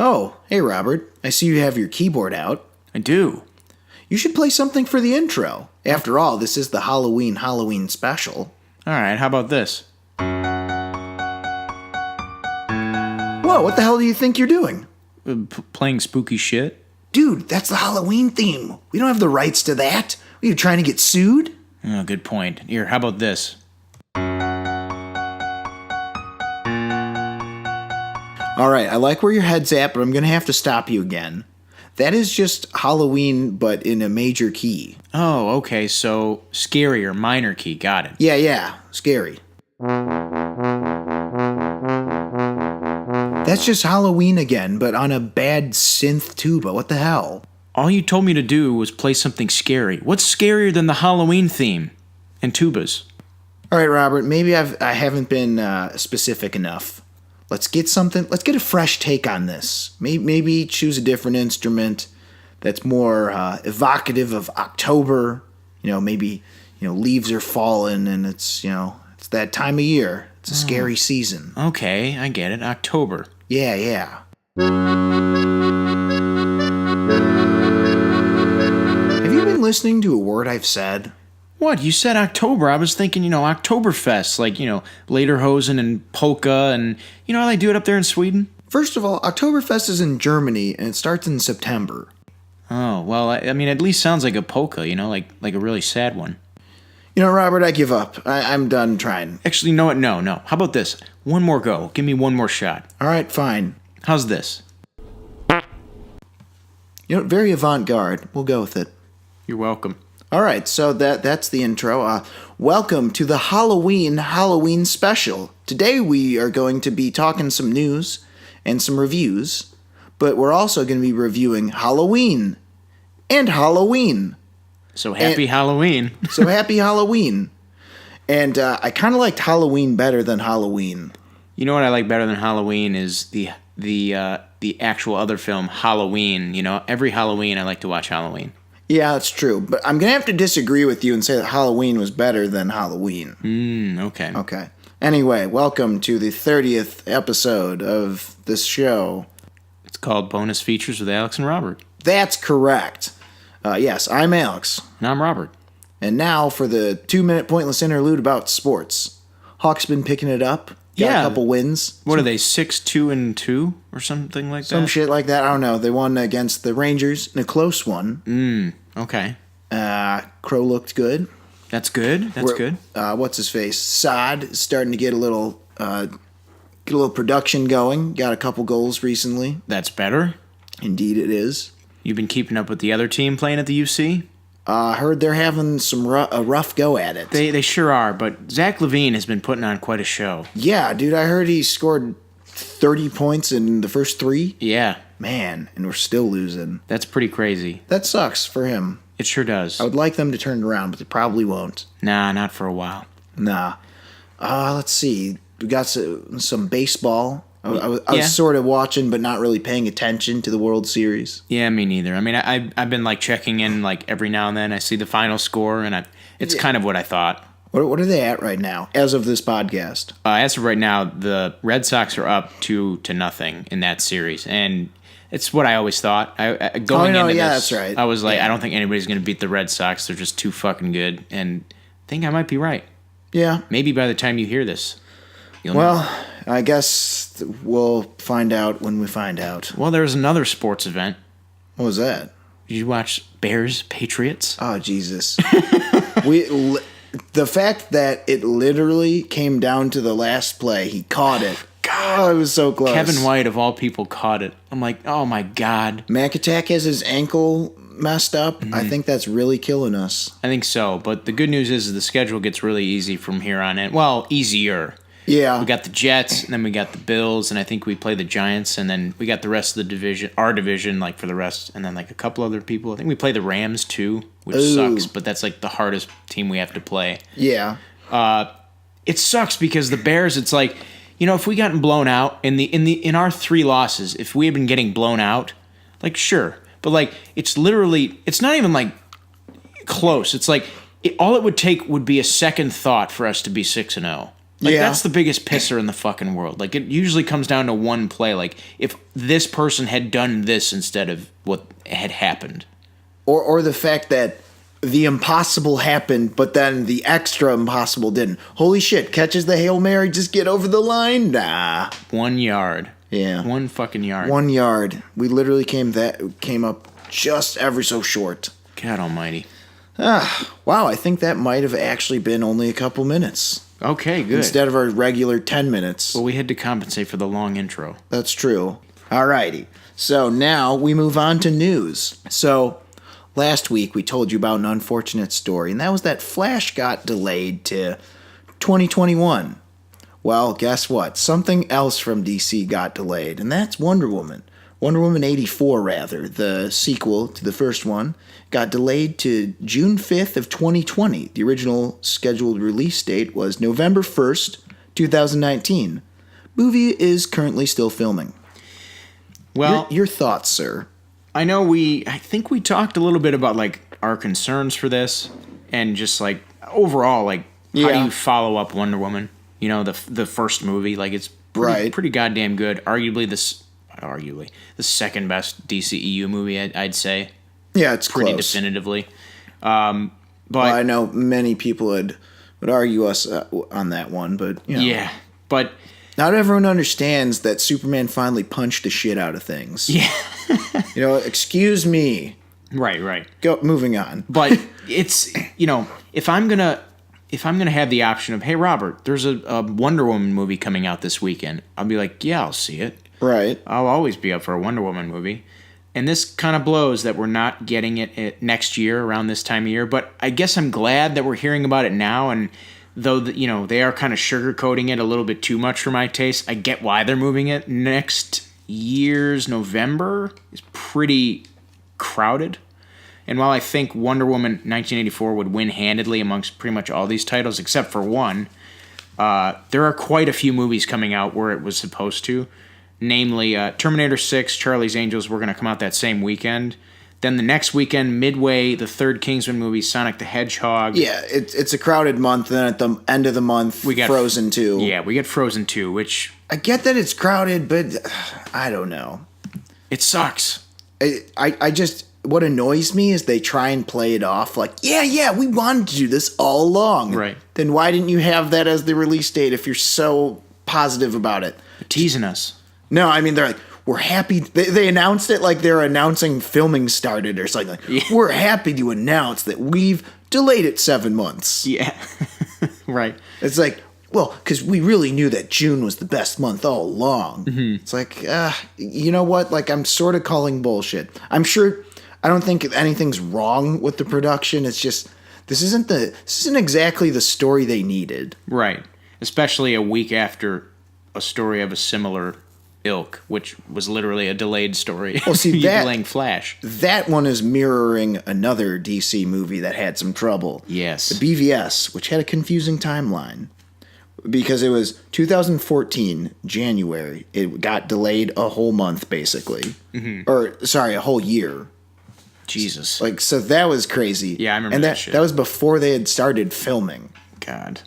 Oh, hey Robert. I see you have your keyboard out. I do. You should play something for the intro. After all, this is the Halloween special. All right, how about this? Whoa, what the hell do you think you're doing? Playing spooky shit? Dude, that's the Halloween theme. We don't have the rights to that. Are you trying to get sued? Oh, good point. Here, how about this? All right, I like where your head's at, but I'm going to have to stop you again. That is just Halloween, but in a major key. Oh, okay, so scary or minor key, got it. Yeah, scary. That's just Halloween again, but on a bad synth tuba. What the hell? All you told me to do was play something scary. What's scarier than the Halloween theme and tubas? All right, Robert, maybe I haven't been specific enough. Let's get a fresh take on this. Maybe choose a different instrument that's more evocative of October. Maybe leaves are falling and it's that time of year. It's a scary season. Okay, I get it. October. Yeah. Have you been listening to a word I've said? What? You said October. I was thinking, Oktoberfest, like, Lederhosen and polka and, how they do it up there in Sweden? First of all, Oktoberfest is in Germany and it starts in September. Oh, well, I mean, at least sounds like a polka, like a really sad one. Robert, I give up. I'm done trying. Actually, you know what? No. How about this? One more go. Give me one more shot. All right, fine. How's this? Very avant-garde. We'll go with it. You're welcome. All right, so that's the intro. Welcome to the Halloween special. Today we are going to be talking some news and some reviews, but we're also going to be reviewing Halloween and Halloween. So happy Halloween. So happy Halloween. And I kind of liked Halloween better than Halloween. You know what I like better than Halloween is the actual other film, Halloween. Every Halloween I like to watch Halloween. Yeah, that's true. But I'm going to have to disagree with you and say that Halloween was better than Halloween. Okay. Okay. Anyway, welcome to the 30th episode of this show. It's called Bonus Features with Alex and Robert. That's correct. Yes, I'm Alex. And I'm Robert. And now for the 2-minute pointless interlude about sports. Hawks been picking it up. Got a couple wins. What are they, 6-2-2 or something like that? Some shit like that. I don't know. They won against the Rangers in a close one. Okay. Crow looked good. That's good. Good. What's his face? Saad is starting to get a little production going. Got a couple goals recently. That's better. Indeed it is. You've been keeping up with the other team playing at the UC? Heard they're having a rough go at it. They sure are, but Zach LaVine has been putting on quite a show. Yeah, dude, I heard he scored 30 points in the first 3. Yeah. Man, and we're still losing. That's pretty crazy. That sucks for him. It sure does. I would like them to turn it around, but they probably won't. Nah, not for a while. Nah. Let's see. We got some baseball. I was sort of watching, but not really paying attention to the World Series. Yeah, me neither. I mean, I've been checking in every now and then. I see the final score, and it's kind of what I thought. What are they at right now, as of this podcast? As of right now, the Red Sox are up 2-0 in that series, and it's what I always thought. Going into this, that's right. I was like, I don't think anybody's going to beat the Red Sox. They're just too fucking good, and I think I might be right. Yeah. Maybe by the time you hear this. Well, I guess we'll find out when we find out. Well, there was another sports event. What was that? Did you watch Bears-Patriots? Oh, Jesus. The fact that it literally came down to the last play, he caught it. God, it was so close. Kevin White, of all people, caught it. I'm like, oh, my God. McAttack has his ankle messed up. Mm-hmm. I think that's really killing us. I think so, but the good news is the schedule gets really easy from here on in. Well, easier. Yeah. We got the Jets, and then we got the Bills, and I think we play the Giants, and then we got the rest of the division, our division, for the rest, and then a couple other people. I think we play the Rams too, which sucks, but that's the hardest team we have to play. Yeah. It sucks because the Bears, it's if we gotten blown out in our 3 losses, if we had been getting blown out, sure, but it's literally, it's not even close. It's all it would take would be a second thought for us to be 6-0. Like, Yeah. that's the biggest pisser in the fucking world. Like, it usually comes down to one play. Like, if this person had done this instead of what had happened. Or the fact that the impossible happened, but then the extra impossible didn't. Holy shit, catches the Hail Mary, just get over the line? Nah. 1 yard. Yeah. 1 fucking yard. 1 yard. We literally came up just ever so short. God almighty. Wow, I think that might have actually been only a couple minutes. Okay, good. Instead of our regular 10 minutes. Well, we had to compensate for the long intro. That's true. Alrighty. So now we move on to news. So last week we told you about an unfortunate story, and that was that Flash got delayed to 2021. Well, guess what? Something else from DC got delayed, and that's Wonder Woman. Wonder Woman 84, rather, the sequel to the first one, got delayed to June 5th of 2020. The original scheduled release date was November 1st, 2019. Movie is currently still filming. Well, your thoughts, sir? I know I think we talked a little bit about, like, our concerns for this, and just, like, overall, like, how do you follow up Wonder Woman? You know, the first movie, like, it's pretty goddamn good. Arguably the second best DCEU movie, I'd say. Yeah, it's pretty close. definitively. But I know many people would argue us on that one, but you know. Yeah, but not everyone understands that Superman finally punched the shit out of things. Yeah. You know, excuse me. Right. Go moving on. But it's, you know, if I'm gonna have the option of, hey Robert, there's a Wonder Woman movie coming out this weekend, I'll be like, yeah, I'll see it. Right. I'll always be up for a Wonder Woman movie. And this kind of blows that we're not getting it next year around this time of year. But I guess I'm glad that we're hearing about it now. And though, you know, they are kind of sugarcoating it a little bit too much for my taste, I get why they're moving it. Next year's November is pretty crowded. And while I think Wonder Woman 1984 would win handedly amongst pretty much all these titles, except for one, there are quite a few movies coming out where it was supposed to. Namely, Terminator 6, Charlie's Angels were going to come out that same weekend. Then the next weekend, midway, the third Kingsman movie, Sonic the Hedgehog. Yeah, it's a crowded month, and then at the end of the month, we got Frozen 2. Yeah, we get Frozen 2, which... I get that it's crowded, but I don't know. It sucks. I just... What annoys me is they try and play it off like, yeah, we wanted to do this all along. Right. Then why didn't you have that as the release date if you're so positive about it? They're teasing us. No, I mean, they're like, we're happy. They announced it like they're announcing filming started or something. Like, yeah. We're happy to announce that we've delayed it 7 months. Yeah. Right. It's like, well, because we really knew that June was the best month all along. Mm-hmm. It's like, you know what? Like, I'm sort of calling bullshit. I'm sure, I don't think anything's wrong with the production. It's just, this isn't exactly the story they needed. Right. Especially a week after a story of a similar ilk, which was literally a delayed story. Well, see, delaying Flash. That one is mirroring another DC movie that had some trouble. Yes. The BVS, which had a confusing timeline. Because it was 2014, January. It got delayed a whole month, basically. Mm-hmm. Or, sorry, a whole year. Jesus. Like, so that was crazy. Yeah, I remember and that shit. That was before they had started filming. God.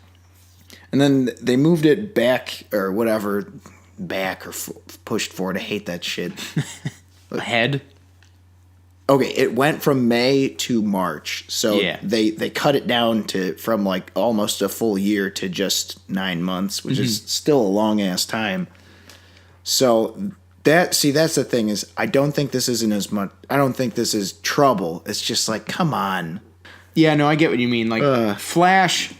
And then they moved it back, or whatever... back or pushed forward. I hate that shit. Ahead? Okay, it went from May to March. So yeah. they cut it down from like almost a full year to just 9 months, which is still a long ass time. So that's the thing is I don't think this is trouble. It's just like, come on. Yeah, no, I get what you mean. Like Flash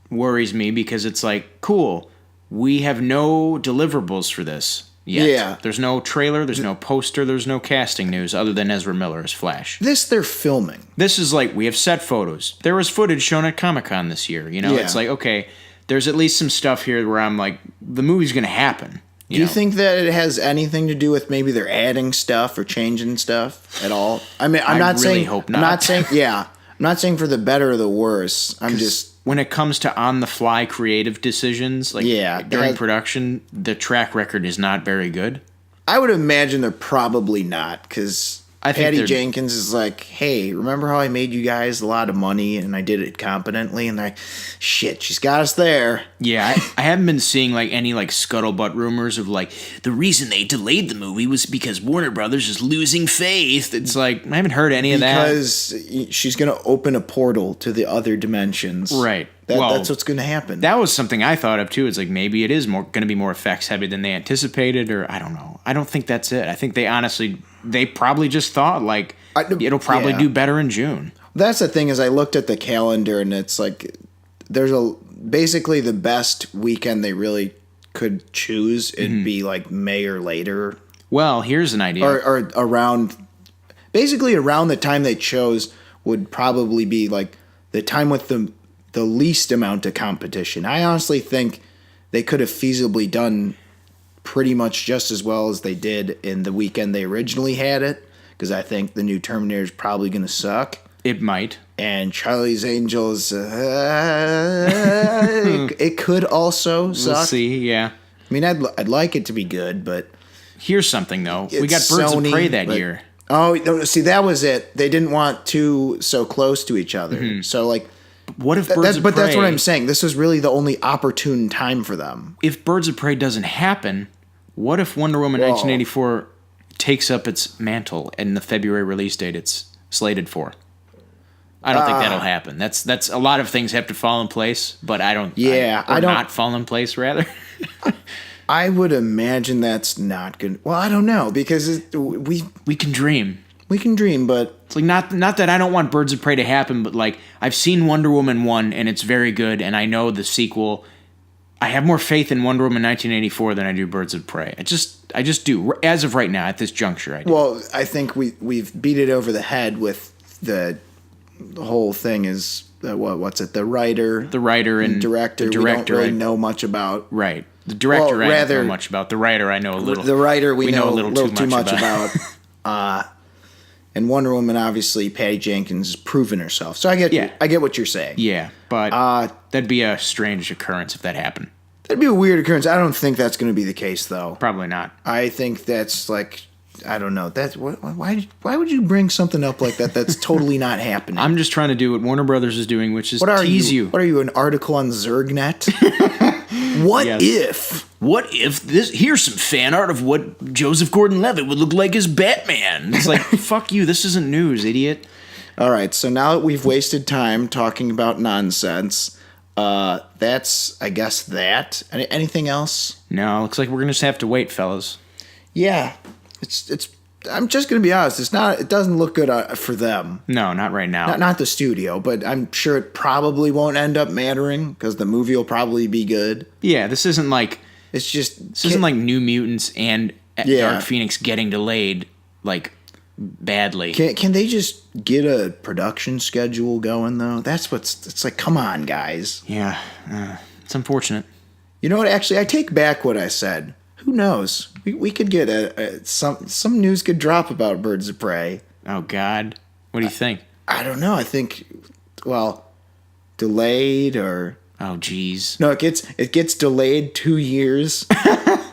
worries me because it's like, cool. We have no deliverables for this yet. Yeah. There's no trailer, there's no poster, there's no casting news other than Ezra Miller as Flash. This they're filming. This is like, we have set photos. There was footage shown at Comic-Con this year. You know, Yeah. It's like, okay, there's at least some stuff here where I'm like, the movie's going to happen. Do you think that it has anything to do with maybe they're adding stuff or changing stuff at all? I mean, I'm not really saying. hope not. I'm not saying. Yeah, I'm not saying for the better or the worse. I'm just. When it comes to on-the-fly creative decisions, like during production, the track record is not very good. I would imagine they're probably not, because Patty Jenkins is like, hey, remember how I made you guys a lot of money and I did it competently? And they're like, shit, she's got us there. Yeah, I haven't been seeing like any like scuttlebutt rumors of like the reason they delayed the movie was because Warner Brothers is losing faith. It's like I haven't heard any of that. Because she's going to open a portal to the other dimensions. Right. That's what's going to happen. That was something I thought of too. It's like maybe it is going to be more effects heavy than they anticipated, or I don't know. I don't think that's it. I think they probably just thought like it'll probably do better in June. That's the thing is I looked at the calendar and it's like there's basically the best weekend they really could choose. It'd be like May or later. Well, here's an idea. Or around the time they chose would probably be like the time with the least amount of competition. I honestly think they could have feasibly done pretty much just as well as they did in the weekend they originally had it, because I think the new Terminator is probably going to suck. It might. And Charlie's Angels, it could also suck. We'll see, yeah. I mean, I'd like it to be good, but... Here's something, though. We got Birds of Prey that year. Oh, no, see, that was it. They didn't want two so close to each other. So, like... What if Birds of Prey... But that's what I'm saying. This was really the only opportune time for them. If Birds of Prey doesn't happen, what if Wonder Woman 1984 takes up its mantle and the February release date it's slated for? I don't think that'll happen. That's a lot of things have to fall in place, but I don't... I don't not fall in place, rather. I would imagine that's not good. Well, I don't know, because we can dream. We can dream, but... It's like, not that I don't want Birds of Prey to happen, but like, I've seen Wonder Woman 1, and it's very good, and I know the sequel... I have more faith in Wonder Woman 1984 than I do Birds of Prey. I just do. As of right now, at this juncture, I do. Well, I think we've beat it over the head with the whole thing is... what's it? The writer and director. We don't really know much about. Right. The director I don't know much about. The writer I know a little. The writer we know a little too much about. And Wonder Woman, obviously, Patty Jenkins has proven herself. So I get what you're saying. Yeah, but that'd be a strange occurrence if that happened. That'd be a weird occurrence. I don't think that's going to be the case, though. Probably not. I think that's like... I don't know. That's why would you bring something up like that? That's totally not happening. I'm just trying to do what Warner Brothers is doing, which is tease you. What are you, an article on Zergnet? What if this? Here's some fan art of what Joseph Gordon-Levitt would look like as Batman. It's like, fuck you. This isn't news, idiot. All right. So now that we've wasted time talking about nonsense, that's I guess that. Anything else? No. Looks like we're gonna just have to wait, fellas. Yeah. It's. I'm just gonna be honest. It's not. It doesn't look good for them. No, not right now. Not the studio, but I'm sure it probably won't end up mattering because the movie will probably be good. Yeah, this isn't like. It's just. This isn't like New Mutants and Dark Phoenix getting delayed like badly. Can they just get a production schedule going though? That's what's. It's like, come on, guys. Yeah, it's unfortunate. You know what? Actually, I take back what I said. Who knows? We could get some news could drop about Birds of Prey. Oh God, what do you think? I don't know. I think, delayed or geez. No, it gets delayed 2 years.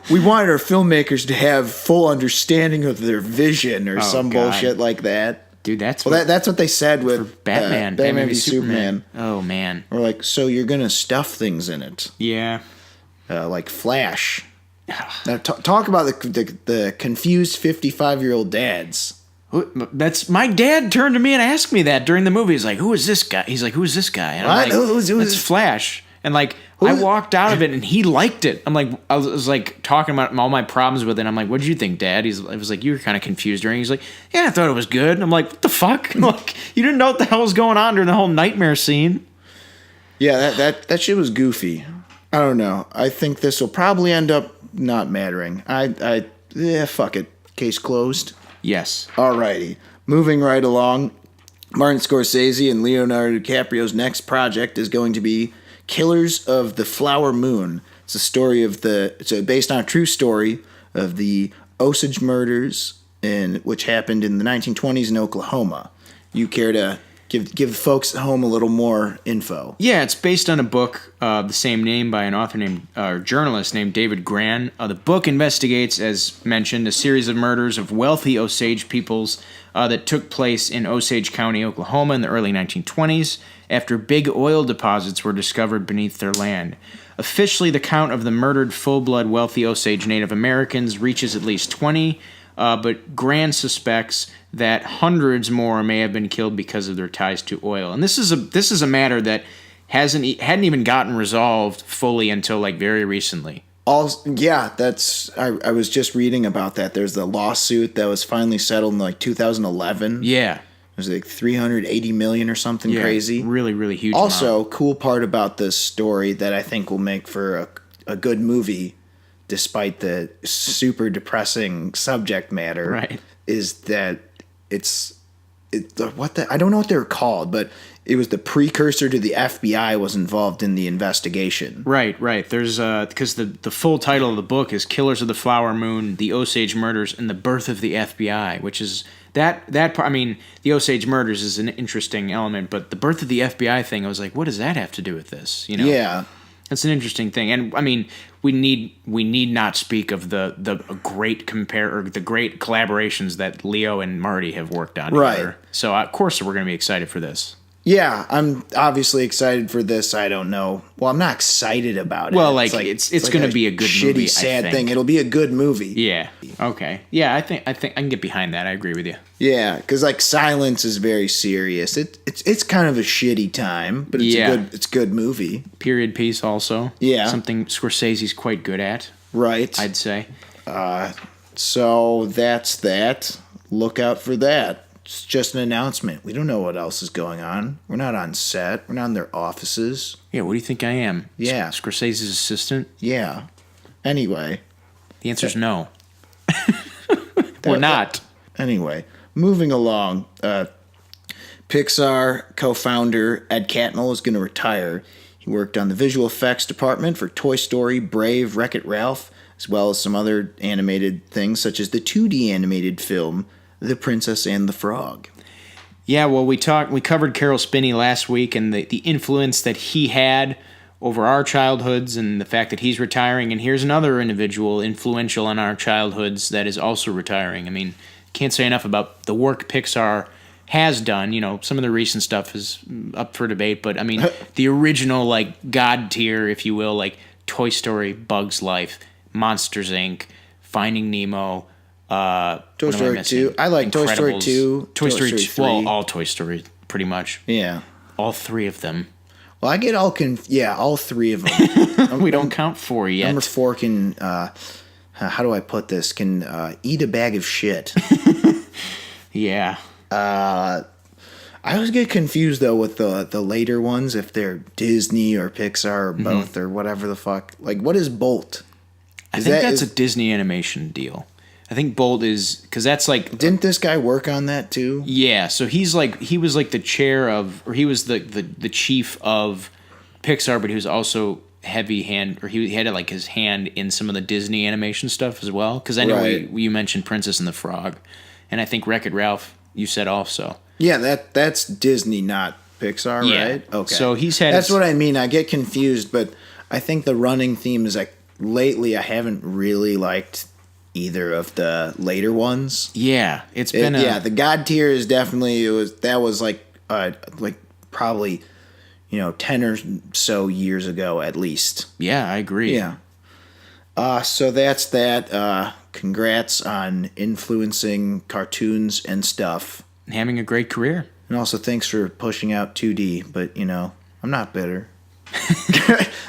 We wanted our filmmakers to have full understanding of their vision or some bullshit like that. Dude, that's that's what they said with Batman v Superman. Oh man. Or like, so you're gonna stuff things in it? Yeah. Like Flash. Now talk about the confused 55-year-old dads. That's my dad turned to me and asked me that during the movie. He's like, "Who is this guy?" He's like, "Who is this guy?" And I'm like, "It's Flash." And like, I walked out of it and he liked it. I'm like, I was like talking about all my problems with it. I'm like, "What did you think, Dad?" I was like, "You were kind of confused during." He's like, "Yeah, I thought it was good." I'm like, "What the fuck?" Like, you didn't know what the hell was going on during the whole nightmare scene. Yeah, that shit was goofy. I don't know. I think this will probably end up not mattering. Fuck it. Case closed. Yes. Alrighty. Moving right along. Martin Scorsese and Leonardo DiCaprio's next project is going to be Killers of the Flower Moon. It's a story of it's based on a true story of the Osage murders which happened in the 1920s in Oklahoma. You care to Give folks at home a little more info. Yeah, it's based on a book of the same name by an author named journalist named David Gran. The book investigates, as mentioned, a series of murders of wealthy Osage peoples that took place in Osage County, Oklahoma in the early 1920s after big oil deposits were discovered beneath their land. Officially, the count of the murdered full-blood wealthy Osage Native Americans reaches at least 20, but Gran suspects that hundreds more may have been killed because of their ties to oil. And this is a matter that hadn't even gotten resolved fully until like very recently. I was just reading about that. There's the lawsuit that was finally settled in like 2011. Yeah. It was like $380 million or something crazy. Really, really huge. Also, cool part about this story that I think will make for a good movie, despite the super depressing subject matter, right, is that I don't know what they're called, but it was the precursor to the FBI was involved in the investigation. Right. There's because the full title of the book is Killers of the Flower Moon, The Osage Murders, and the Birth of the FBI, which is that part. I mean, the Osage Murders is an interesting element, but the Birth of the FBI thing, I was like, what does that have to do with this? You know? Yeah. That's an interesting thing, and I mean, we need not speak of the great collaborations that Leo and Marty have worked on together. Right. So of course we're going to be excited for this. Yeah, I'm obviously excited for this. I don't know. Well, I'm not excited about it. Well, it's going to be a good shitty, movie. Sad thing. It'll be a good movie. Yeah. Okay. Yeah, I think I can get behind that. I agree with you. Yeah, because like Silence is very serious. It's kind of a shitty time, but it's a good movie. Period piece also. Yeah, something Scorsese's quite good at. Right. I'd say. So that's that. Look out for that. It's just an announcement. We don't know what else is going on. We're not on set. We're not in their offices. Yeah, what do you think I am? Yeah. Scorsese's assistant? Yeah. Anyway. The answer's no. We're not. Anyway, moving along. Pixar co-founder Ed Catmull is going to retire. He worked on the visual effects department for Toy Story, Brave, Wreck-It Ralph, as well as some other animated things, such as the 2D animated film The Princess and the Frog. Yeah, well, we covered Carol Spinney last week and the influence that he had over our childhoods and the fact that he's retiring. And here's another individual influential in our childhoods that is also retiring. I mean, can't say enough about the work Pixar has done. You know, some of the recent stuff is up for debate, but I mean, the original, like, God tier, if you will, like Toy Story, Bugs Life, Monsters, Inc., Finding Nemo, Toy Story 2. I like Toy Story 2. Toy Story 3. Well, all Toy Story, pretty much. Yeah. All three of them. Well, I get all all three of them. We don't count 4 yet. Number 4 can, how do I put this? Can eat a bag of shit. Yeah. I always get confused, though, with the later ones, if they're Disney or Pixar or both or whatever the fuck. Like, what is Bolt? I think that's a Disney animation deal. I think Bolt is, because that's like... Didn't this guy work on that too? Yeah, so he was like the chair of, or he was the chief of Pixar, but he was also heavy hand, or he had like his hand in some of the Disney animation stuff as well. Because I know you mentioned Princess and the Frog, and I think Wreck-It Ralph you said also. Yeah, that's Disney, not Pixar, right? Okay. So he's had... That's what I mean. I get confused, but I think the running theme is like, lately I haven't really liked either of the later ones. Yeah, the God tier is definitely that was like probably 10 or so years ago at least. Yeah, I agree. Yeah. So that's that. Congrats on influencing cartoons and stuff. Having a great career. And also thanks for pushing out 2D, but I'm not bitter.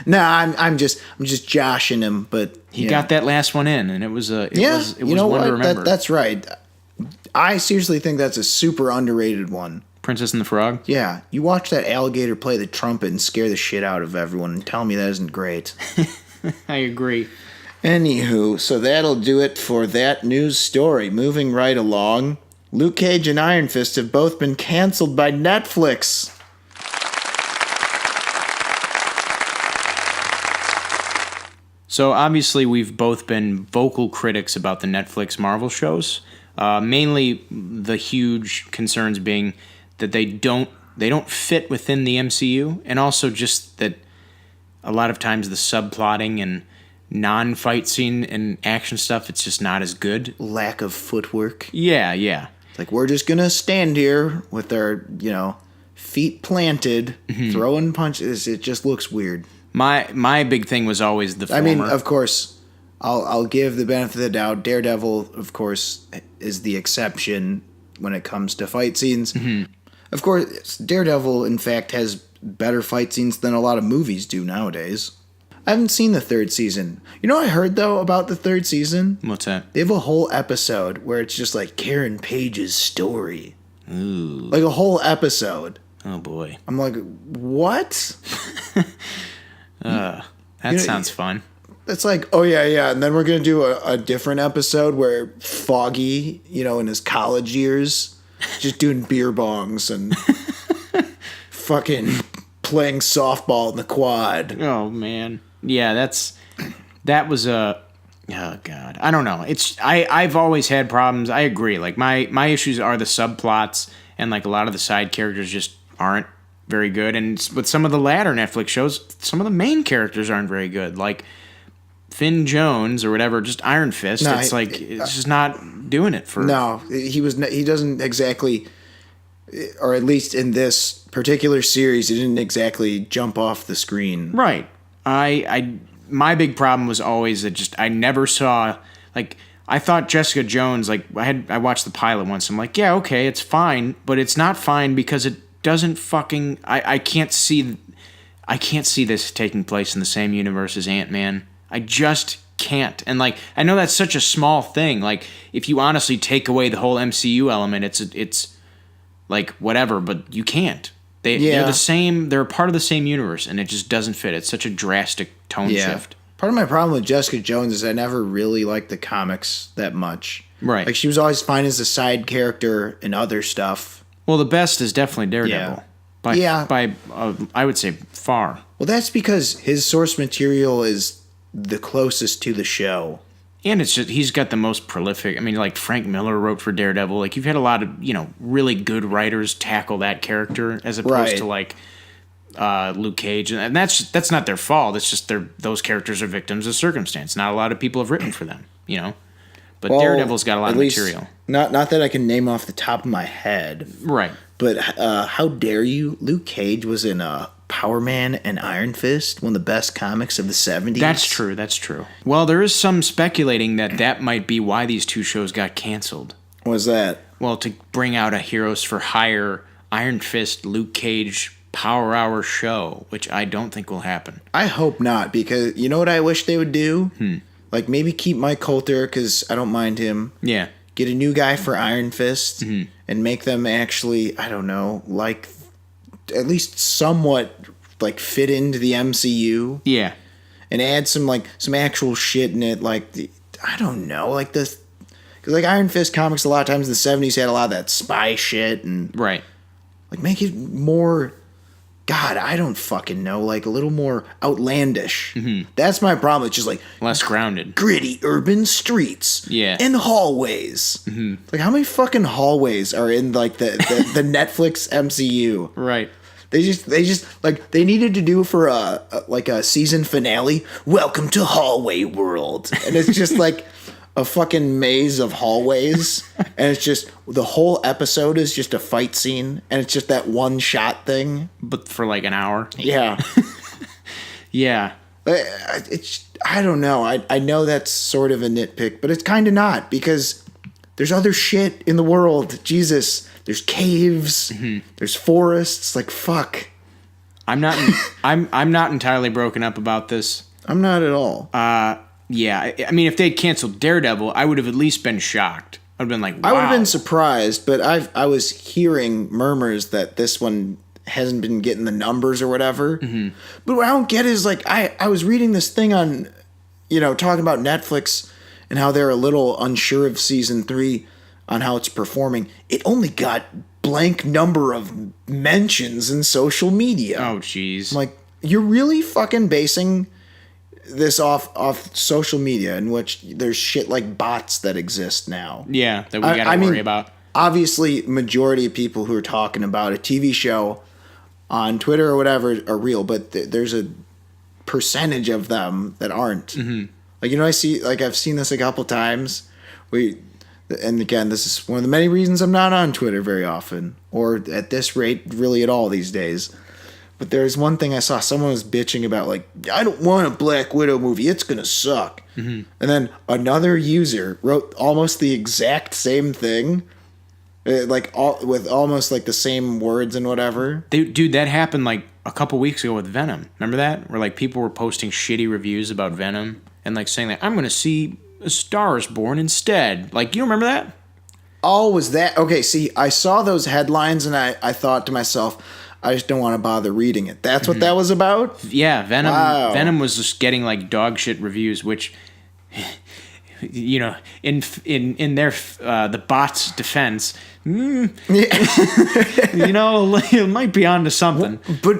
No, I'm just joshing him, but he got that last one in, and it was one to remember. That's right. I seriously think that's a super underrated one. Princess and the Frog? Yeah. You watch that alligator play the trumpet and scare the shit out of everyone and tell me that isn't great. I agree. Anywho, so that'll do it for that news story. Moving right along, Luke Cage and Iron Fist have both been canceled by Netflix. So obviously we've both been vocal critics about the Netflix Marvel shows. Mainly the huge concerns being that they don't don't fit within the MCU, and also just that a lot of times the subplotting and non-fight scene and action stuff, it's just not as good. Lack of footwork. Yeah. Like, we're just gonna stand here with our, feet planted, throwing punches. It just looks weird. My big thing was always the former. I mean, of course, I'll give the benefit of the doubt. Daredevil, of course, is the exception when it comes to fight scenes. Mm-hmm. Of course, Daredevil, in fact, has better fight scenes than a lot of movies do nowadays. I haven't seen the third season. You know what I heard, though, about the third season? What's that? They have a whole episode where it's just like Karen Page's story. Ooh. Like a whole episode. Oh, boy. I'm like, what? That sounds fun. It's like, oh, yeah. And then we're going to do a different episode where Foggy, in his college years, just doing beer bongs and fucking playing softball in the quad. Oh, man. Yeah, that was a... Oh, God. I don't know. I've always had problems. I agree. Like, my issues are the subplots, and, like, a lot of the side characters just aren't very good. And with some of the latter Netflix shows, some of the main characters aren't very good. Like, Finn Jones or whatever, just Iron Fist. No, it's just not doing it for... No, he doesn't exactly... Or at least in this particular series, he didn't exactly jump off the screen. Right. My big problem was always that I never saw, like, I thought Jessica Jones, like, I watched the pilot once. I'm like, yeah, okay, it's fine, but it's not fine because it doesn't fucking, I can't see this taking place in the same universe as Ant-Man. I just can't. And, like, I know that's such a small thing. Like, if you honestly take away the whole MCU element, it's like, whatever, but you can't. They're the same. They're a part of the same universe, and it just doesn't fit. It's such a drastic tone shift. Part of my problem with Jessica Jones is I never really liked the comics that much. Right. Like, she was always fine as a side character in other stuff. Well, the best is definitely Daredevil. By I would say far. Well, that's because his source material is the closest to the show. And it's just, he's got the most prolific. I mean, like Frank Miller wrote for Daredevil. Like, you've had a lot of, really good writers tackle that character as opposed to like Luke Cage. And that's not their fault. It's just those characters are victims of circumstance. Not a lot of people have written for them, But Daredevil's got a lot of material. Not that I can name off the top of my head. Right. But how dare you? Luke Cage was in Power Man and Iron Fist, one of the best comics of the 70s. That's true. Well, there is some speculating that might be why these two shows got canceled. What was that? Well, to bring out a Heroes for Hire Iron Fist, Luke Cage Power Hour show, which I don't think will happen. I hope not, because you know what I wish they would do? Like, maybe keep Mike Coulter, because I don't mind him. Yeah. Get a new guy for Iron Fist, and make them actually, I don't know, like, at least somewhat, like, fit into the MCU. Yeah. And add some actual shit in it, like, I don't know, like this, because, like, Iron Fist comics a lot of times in the 70s had a lot of that spy shit, and... Right. Like, make it more... God, I don't fucking know. Like, a little more outlandish. Mm-hmm. That's my problem. It's just, like... Less grounded. Gritty urban streets. Yeah. And hallways. Mm-hmm. Like, how many fucking hallways are in, like, the Netflix MCU? Right. They just, like, they needed to do for, a season finale, welcome to Hallway World. And it's just, like... a fucking maze of hallways, and it's just the whole episode is just a fight scene, and it's just that one shot thing, but for like an hour. Yeah. Yeah. I don't know. I know that's sort of a nitpick, but it's kind of not, because there's other shit in the world. Jesus, there's caves, there's forests. Like, fuck. I'm not entirely broken up about this. I'm not at all. Yeah, I mean, if they'd canceled Daredevil, I would have at least been shocked. I would have been like, wow. I would have been surprised, but I was hearing murmurs that this one hasn't been getting the numbers or whatever. Mm-hmm. But what I don't get is, like, I was reading this thing on, talking about Netflix and how they're a little unsure of season 3 on how it's performing. It only got blank number of mentions in social media. Oh, jeez. I'm like, you're really fucking basing this off social media, in which there's shit like bots that exist now. Yeah, that we gotta worry about. Obviously, majority of people who are talking about a TV show on Twitter or whatever are real, but there's a percentage of them that aren't. Mm-hmm. Like, I've seen this a couple times. And again, this is one of the many reasons I'm not on Twitter very often, or at this rate, really at all these days. But there's one thing I saw. Someone was bitching about, like, I don't want a Black Widow movie. It's going to suck. Mm-hmm. And then another user wrote almost the exact same thing, with almost, like, the same words and whatever. Dude, that happened, like, a couple weeks ago with Venom. Remember that? Where, like, people were posting shitty reviews about Venom and, like, saying that, I'm going to see A Star is Born instead. Like, you remember that? Oh, was that? Okay, see, I saw those headlines and I thought to myself, I just don't want to bother reading it. That's what that was about? Yeah, Venom. Wow. Venom was just getting, like, dog shit reviews, which, you know, in their the bot's defense, you know, it might be onto something. But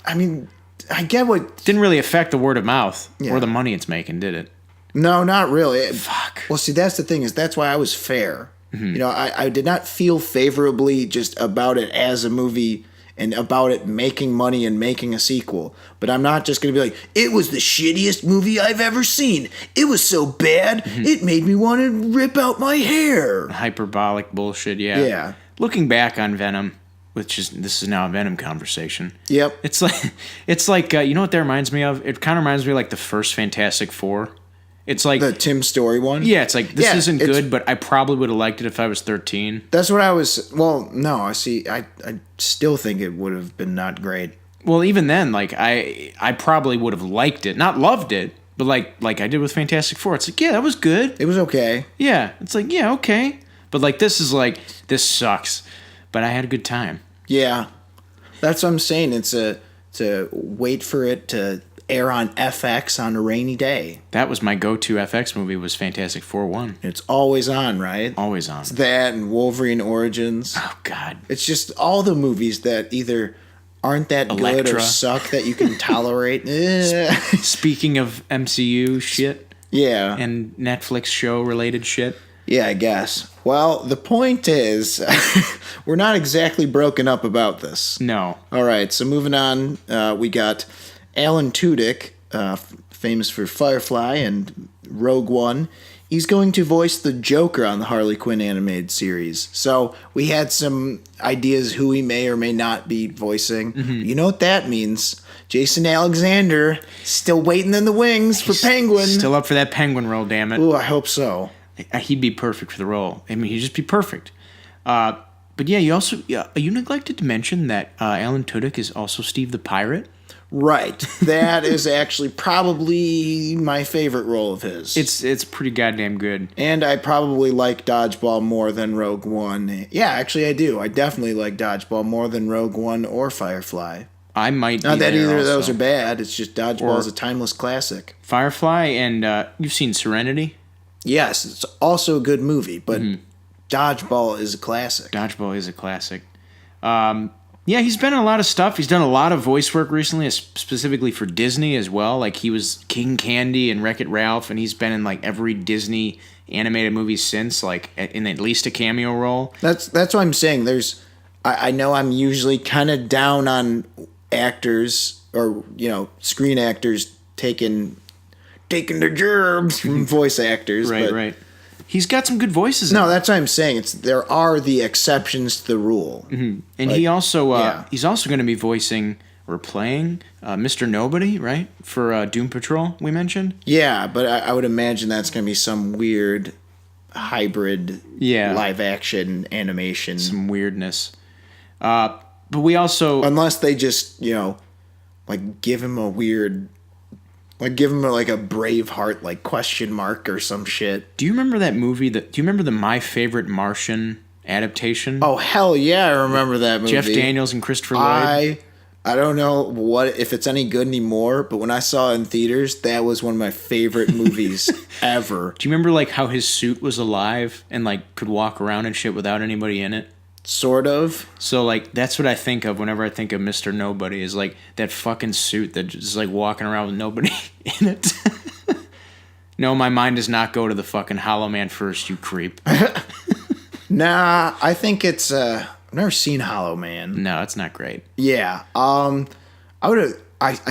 I mean, I get what didn't really affect the word of mouth Yeah. or the money it's making, did it? No, not really. Fuck. Well, see, that's the thing is that's why I was fair. Mm-hmm. You know, I did not feel favorably just about it as a movie and about it making money and making a sequel. But I'm not just going to be like, it was the shittiest movie I've ever seen. It was so bad, it made me want to rip out my hair. Hyperbolic bullshit, yeah. Yeah. Looking back on Venom, this is now a Venom conversation. Yep. It's like you know what that reminds me of? It kind of reminds me of like the first Fantastic Four. It's like the Tim Story one? Yeah, it's like, this isn't good, but I probably would have liked it if I was 13. That's what I was... Well, no, I see. I still think it would have been not great. Well, even then, like, I probably would have liked it. Not loved it, but like I did with Fantastic Four. It's like, yeah, that was good. It was okay. Yeah, it's like, yeah, okay. But like, this is like, this sucks. But I had a good time. Yeah. That's what I'm saying. It's to wait for it to air on FX on a rainy day. That was my go-to FX movie, was Fantastic Four 1. It's always on, right? Always on. It's that and Wolverine Origins. Oh, God. It's just all the movies that either aren't that good Elektra. or suck that you can tolerate. Speaking of MCU shit. Yeah. And Netflix show related shit. Yeah, I guess. Well, the point is, we're not exactly broken up about this. No. All right, so moving on, we got Alan Tudyk, famous for Firefly and Rogue One. He's going to voice the Joker on the Harley Quinn animated series. So we had some ideas who he may or may not be voicing. Mm-hmm. You know what that means. Jason Alexander, still waiting in the wings for Penguin. Still up for that Penguin role, damn it. Ooh, I hope so. He'd be perfect for the role. I mean, he'd just be perfect. But yeah, you neglected to mention that Alan Tudyk is also Steve the Pirate. Right. That is actually probably my favorite role of his. It's pretty goddamn good. And I probably like Dodgeball more than Rogue One. Yeah, actually I do. I definitely like Dodgeball more than Rogue One or Firefly. I might Not be that there either also. of those are bad. It's just Dodgeball is a timeless classic. Firefly and you've seen Serenity? Yes, it's also a good movie, but Dodgeball is a classic. Dodgeball is a classic. Yeah, he's been in a lot of stuff. He's done a lot of voice work recently, specifically for Disney as well. Like, he was King Candy and Wreck-It Ralph, and he's been in, like, every Disney animated movie since, like, in at least a cameo role. That's what I'm saying. I know I'm usually kind of down on actors or, screen actors taking their gerbs from voice actors. Right. He's got some good voices. No, that's what I'm saying. There are the exceptions to the rule. Mm-hmm. And he's also going to be voicing or playing Mr. Nobody, right? For Doom Patrol, we mentioned. Yeah, but I would imagine that's going to be some weird hybrid live action animation. Some weirdness. But we also... Unless they just, give him a weird... give him a Braveheart, question mark or some shit. Do you remember that movie? Do you remember the My Favorite Martian adaptation? Oh, hell yeah, I remember that movie. Jeff Daniels and Christopher Lloyd. I don't know if it's any good anymore, but when I saw it in theaters, that was one of my favorite movies ever. Do you remember, how his suit was alive and, could walk around and shit without anybody in it? Sort of. So, that's what I think of whenever I think of Mr. Nobody, is, that fucking suit that is, walking around with nobody in it. No, my mind does not go to the fucking Hollow Man first, you creep. Nah, I think it's, never seen Hollow Man. No, it's not great. Yeah. I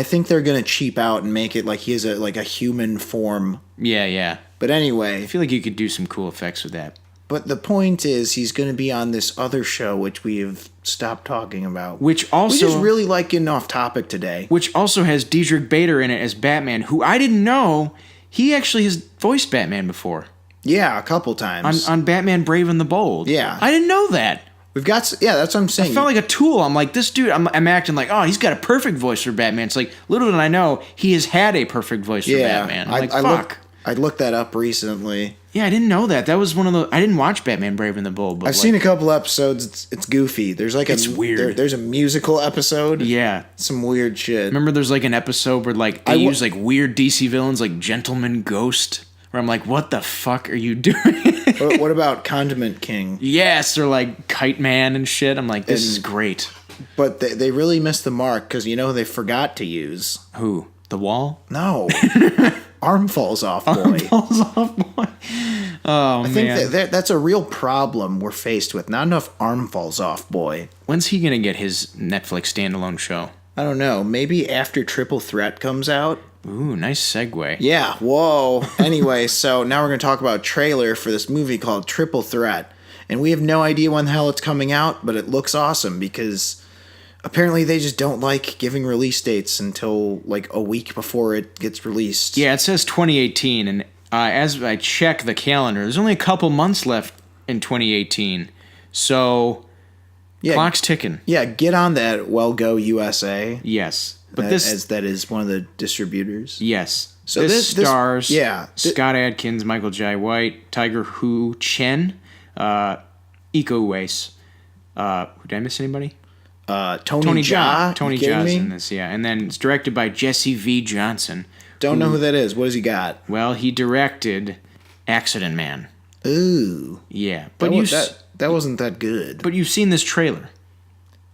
think they're gonna cheap out and make it like he has a human form. Yeah. But anyway, I feel like you could do some cool effects with that. but the point is he's gonna be on this other show which we have stopped talking about. Which also we just really like getting off topic today. Which also has Diedrich Bader in it as Batman, who I didn't know he actually has voiced Batman before. Yeah, a couple times. On Batman Brave and the Bold. Yeah. I didn't know that. That's what I'm saying. I felt like a tool. I'm like, this dude, I'm acting like, oh, he's got a perfect voice for Batman. It's like, little did I know, he has had a perfect voice for Batman. I'm like, fuck. I looked that up recently. Yeah, I didn't know that. That was one of the... I didn't watch Batman Brave and the Bold, but I've seen a couple episodes. It's goofy. There's like it's weird. There's a musical episode. Yeah. Some weird shit. Remember there's like an episode where like they use like weird DC villains like Gentleman Ghost, where I'm like, what the fuck are you doing? What about Condiment King? Yes, or like Kite Man and shit. I'm like, this is great. But they really missed the mark because they forgot to use. Who? The Wall? No. Arm falls off, boy. Arm falls off, boy. Oh, I think that's a real problem we're faced with. Not enough arm falls off, boy. When's he gonna get his Netflix standalone show? I don't know. Maybe after Triple Threat comes out. Ooh, nice segue. Yeah, whoa. Anyway, so now we're going to talk about a trailer for this movie called Triple Threat. And we have no idea when the hell it's coming out, but it looks awesome because apparently they just don't like giving release dates until like a week before it gets released. Yeah, it says 2018, and as I check the calendar, there's only a couple months left in 2018. So, clock's ticking. Yeah, get on that, Well Go USA. Yes. But that is one of the distributers. Yes. So this stars Scott Adkins, Michael Jai White, Tiger Hu Chen, Iko Uwais. Did I miss anybody? Tony Jaa. Tony Jaa's in this, yeah. And then it's directed by Jesse V. Johnson. Don't know who that is. What has he got? Well, he directed Accident Man. Ooh. Yeah. But that wasn't that good. But you've seen this trailer.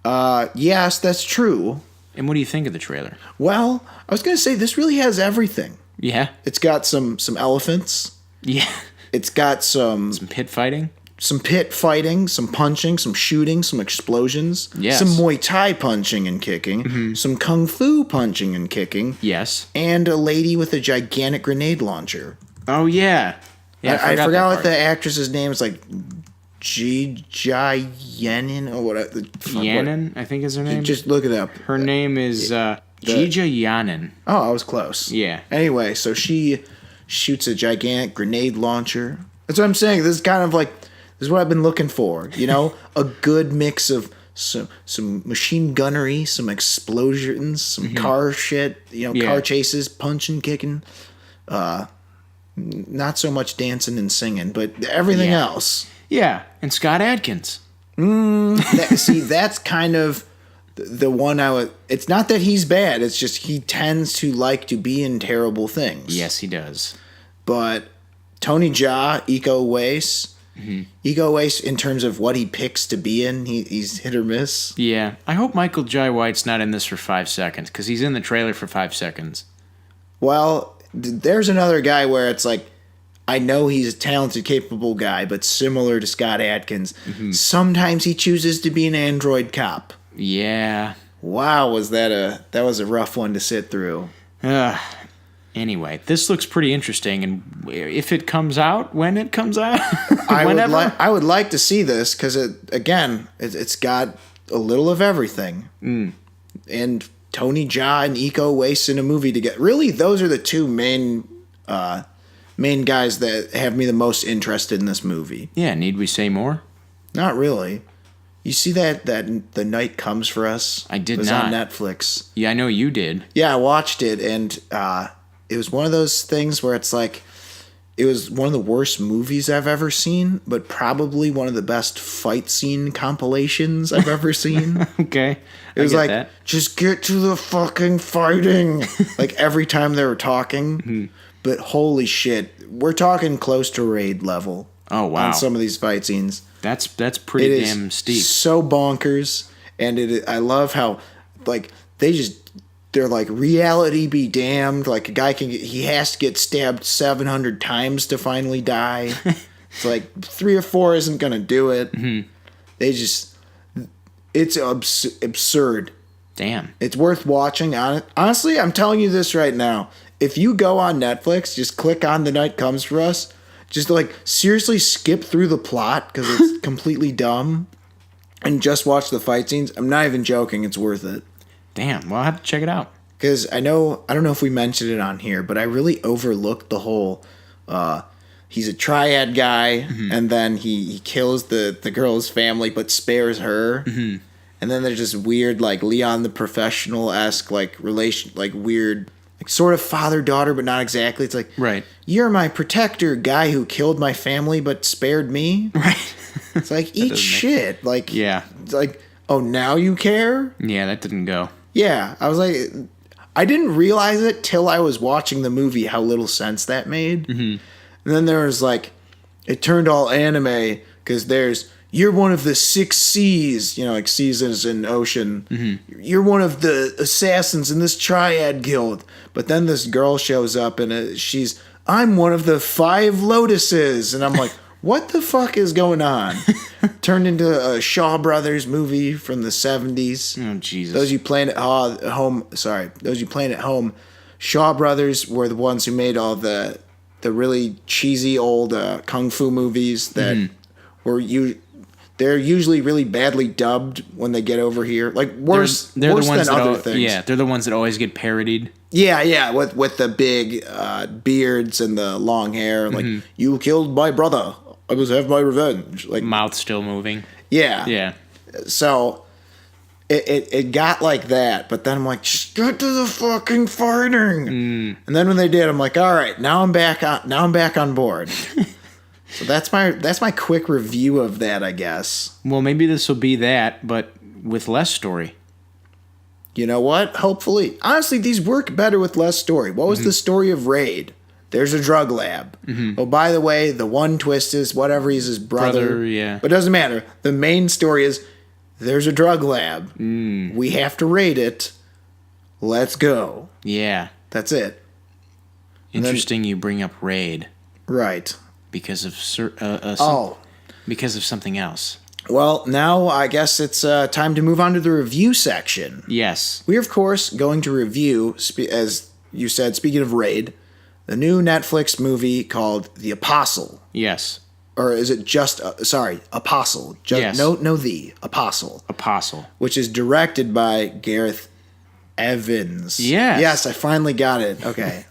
Yes, that's true. And what do you think of the trailer? Well, I was going to say this really has everything. Yeah. It's got some elephants. Yeah. It's got some pit fighting. Some pit fighting, some punching, some shooting, some explosions. Yes. Some Muay Thai punching and kicking. Some Kung Fu punching and kicking. Yes. And a lady with a gigantic grenade launcher. Oh, yeah. I forgot what the actress's name is, like Jia Yenin or whatever. Yanin, I think is her name. Just look it up. Her name is Jija Yanin. Oh, I was close. Yeah. Anyway, so she shoots a gigantic grenade launcher. That's what I'm saying. This is kind of like, this is what I've been looking for. A good mix of some machine gunnery, some explosions, some car shit, car chases, punching, kicking. Not so much dancing and singing, but everything else. Yeah, and Scott Adkins. That's kind of the one I would... It's not that he's bad, it's just he tends to like to be in terrible things. Yes, he does. But Tony Jaa, Iko Uwais... Iko Uwais, in terms of what he picks to be in, he's hit or miss. Yeah. I hope Michael Jai White's not in this for 5 seconds, because he's in the trailer for 5 seconds. Well, there's another guy where it's like, I know he's a talented, capable guy, but similar to Scott Adkins, sometimes he chooses to be an android cop. Yeah. Wow, that was a rough one to sit through. Anyway, this looks pretty interesting, and if it comes out, when it comes out, I would like to see this because it's got a little of everything, and Tony Jaa and Iko Uwais in a movie together. Really, those are the two main guys that have me the most interested in this movie. Yeah, need we say more? Not really. You see that The Night Comes for Us? I did not. It was on Netflix. Yeah, I know you did. Yeah, I watched it, and it was one of those things where it's like, it was one of the worst movies I've ever seen, but probably one of the best fight scene compilations I've ever seen. Okay. It was like, just get to the fucking fighting. Like every time they were talking. But holy shit, we're talking close to raid level. Oh, wow. On some of these fight scenes. That's pretty damn steep. So bonkers. And I love how, like, they're like, reality be damned. Like, a guy he has to get stabbed 700 times to finally die. It's like 3 or 4 isn't going to do it. It's absurd. Damn. It's worth watching. Honestly, I'm telling you this right now. If you go on Netflix, just click on The Night Comes for Us. Just like seriously skip through the plot because it's completely dumb, and just watch the fight scenes. I'm not even joking. It's worth it. Damn. Well, I'll have to check it out. Because I don't know if we mentioned it on here, but I really overlooked the whole. He's a triad guy, and then he kills the girl's family, but spares her. Mm-hmm. And then there's this weird, like Leon the Professional-esque, like relation, like weird, like sort of father-daughter, but not exactly. It's like, right, you're my protector, guy who killed my family but spared me. Right. It's like eat shit. Like, yeah. It's like, oh, now you care? Yeah, that didn't go. Yeah, I was like, I didn't realize it till I was watching the movie how little sense that made. Mm-hmm. And then there was like, it turned all anime because you're one of the 6 seas, like seasons in ocean. Mm-hmm. You're one of the assassins in this triad guild. But then this girl shows up and I'm one of the 5 lotuses. And I'm like, what the fuck is going on? Turned into a Shaw Brothers movie from the 70s. Oh, Jesus. Those you playing at home, Shaw Brothers were the ones who made all the really cheesy old kung fu movies that were they're usually really badly dubbed when they get over here. Like worse than other things. Yeah, they're the ones that always get parodied. Yeah, with the big beards and the long hair. Like, you killed my brother. I must have my revenge. Like, mouth still moving. Yeah. Yeah. So it got like that, but then I'm like, just get to the fucking fighting. And then when they did, I'm like, all right, now I'm back on board. So that's my quick review of that, I guess. Well, maybe this will be that, but with less story. You know what? Hopefully. Honestly, these work better with less story. What was the story of Raid? There's a drug lab. Oh, by the way, the one twist is whatever, he's his brother. Yeah. But it doesn't matter. The main story is there's a drug lab. We have to raid it. Let's go. Yeah. That's it. Interesting you bring up Raid. Right. Because of because of something else. Well, now I guess it's time to move on to the review section. Yes. We're, of course, going to review, as you said, speaking of Raid, the new Netflix movie called The Apostle. Yes. Or is it just, Apostle. Yes. No, The Apostle. Apostle. Which is directed by Gareth Evans. Yes. Yes, I finally got it. Okay.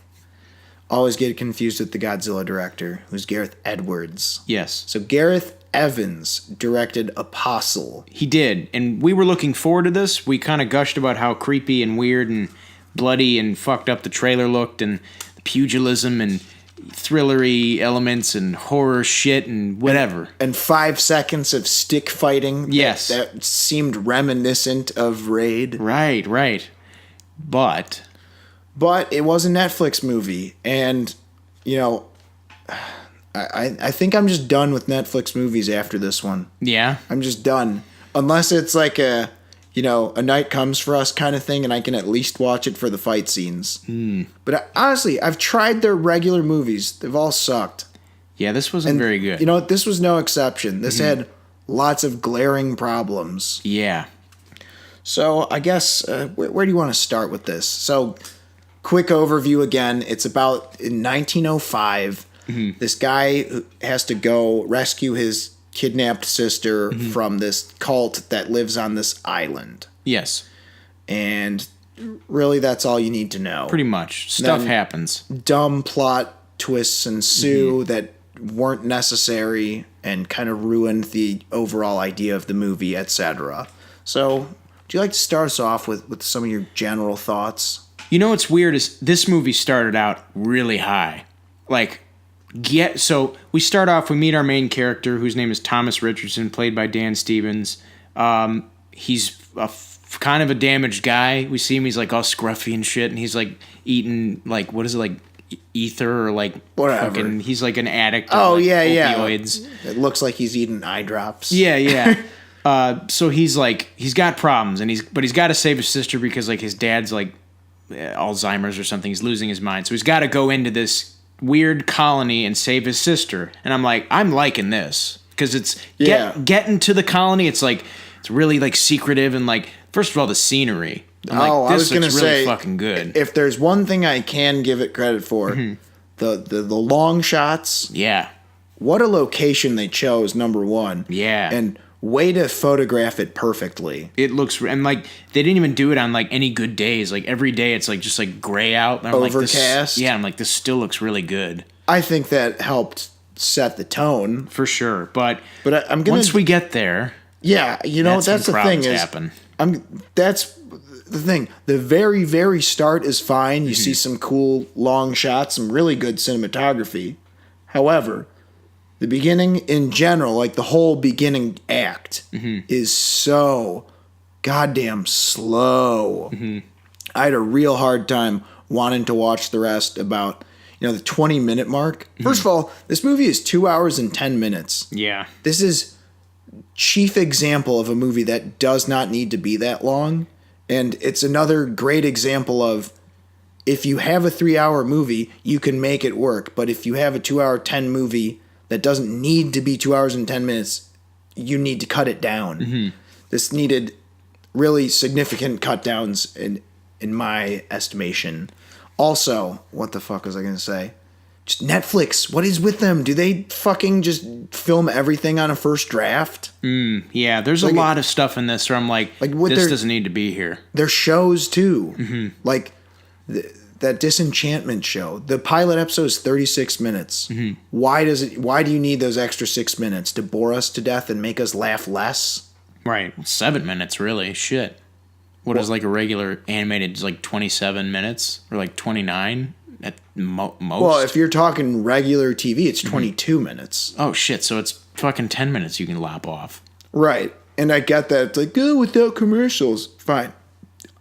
Always get confused with the Godzilla director, who's Gareth Edwards. Yes. So Gareth Evans directed Apostle. He did, and we were looking forward to this. We kind of gushed about how creepy and weird and bloody and fucked up the trailer looked, and the pugilism and thrillery elements and horror shit and whatever. And 5 seconds of stick fighting. Yes. That seemed reminiscent of Raid. Right. But it was a Netflix movie, and, I think I'm just done with Netflix movies after this one. Yeah? I'm just done. Unless it's like a Night Comes for Us kind of thing, and I can at least watch it for the fight scenes. But honestly, I've tried their regular movies. They've all sucked. Yeah, this wasn't very good. This was no exception. This had lots of glaring problems. Yeah. So I guess, where do you want to start with this? So, quick overview again. It's about in 1905. This guy has to go rescue his kidnapped sister from this cult that lives on this island. Yes. And really, that's all you need to know. Pretty much. Stuff happens. Dumb plot twists ensue that weren't necessary and kind of ruined the overall idea of the movie, etc. So, would you like to start us off with some of your general thoughts? You know what's weird is this movie started out really high. So we start off, we meet our main character, whose name is Thomas Richardson, played by Dan Stevens. He's kind of a damaged guy. We see him, he's like all scruffy and shit, and he's like eating, like, what is it, like ether or like whatever. He's like an addict of opioids. It looks like he's eating eye drops. Yeah. So he's got problems, but he's got to save his sister because like his dad's like Alzheimer's or something. He's losing his mind. So he's got to go into this weird colony and save his sister. And I'm liking this because it's getting to the colony. It's like It's really like secretive and like first of all the scenery. I'm I like, was this gonna looks really say, fucking good. If there's one thing I can give it credit for, the long shots. Yeah. What a location they chose, number one. Yeah. And way to photograph it perfectly. It looks, and like they didn't even do it on like any good days. Like every day, it's like just like gray out. And I'm Overcast. Like, I'm like, this still looks really good. I think that helped set the tone For sure. But I'm gonna once we get there, yeah, that's the thing is happen. that's the thing. The very, very start is fine. You see some cool long shots, some really good cinematography. However, the beginning in general, like the whole beginning act, is so goddamn slow. I had a real hard time wanting to watch the rest about, the 20-minute mark. First of all, this movie is 2 hours and 10 minutes. Yeah. This is chief example of a movie that does not need to be that long. And it's another great example of if you have a 3-hour movie, you can make it work. But if you have a 2-hour 10 movie that doesn't need to be 2 hours and 10 minutes, you need to cut it down. This needed really significant cut downs in my estimation. Also, what the fuck was I going to say? Just Netflix. What is with them? Do they fucking just film everything on a first draft? Yeah, there's a lot of stuff in this where I'm like this doesn't need to be here. Their shows too. Like that Disenchantment show. The pilot episode is 36 minutes. Why do you need those extra 6 minutes? To bore us to death and make us laugh less? Right. 7 minutes, really. Shit. What is like a regular animated like 27 minutes or like 29 at most? Well, if you're talking regular TV, it's 22 minutes. Oh shit, so it's fucking 10 minutes you can lop off. Right. And I get that. It's like, without commercials. Fine.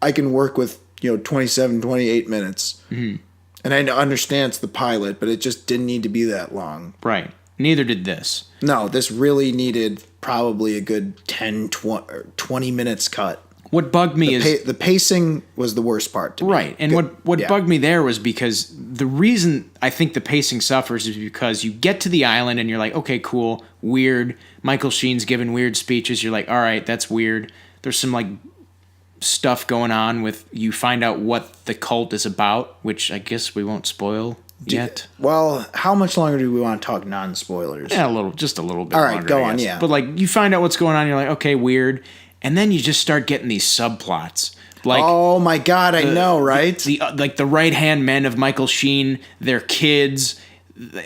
I can work with, 27, 28 minutes. And I understand it's the pilot, but it just didn't need to be that long. Right. Neither did this. No, this really needed probably a good 10, 20 minutes cut. What bugged me is the pacing was the worst part to me. Right. And what bugged me there was because the reason I think the pacing suffers is because you get to the island and you're like, okay, cool, weird. Michael Sheen's giving weird speeches. You're like, all right, that's weird. There's some like stuff going on with you find out what the cult is about, which I guess we won't spoil yet. Well, how much longer do we want to talk non-spoilers? Yeah, just a little bit. All right, longer, go on, yeah. But like you find out what's going on, you're like, okay, weird. And then you just start getting these subplots. Like, oh my God, I know, right? Like the right-hand men of Michael Sheen, their kids.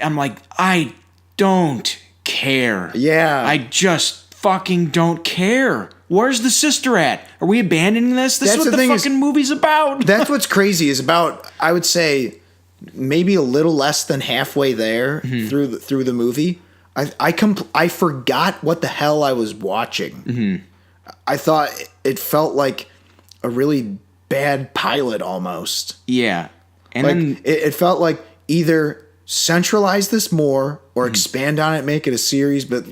I'm like, I don't care. Yeah. I just fucking don't care. Where's the sister at? Are we abandoning this? This is what the fucking movie's about. That's what's crazy is about, I would say, maybe a little less than halfway there through the movie. I forgot what the hell I was watching. I thought it felt like a really bad pilot almost. Yeah. And like, then it felt like either centralize this more or expand on it, make it a series, but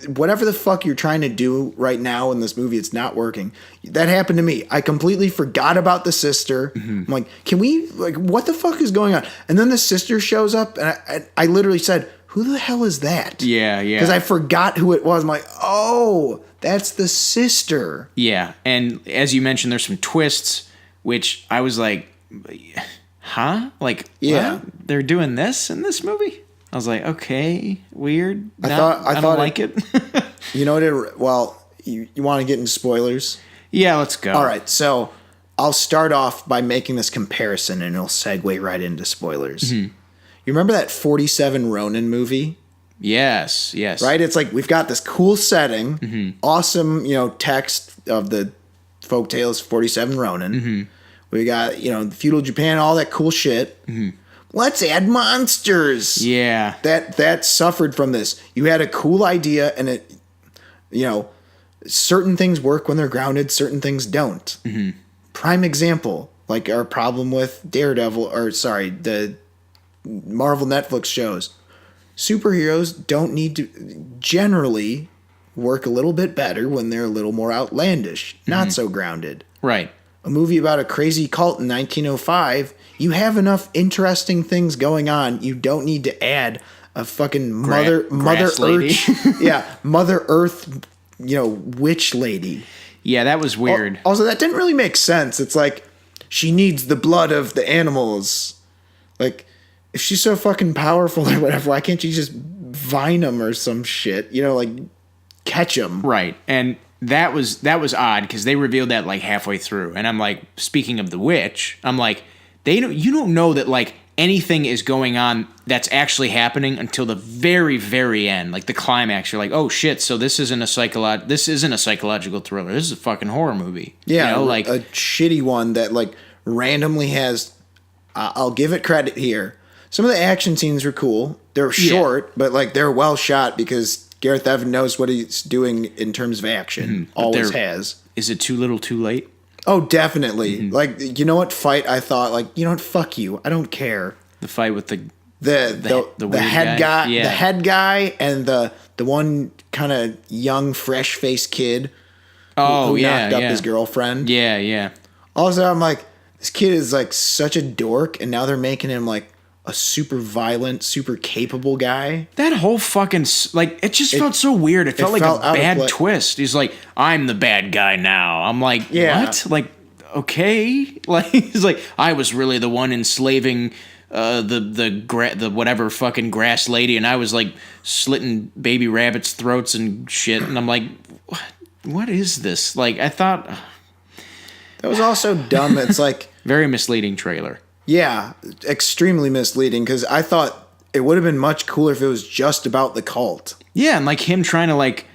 whatever the fuck you're trying to do right now in this movie, it's not working. That happened to me. I completely forgot about the sister. I'm like, what the fuck is going on? And then the sister shows up and I literally said, who the hell is that? Yeah. Because I forgot who it was. I'm like, oh, that's the sister. Yeah. And as you mentioned, there's some twists, which I was like, huh? Like, yeah, what? They're doing this in this movie? I was like, okay, weird. I thought like it. You know what? Well, you want to get into spoilers? Yeah, let's go. All right, so I'll start off by making this comparison, and it'll segue right into spoilers. You remember that 47 Ronin movie? Yes. Right? It's like we've got this cool setting, awesome, text of the folktales 47 Ronin. We got, feudal Japan, all that cool shit. Let's add monsters. Yeah. That suffered from this. You had a cool idea and it, certain things work when they're grounded, certain things don't. Prime example, like our problem with the Marvel Netflix shows. Superheroes don't need to generally work a little bit better when they're a little more outlandish, not so grounded. Right. A movie about a crazy cult in 1905, you have enough interesting things going on. You don't need to add a fucking Mother Earth. Yeah, Mother Earth witch lady. Yeah, that was weird. Also, that didn't really make sense. It's like, she needs the blood of the animals. Like, if she's so fucking powerful or whatever, why can't she just vine them or some shit? Like, catch them. Right. And that was odd because they revealed that like halfway through. And I'm like, speaking of the witch, I'm like, you don't know that like anything is going on that's actually happening until the very, very end, like the climax. You're like, oh shit! So this isn't a psychological thriller. This is a fucking horror movie. Yeah, like a shitty one that like randomly has. I'll give it credit here. Some of the action scenes were cool. They're short, but like they're well shot because Gareth Evans knows what he's doing in terms of action. Mm-hmm. Always has. Is it too little, too late? Oh, definitely. Mm-hmm. Like, you know what fight I thought, like, you know what, fuck you. I don't care. The fight with the head guy. Yeah. The head guy and the one kind of young, fresh-faced kid who knocked up his girlfriend. Yeah, yeah. Also, I'm like, this kid is, like, such a dork, and now they're making him, like, a super violent, super capable guy. That whole fucking, like, it felt so weird. It felt like a bad twist. He's like, I'm the bad guy now. I'm like, what? Like, okay. Like, he's like, I was really the one enslaving the whatever fucking grass lady, and I was like slitting baby rabbits' throats and shit. And I'm like, what is this? Like, I thought that was also dumb. It's like very misleading trailer. Yeah, extremely misleading because I thought it would have been much cooler if it was just about the cult. Yeah, and like him trying to like,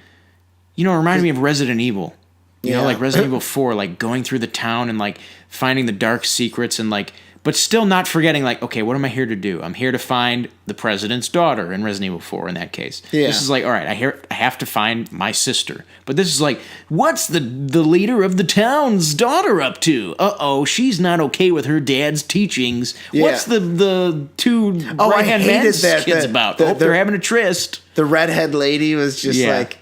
it reminded me of Resident Evil. You know, like Resident Evil 4, like going through the town and like finding the dark secrets and like, but still not forgetting like, okay, what am I here to do? I'm here to find the president's daughter in Resident Evil 4 in that case. Yeah. This is like, all right, I have to find my sister. But this is like, what's the leader of the town's daughter up to? Uh-oh, she's not okay with her dad's teachings. Yeah. What's the two right-hand man's kids about? They're having a tryst. The redhead lady was just like,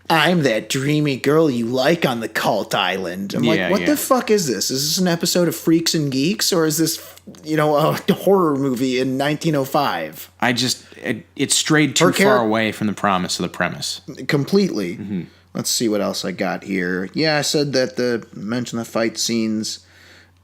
I'm that dreamy girl you like on the cult island. I'm like, what the fuck is this? Is this an episode of Freaks and Geeks? Or is this, a horror movie in 1905? It strayed too far away from the promise of the premise. Completely. Mm-hmm. Let's see what else I got here. Yeah, I said that mention the fight scenes.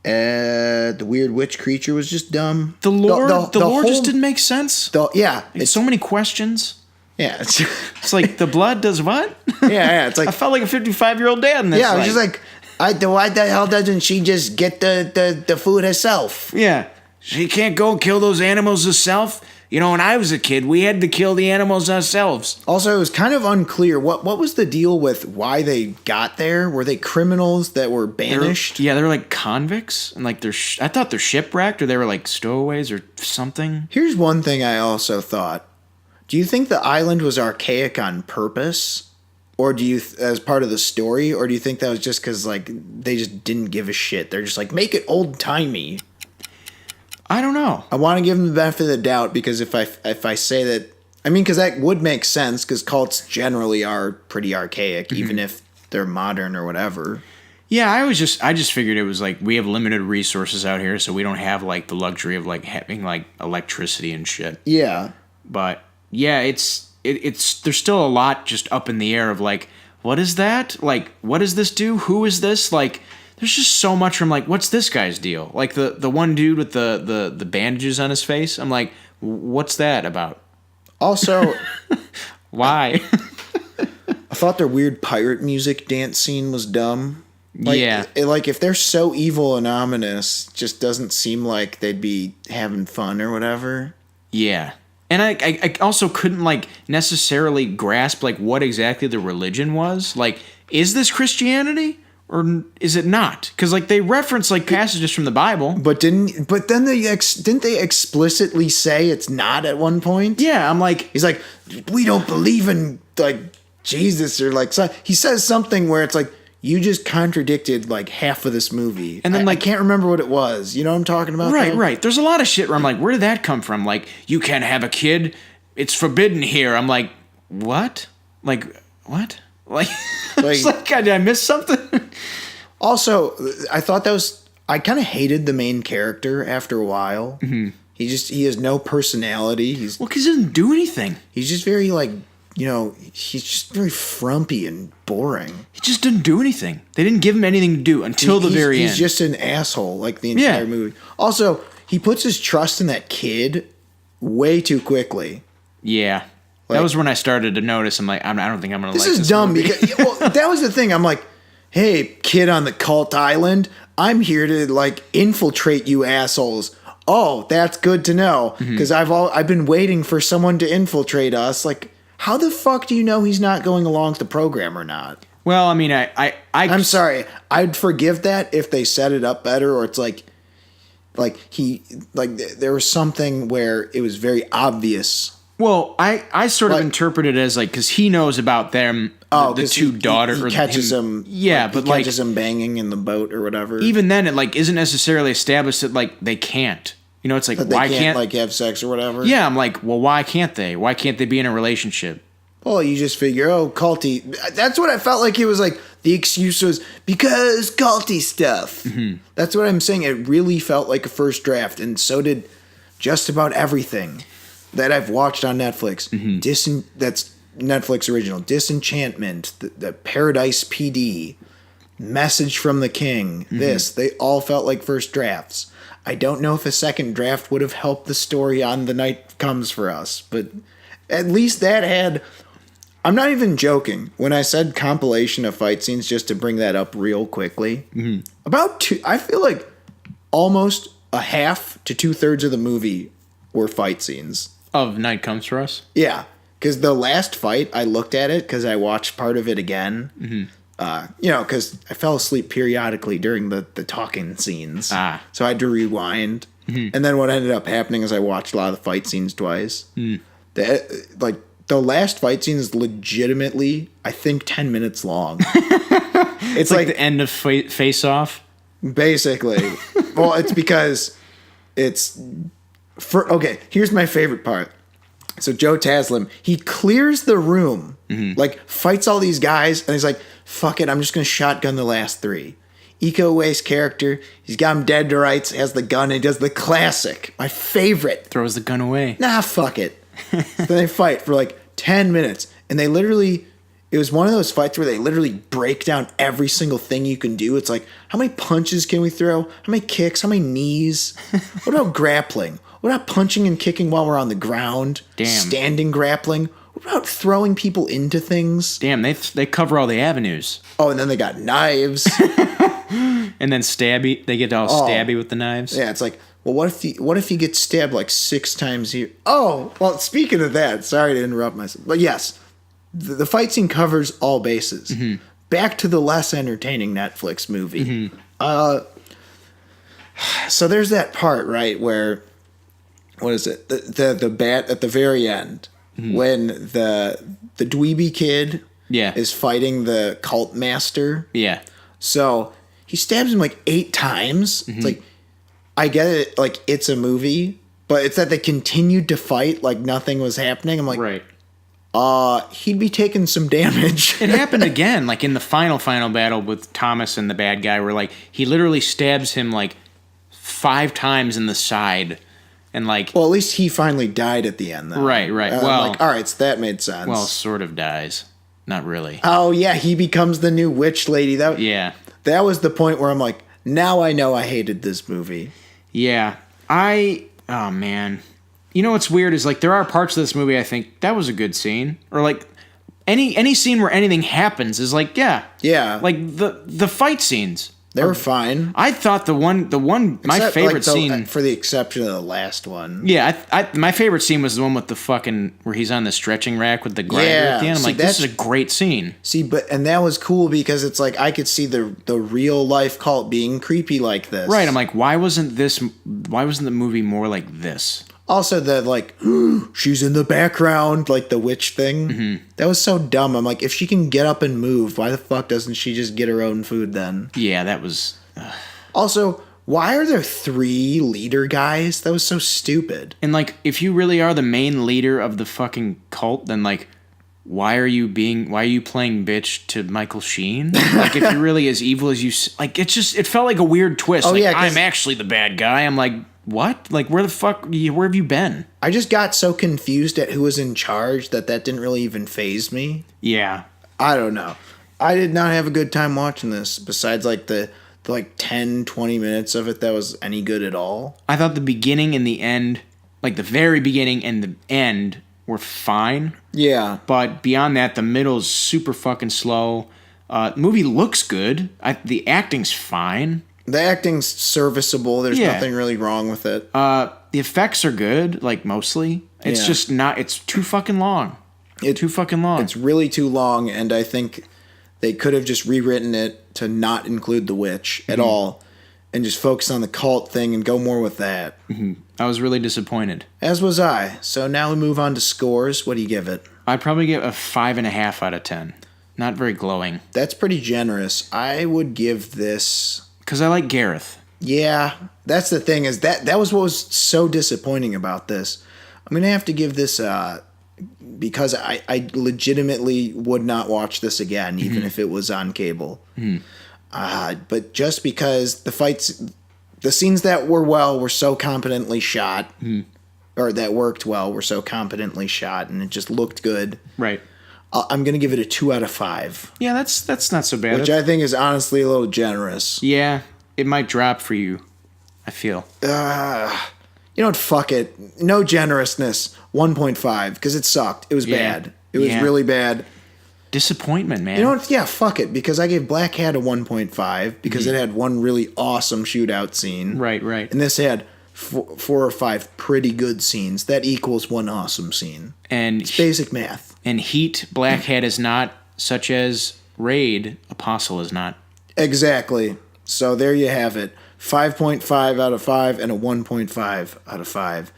The weird witch creature was just dumb. The lore just didn't make sense. It's so many questions. Yeah, it's like the blood does what? Yeah. It's like I felt like a 55-year-old dad in this. Yeah, I was just like, why the hell doesn't she just get the food herself? Yeah, she can't go kill those animals herself. When I was a kid, we had to kill the animals ourselves. Also, it was kind of unclear what was the deal with why they got there. Were they criminals that were banished? They're like convicts, and like I thought they're shipwrecked, or they were like stowaways or something. Here's one thing I also thought. Do you think the island was archaic on purpose, or do you, as part of the story, or do you think that was just because like they just didn't give a shit? They're just like, make it old timey. I don't know. I want to give them the benefit of the doubt because if I say that, I mean, because that would make sense because cults generally are pretty archaic, even if they're modern or whatever. Yeah, I just figured it was like we have limited resources out here, so we don't have like the luxury of like having like electricity and shit. Yeah, but. Yeah, it's there's still a lot just up in the air of like, what is that? Like, what does this do? Who is this? Like, there's just so much from like, what's this guy's deal? Like the one dude with the bandages on his face. I'm like, what's that about? Also, why? I thought their weird pirate music dance scene was dumb. Like, yeah. Like if they're so evil and ominous, just doesn't seem like they'd be having fun or whatever. Yeah. And I also couldn't, like, necessarily grasp, like, what exactly the religion was. Like, is this Christianity or is it not? Because, like, they reference, like, passages from the Bible. But didn't they explicitly say it's not at one point? Yeah, I'm like... He's like, we don't believe in, like, Jesus or, like... So he says something where it's like, you just contradicted, like, half of this movie. And then, I can't remember what it was. You know what I'm talking about? Right. There's a lot of shit where I'm like, where did that come from? Like, you can't have a kid. It's forbidden here. I'm like, what? Like, what? Like, it's like, did I miss something? Also, I thought that was... I kind of hated the main character after a while. Mm-hmm. He has no personality. Well, because he doesn't do anything. He's just very, like... he's just very frumpy and boring. He just didn't do anything. They didn't give him anything to do until the very end. He's just an asshole, like the entire movie. Also, he puts his trust in that kid way too quickly. Yeah. That was when I started to notice. I'm like, I don't think I'm going to like this. This is dumb movie. because that was the thing. I'm like, hey, kid on the cult island, I'm here to like infiltrate you assholes. Oh, that's good to know because I've been waiting for someone to infiltrate us. Like, how the fuck do you know he's not going along with the program or not? Well, I mean, I'm sorry. I'd forgive that if they set it up better, or it's like there was something where it was very obvious. Well, I sort of interpret it as like because he knows about them, the two daughters. He catches him. Yeah, but he catches him banging in the boat or whatever. Even then, it like isn't necessarily established that like they can't. You know, it's like why can't like have sex or whatever. Yeah, I'm like, well, why can't they? Why can't they be in a relationship? Well, you just figure, culty. That's what I felt like. It was like the excuse was because culty stuff. Mm-hmm. That's what I'm saying. It really felt like a first draft, and so did just about everything that I've watched on Netflix. Mm-hmm. That's Netflix original. Disenchantment, the Paradise PD, Message from the King. Mm-hmm. They all felt like first drafts. I don't know if a second draft would have helped the story on The Night Comes for Us, but at least that had... I'm not even joking when I said compilation of fight scenes, just to bring that up real quickly. Mm-hmm. I feel like almost a half to 2/3 of the movie were fight scenes. Of Night Comes for Us? Yeah, because the last fight, I looked at it because I watched part of it again. Mm-hmm. Because I fell asleep periodically during the talking scenes. So I had to rewind. Mm-hmm. And then what ended up happening is I watched a lot of the fight scenes twice. Mm. The last fight scene is legitimately, I think, 10 minutes long. It's like the end of Face Off? Basically. Well, it's because okay, here's my favorite part. So Joe Taslim, he clears the room, fights all these guys, and he's like, fuck it, I'm just going to shotgun the last 3. Iko Uwais' character, he's got him dead to rights, has the gun, and he does the classic, my favorite. Throws the gun away. Nah, fuck it. So then they fight for like 10 minutes, and it was one of those fights where they literally break down every single thing you can do. It's like, how many punches can we throw? How many kicks? How many knees? What about grappling? What about punching and kicking while we're on the ground? Damn. Standing grappling? What about throwing people into things? Damn, they cover all the avenues. Oh, and then they got knives. And then stabby. They get all stabby with the knives. Yeah, it's like, well, what if you get stabbed like 6 times here? Oh, well, speaking of that, sorry to interrupt myself. But yes, the fight scene covers all bases. Mm-hmm. Back to the less entertaining Netflix movie. Mm-hmm. So there's that part, right, where... What is it? The bat at the very end when the dweeby kid is fighting the cult master. Yeah. So he stabs him like 8 times. Mm-hmm. It's like, I get it, like it's a movie, but it's that they continued to fight like nothing was happening. I'm like, right. He'd be taking some damage. It happened again, like in the final battle with Thomas and the bad guy, where like he literally stabs him like 5 times in the side. And like, well, at least he finally died at the end, though. Right. Well, like, all right, so that made sense. Well, sort of dies, not really. Oh yeah, he becomes the new witch lady. That was the point where I'm like, now I know I hated this movie. Yeah, oh man, you know what's weird is like there are parts of this movie I think that was a good scene, or like any scene where anything happens is like yeah, like the fight scenes. They were fine. I thought the one my favorite scene, for the exception of the last one. Yeah, my favorite scene was the one with the fucking where he's on the stretching rack with the grinder at the end. I'm like, this is a great scene. See, and that was cool because it's like I could see the real life cult being creepy like this. Right. I'm like, why wasn't the movie more like this? Also, the like, she's in the background, like the witch thing. Mm-hmm. That was so dumb. I'm like, if she can get up and move, why the fuck doesn't she just get her own food then? Yeah, that was... Also, why are there 3 leader guys? That was so stupid. And like, if you really are the main leader of the fucking cult, then like, why are you playing bitch to Michael Sheen? Like, if you're really as evil as you... Like, it felt like a weird twist. Oh, like, yeah, I'm actually the bad guy. I'm like... what? Like, where have you been? I just got so confused at who was in charge that didn't really even faze me. Yeah. I don't know. I did not have a good time watching this, besides like the 10, 20 minutes of it that was any good at all. I thought the beginning and the end, like the very beginning and the end, were fine. Yeah. But beyond that, the middle's super fucking slow. The movie looks good. The acting's fine. The acting's serviceable. There's Yeah. nothing really wrong with it. The effects are good, like mostly. It's just not. It's too fucking long. Too fucking long. It's really too long, and I think they could have just rewritten it to not include the witch at all, and just focus on the cult thing and go more with that. Mm-hmm. I was really disappointed. As was I. So now we move on to scores. What do you give it? I'd probably give a 5.5 out of 10. Not very glowing. That's pretty generous. I would give this... Because I like Gareth. Yeah, that's the thing, is that was what was so disappointing about this. I'm going to have to give this... because I legitimately would not watch this again, even if it was on cable. But just because the scenes that were so competently shot, or that worked well, were so competently shot, and it just looked good. Right. I'm going to give it a 2 out of 5. Yeah, that's not so bad. Which I think is honestly a little generous. Yeah, it might drop for you, I feel. You know what? Fuck it. No generousness. 1.5, because it sucked. It was bad. It was really bad. Disappointment, man. You know what? Yeah, fuck it. Because I gave Black Hat a 1.5 because it had one really awesome shootout scene. Right. And this had 4 or 5 pretty good scenes. That equals one awesome scene. And it's basic math. And Heat, Black Hat is not, such as Raid, Apostle is not. Exactly. So there you have it. 5.5 out of 5 and a 1.5 out of 5.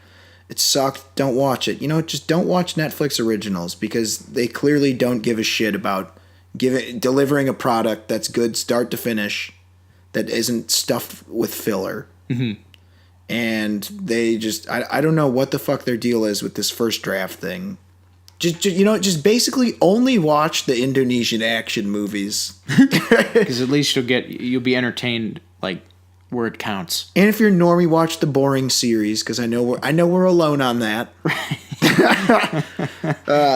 It sucked. Don't watch it. You know, just don't watch Netflix originals because they clearly don't give a shit about delivering a product that's good start to finish, that isn't stuffed with filler. Mm-hmm. And they just, I don't know what the fuck their deal is with this first draft thing. Just basically only watch the Indonesian action movies. Because at least you'll be entertained, like, where it counts. And if you're normie, watch the boring series, because I know we're alone on that.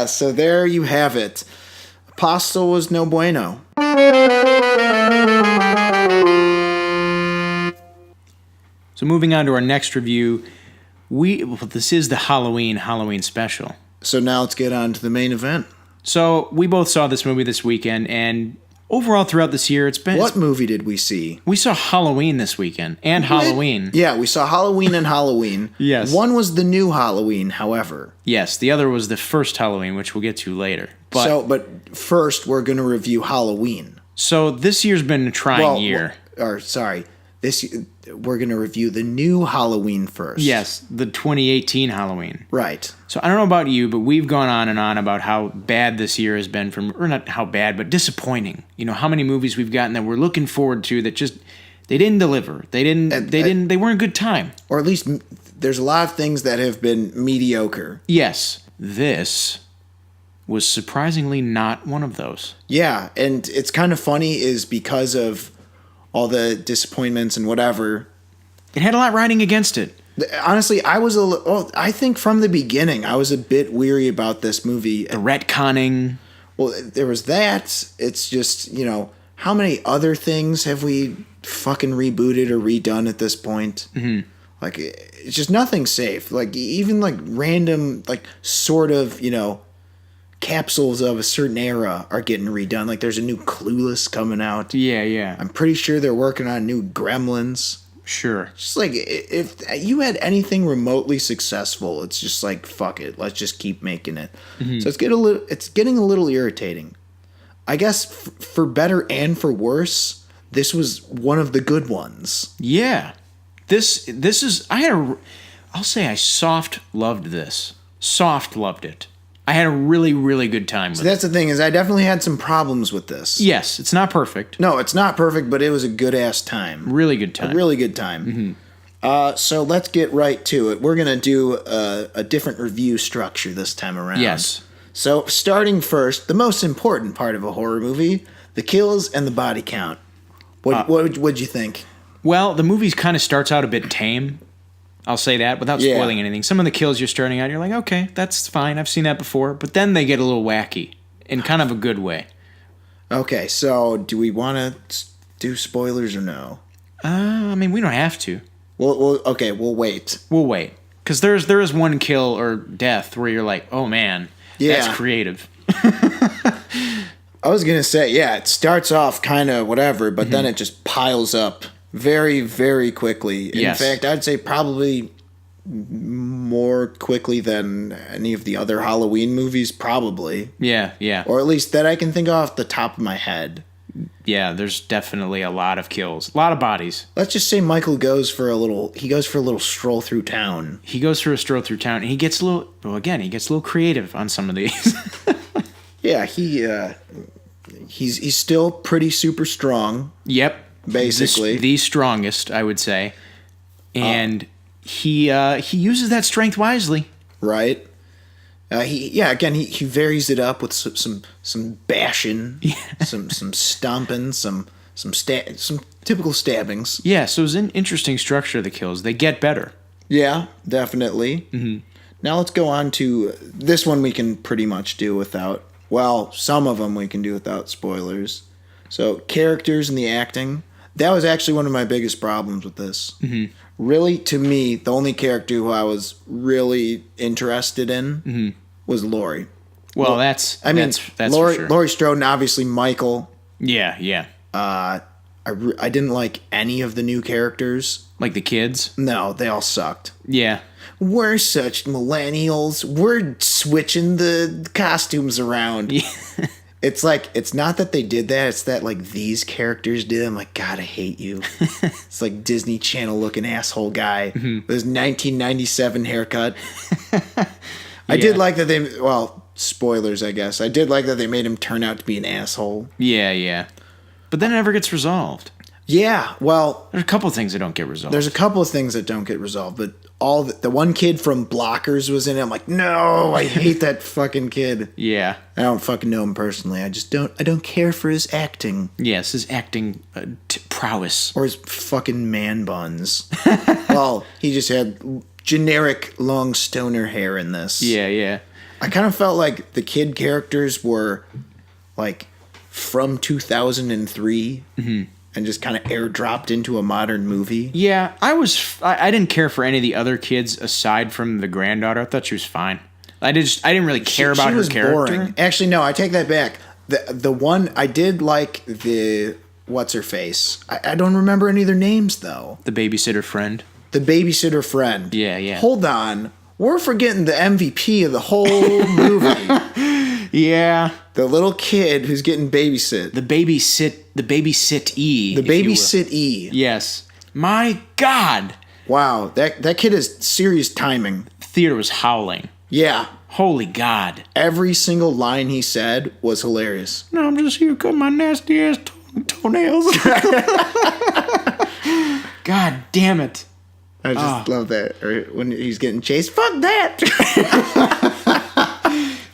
So there you have it. Apostle was no bueno. So moving on to our next review, this is the Halloween special. So now let's get on to the main event. So we both saw this movie this weekend, and overall throughout this year, it's been... What movie did we see? We saw Halloween this weekend, and Halloween. Yeah, we saw Halloween and Halloween. Yes. One was the new Halloween, however. Yes, the other was the first Halloween, which we'll get to later. But first, we're going to review Halloween. So this year's been a trying year. We're going to review the new Halloween first. Yes, the 2018 Halloween. Right. So I don't know about you, but we've gone on and on about how bad this year has been or not how bad, but disappointing. You know, how many movies we've gotten that we're looking forward to that just, they didn't deliver. They weren't a good time. Or at least there's a lot of things that have been mediocre. Yes. This was surprisingly not one of those. Yeah, and it's kind of funny is because of all the disappointments and whatever. It had a lot riding against it. Honestly, I think from the beginning, I was a bit weary about this movie. The retconning. Well, there was that. It's just, how many other things have we fucking rebooted or redone at this point? Mm-hmm. Like, it's just nothing safe. Like, even like random, like, sort of, capsules of a certain era are getting redone. Like, there's a new Clueless coming out. Yeah. I'm pretty sure they're working on new Gremlins. Sure. Just like, if you had anything remotely successful, it's just like, fuck it. Let's just keep making it. Mm-hmm. So it's getting a little irritating. I guess for better and for worse, this was one of the good ones. Yeah. This is, I'll say I soft loved this. Soft loved it. I had a really, really good time with it. That's the thing, is I definitely had some problems with this. Yes, it's not perfect. No, it's not perfect, but it was a good-ass time. Really good time. A really good time. Mm-hmm. So let's get right to it. We're going to do a different review structure this time around. Yes. So starting first, the most important part of a horror movie, the kills and the body count. What'd you think? Well, the movie kind of starts out a bit tame. I'll say that without spoiling anything. Some of the kills you're starting out, you're like, okay, that's fine. I've seen that before. But then they get a little wacky in kind of a good way. Okay, so do we want to do spoilers or no? I mean, we don't have to. Okay, we'll wait. We'll wait. Because there is one kill or death where you're like, oh man, that's creative. I was going to say, it starts off kind of whatever, but then it just piles up very, very quickly. In fact, I'd say probably more quickly than any of the other Halloween movies, probably. Yeah. Or at least that I can think of off the top of my head. Yeah, there's definitely a lot of kills. A lot of bodies. Let's just say Michael goes for a little stroll through town. He goes for a stroll through town, and he gets a little creative on some of these. Yeah, he's still pretty super strong. Yep. Basically. The strongest, I would say. And he uses that strength wisely. Right. He varies it up with some bashing, some stomping, some typical stabbings. Yeah, so it's an interesting structure of the kills. They get better. Yeah, definitely. Mm-hmm. Now let's go on to this one. We can pretty much do without. Well, some of them we can do without spoilers. So characters and the acting. That was actually one of my biggest problems with this. Mm-hmm. Really, to me, the only character who I was really interested in was Laurie. Well, that's Laurie, for sure. Laurie Strode, obviously Michael. Yeah. I didn't like any of the new characters. Like the kids? No, they all sucked. Yeah. We're such millennials. We're switching the costumes around. Yeah. It's like, it's not that they did that. It's that, like, these characters did. I'm like, God, I hate you. It's like Disney Channel looking asshole guy with his 1997 haircut. I did like that they, well, spoilers, I guess. I did like that they made him turn out to be an asshole. Yeah. But then it never gets resolved. Yeah, well... There's a couple of things that don't get resolved. There's a couple of things that don't get resolved, but the one kid from Blockers was in it. I'm like, no, I hate that fucking kid. Yeah. I don't fucking know him personally. I don't care for his acting. Yes, his acting prowess. Or his fucking man buns. Well, he just had generic long stoner hair in this. Yeah. I kind of felt like the kid characters were, like, from 2003. And just kind of airdropped into a modern movie. Yeah, I didn't care for any of the other kids aside from the granddaughter. I thought she was fine. I didn't really care about her character. Boring. Actually, no, I take that back. The one I did like the what's her face. I don't remember any of their names though. The babysitter friend. The babysitter friend. Yeah. Hold on, we're forgetting the MVP of the whole movie. Yeah. The little kid who's getting babysit. The babysittee. The babysittee. Yes. My God. Wow, that kid has serious timing. Theater was howling. Yeah. Holy God. Every single line he said was hilarious. No, I'm just here to cut my nasty ass toenails. God damn it. I just love that. Or when he's getting chased, fuck that.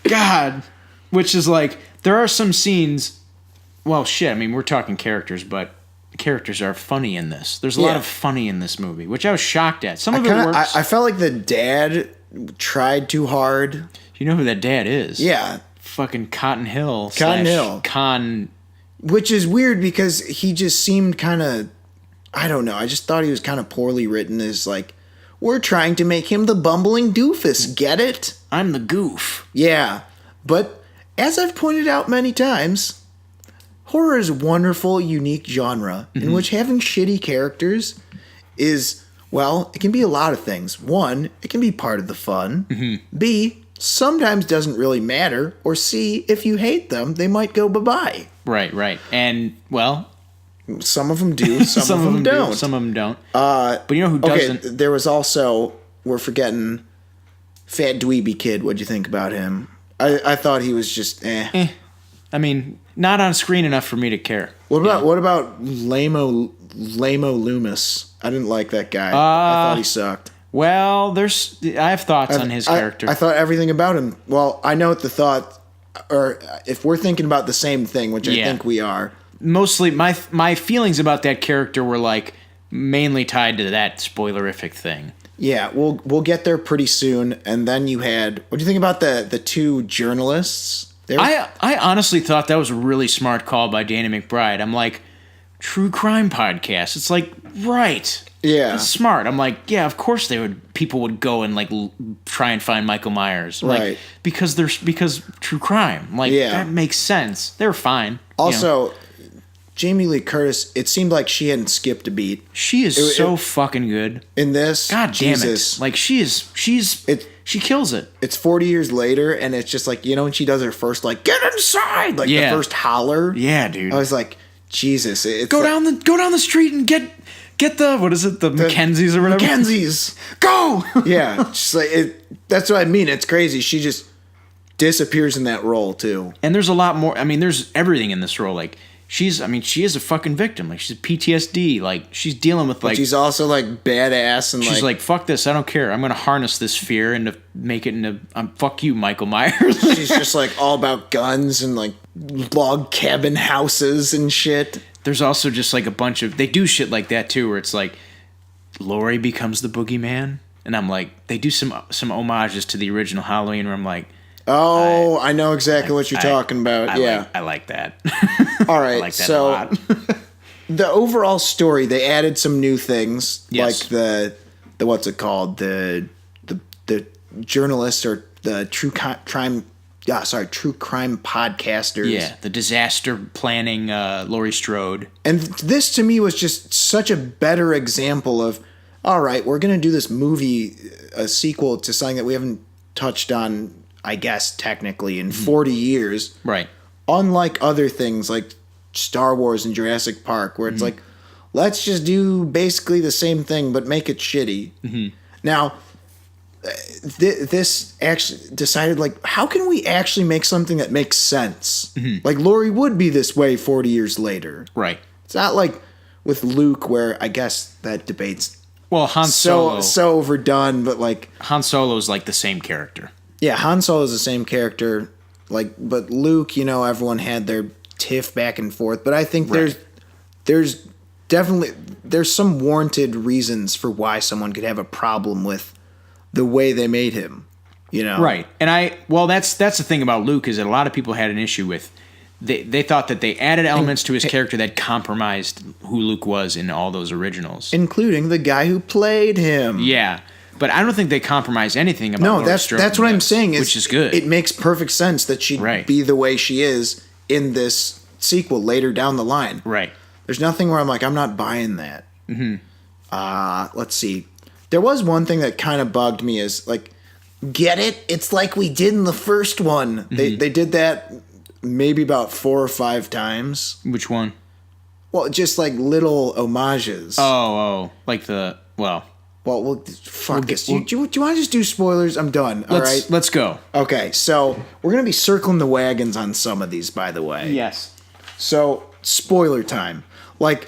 God. Which is like, there are some scenes, well, shit, I mean, we're talking characters, but characters are funny in this. There's a lot of funny in this movie, which I was shocked at. Some of it works. I felt like the dad tried too hard. You know who that dad is? Yeah. Fucking Cotton Hill. Which is weird because he just seemed kind of, I don't know, I just thought he was kind of poorly written as like, we're trying to make him the bumbling doofus, get it? I'm the goof. Yeah, but... As I've pointed out many times, horror is a wonderful, unique genre in which having shitty characters is, well, it can be a lot of things. One, it can be part of the fun. B, sometimes doesn't really matter. Or C, if you hate them, they might go bye-bye. Right. And, well... Some of them do, some of them don't. Some of them don't. But you know who doesn't? Okay, there was also, we're forgetting, Fat Dweeby Kid. What'd you think about him? I thought he was just eh. I mean, not on screen enough for me to care. What about Lamo Loomis? I didn't like that guy. I thought he sucked. Well, I have thoughts on his character. I thought everything about him. Well, I know what the thought, or if we're thinking about the same thing, which I think we are. Mostly, my feelings about that character were like mainly tied to that spoilerific thing. Yeah, we'll get there pretty soon. And then you had, what do you think about the two journalists? I honestly thought that was a really smart call by Danny McBride. I'm like, true crime podcast. It's like, right. Yeah. It's smart. I'm like, yeah, of course people would go and like try and find Michael Myers. Like, right. Because true crime. Like, that makes sense. They're fine. Also, Jamie Lee Curtis, it seemed like she hadn't skipped a beat. She is so fucking good. In this. God damn it. Like, she kills it. It's 40 years later, and it's just like, when she does her first, like, get inside! Like, the first holler. Yeah, dude. I was like, Jesus. Go down the street and get the, what is it, the Mackenzies or whatever? Mackenzies! Go! Yeah. Just like, that's what I mean. It's crazy. She just disappears in that role, too. And there's a lot more. I mean, there's everything in this role. Like, she is a fucking victim. Like, she's PTSD. Like, she's dealing with, like... But she's also, like, badass and, she's like, fuck this. I don't care. I'm going to harness this fear and to make it into... fuck you, Michael Myers. She's just, like, all about guns and, like, log cabin houses and shit. There's also just, like, a bunch of... They do shit like that, too, where it's like, Laurie becomes the boogeyman. And I'm like... They do some homages to the original Halloween where I'm like... Oh, I know exactly what you're talking about. I like that. All right, I like that a so lot. the overall story, they added some new things, Yes. like the what's it called, the journalists or the true crime podcasters. Yeah, the disaster planning Laurie Strode. And this to me was just such a better example of, all right, we're gonna do this movie, a sequel to something that we haven't touched on, I guess, technically, in 40 years. Right. Unlike other things like Star Wars and Jurassic Park, where it's like, let's just do basically the same thing, but make it shitty. Mm-hmm. Now, this actually decided, like, how can we actually make something that makes sense? Mm-hmm. Like, Laurie would be this way 40 years later. Right. It's not like with Luke, where I guess that debate's Han Solo. So overdone, but like... Han Solo's like the same character. Yeah, Han Solo is the same character, but Luke, everyone had their tiff back and forth. But I think there's definitely some warranted reasons for why someone could have a problem with the way they made him, Right, and that's the thing about Luke is that a lot of people had an issue with. They thought that they added elements to his character that compromised who Luke was in all those originals, including the guy who played him. Yeah. But I don't think they compromise anything about Laurie Strode. That's what I'm saying. Which is good. It makes perfect sense that she'd be the way she is in this sequel later down the line. Right. There's nothing where I'm like, I'm not buying that. Mm-hmm. Let's see. There was one thing that kind of bugged me is, like, get it? It's like we did in the first one. Mm-hmm. They did that maybe about 4 or 5 times. Which one? Well, just like little homages. Oh, like the, well... Well, fuck this. Do you want to just do spoilers? I'm done. All right? Let's go. Okay, so we're going to be circling the wagons on some of these, by the way. Yes. So, spoiler time. Like,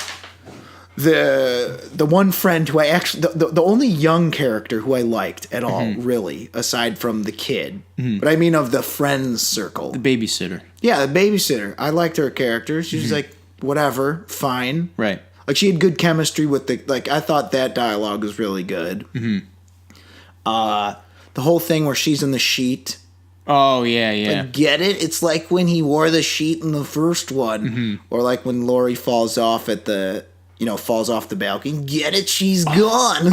the one friend who I actually... The only young character who I liked at all, really, aside from the kid. Mm-hmm. But I mean of the friends circle. The babysitter. Yeah, the babysitter. I liked her character. She was like, whatever, fine. Right. Like, she had good chemistry with the... Like, I thought that dialogue was really good. Mm-hmm. The whole thing where she's in the sheet. Oh, yeah. Like, get it? It's like when he wore the sheet in the first one. Mm-hmm. Or like when Laurie falls off at the... falls off the balcony. Get it? She's gone.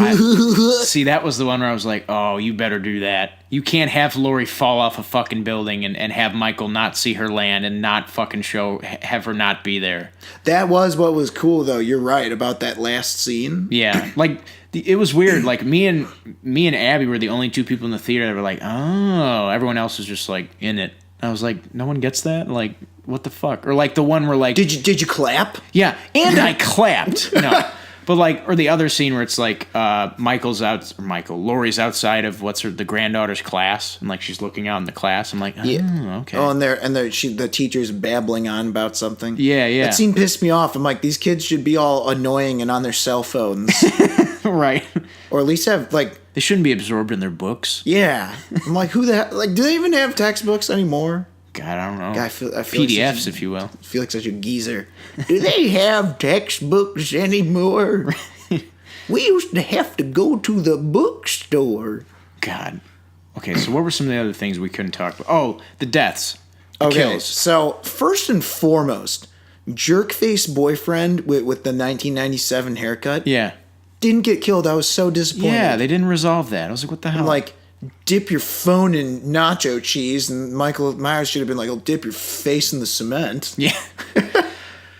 See, that was the one where I was like, oh, you better do that. You can't have Laurie fall off a fucking building and have Michael not see her land and not fucking have her not be there. That was what was cool, though. You're right about that last scene. Yeah. Like, it was weird. Like, me and Abby were the only 2 people in the theater that were like, oh. Everyone else was just, like, in it. I was like, no one gets that? Like... What the fuck? Or like the one where like... Did you clap? Yeah, and I clapped. No. But like, or the other scene where it's like Laurie's outside of the granddaughter's class, and like she's looking out in the class. I'm like, okay. Oh, and the teacher's babbling on about something. Yeah. That scene pissed me off. I'm like, these kids should be all annoying and on their cell phones. Right. Or at least have like... They shouldn't be absorbed in their books. Yeah. I'm like, who the hell... Like, do they even have textbooks anymore? God, I don't know. I feel PDFs, like if you will. I feel like such a geezer. Do they have textbooks anymore? We used to have to go to the bookstore. God. Okay, so what were some of the other things we couldn't talk about? Oh, the deaths. The Okay, kills. so first and foremost, jerk-face boyfriend with the 1997 haircut Yeah. didn't get killed. I was so disappointed. Yeah, they didn't resolve that. I was like, what the hell? Like, dip your phone in nacho cheese, and Michael Myers should have been like, "Oh, dip your face in the cement." Yeah.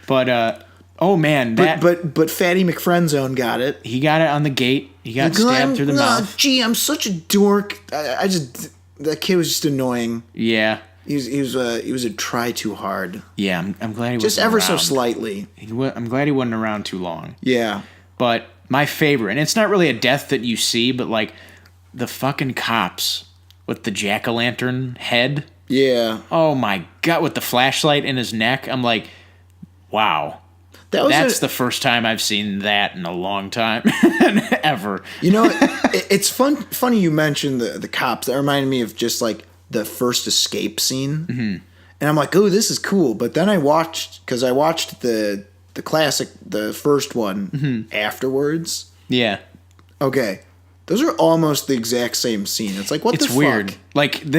But, oh man, that. But Fatty McFriendzone got it. He got it on the gate. He got stabbed through the mouth. Gee, I'm such a dork. I just that kid was just annoying. Yeah. He was a try too hard. Yeah, I'm glad he wasn't Just ever around. so slightly. I'm glad he wasn't around too long. Yeah. But my favorite, and it's not really a death that you see, but like the fucking cops with the jack-o'-lantern head. Yeah. Oh my God, with the flashlight in his neck. I'm like, wow. That's the first time I've seen that in a long time. Ever. You know, it's funny you mentioned the cops. That reminded me of just like the first escape scene. Mm-hmm. And I'm like, oh, this is cool. But then I watched the classic, the first one afterwards. Yeah. Okay. Those are almost the exact same scene. It's like, what the fuck? It's weird. Like, it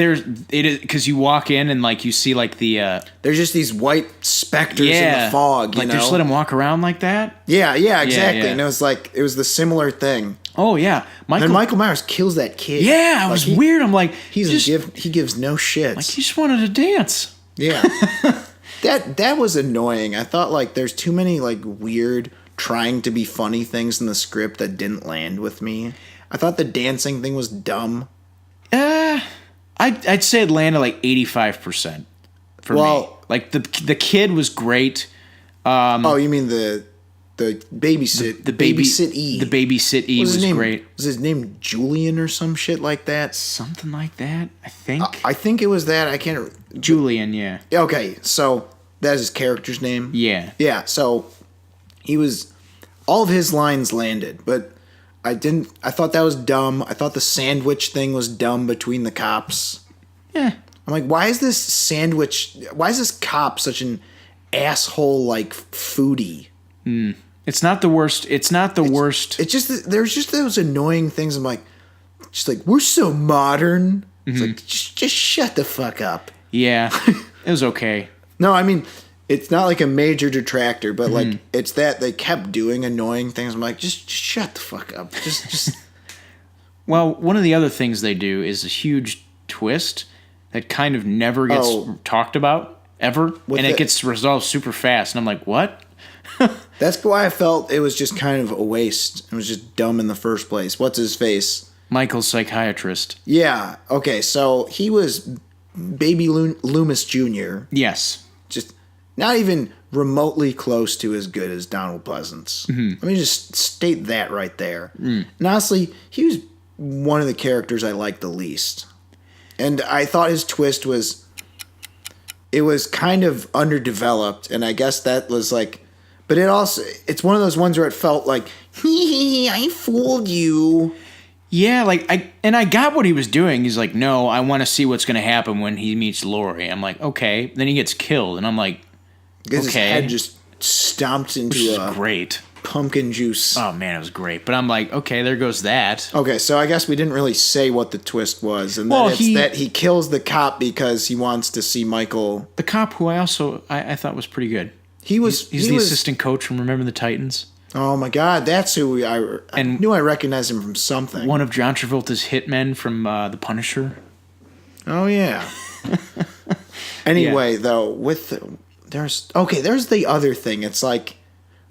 is, because you walk in and, like, you see, like, the... there's just these white specters in the fog, you know? They just let him walk around like that? Yeah, exactly. Yeah. And it was the similar thing. Oh, yeah. And Michael Myers kills that kid. Yeah, it was weird. I'm like... He gives no shits. Like, he just wanted to dance. Yeah. That was annoying. I thought, like, there's too many, like, weird, trying to be funny things in the script that didn't land with me. I thought the dancing thing was dumb. I'd say it landed like 85% for me. Like the kid was great. Oh, you mean the babysit? The babysit E. The babysit E was great. Was his name Julian or some shit like that? Something like that, I think. I think it was that. I can't. Julian, yeah. Okay, so that's his character's name. Yeah. Yeah. So he was. All of his lines landed, but. I thought that was dumb. I thought the sandwich thing was dumb between the cops. Yeah. I'm like, why is this cop such an asshole, like, foodie? It's not the worst. It's just, there's just those annoying things. I'm like, we're so modern. It's like, just shut the fuck up. Yeah. It was okay. No, I mean, it's not like a major detractor, but like it's that they kept doing annoying things. I'm like, just shut the fuck up. Just. Well, one of the other things they do is a huge twist that kind of never gets talked about ever, and it gets resolved super fast. And I'm like, what? That's why I felt it was just kind of a waste. It was just dumb in the first place. What's his face? Michael's psychiatrist. Yeah. Okay. So he was Baby Loomis Jr. Yes. Just. Not even remotely close to as good as Donald Pleasance. Let me just state that right there. And honestly, he was one of the characters I liked the least. And I thought his twist was kind of underdeveloped, and I guess that was like, but it's one of those ones where it felt like, I fooled you. Yeah, like I got what he was doing. He's like, no, I want to see what's going to happen when he meets Laurie. I'm like, okay. Then he gets killed, and I'm like, because his head just stomped into great pumpkin juice. Oh man, it was great. But I'm like, okay, there goes that. Okay, so I guess we didn't really say what the twist was, and then that he kills the cop because he wants to see Michael. The cop, who I thought was pretty good. He's the assistant coach from Remember the Titans. Oh my God, that's who I knew I recognized him from something. One of John Travolta's hitmen from The Punisher. Oh yeah. Anyway, though, there's the other thing. It's like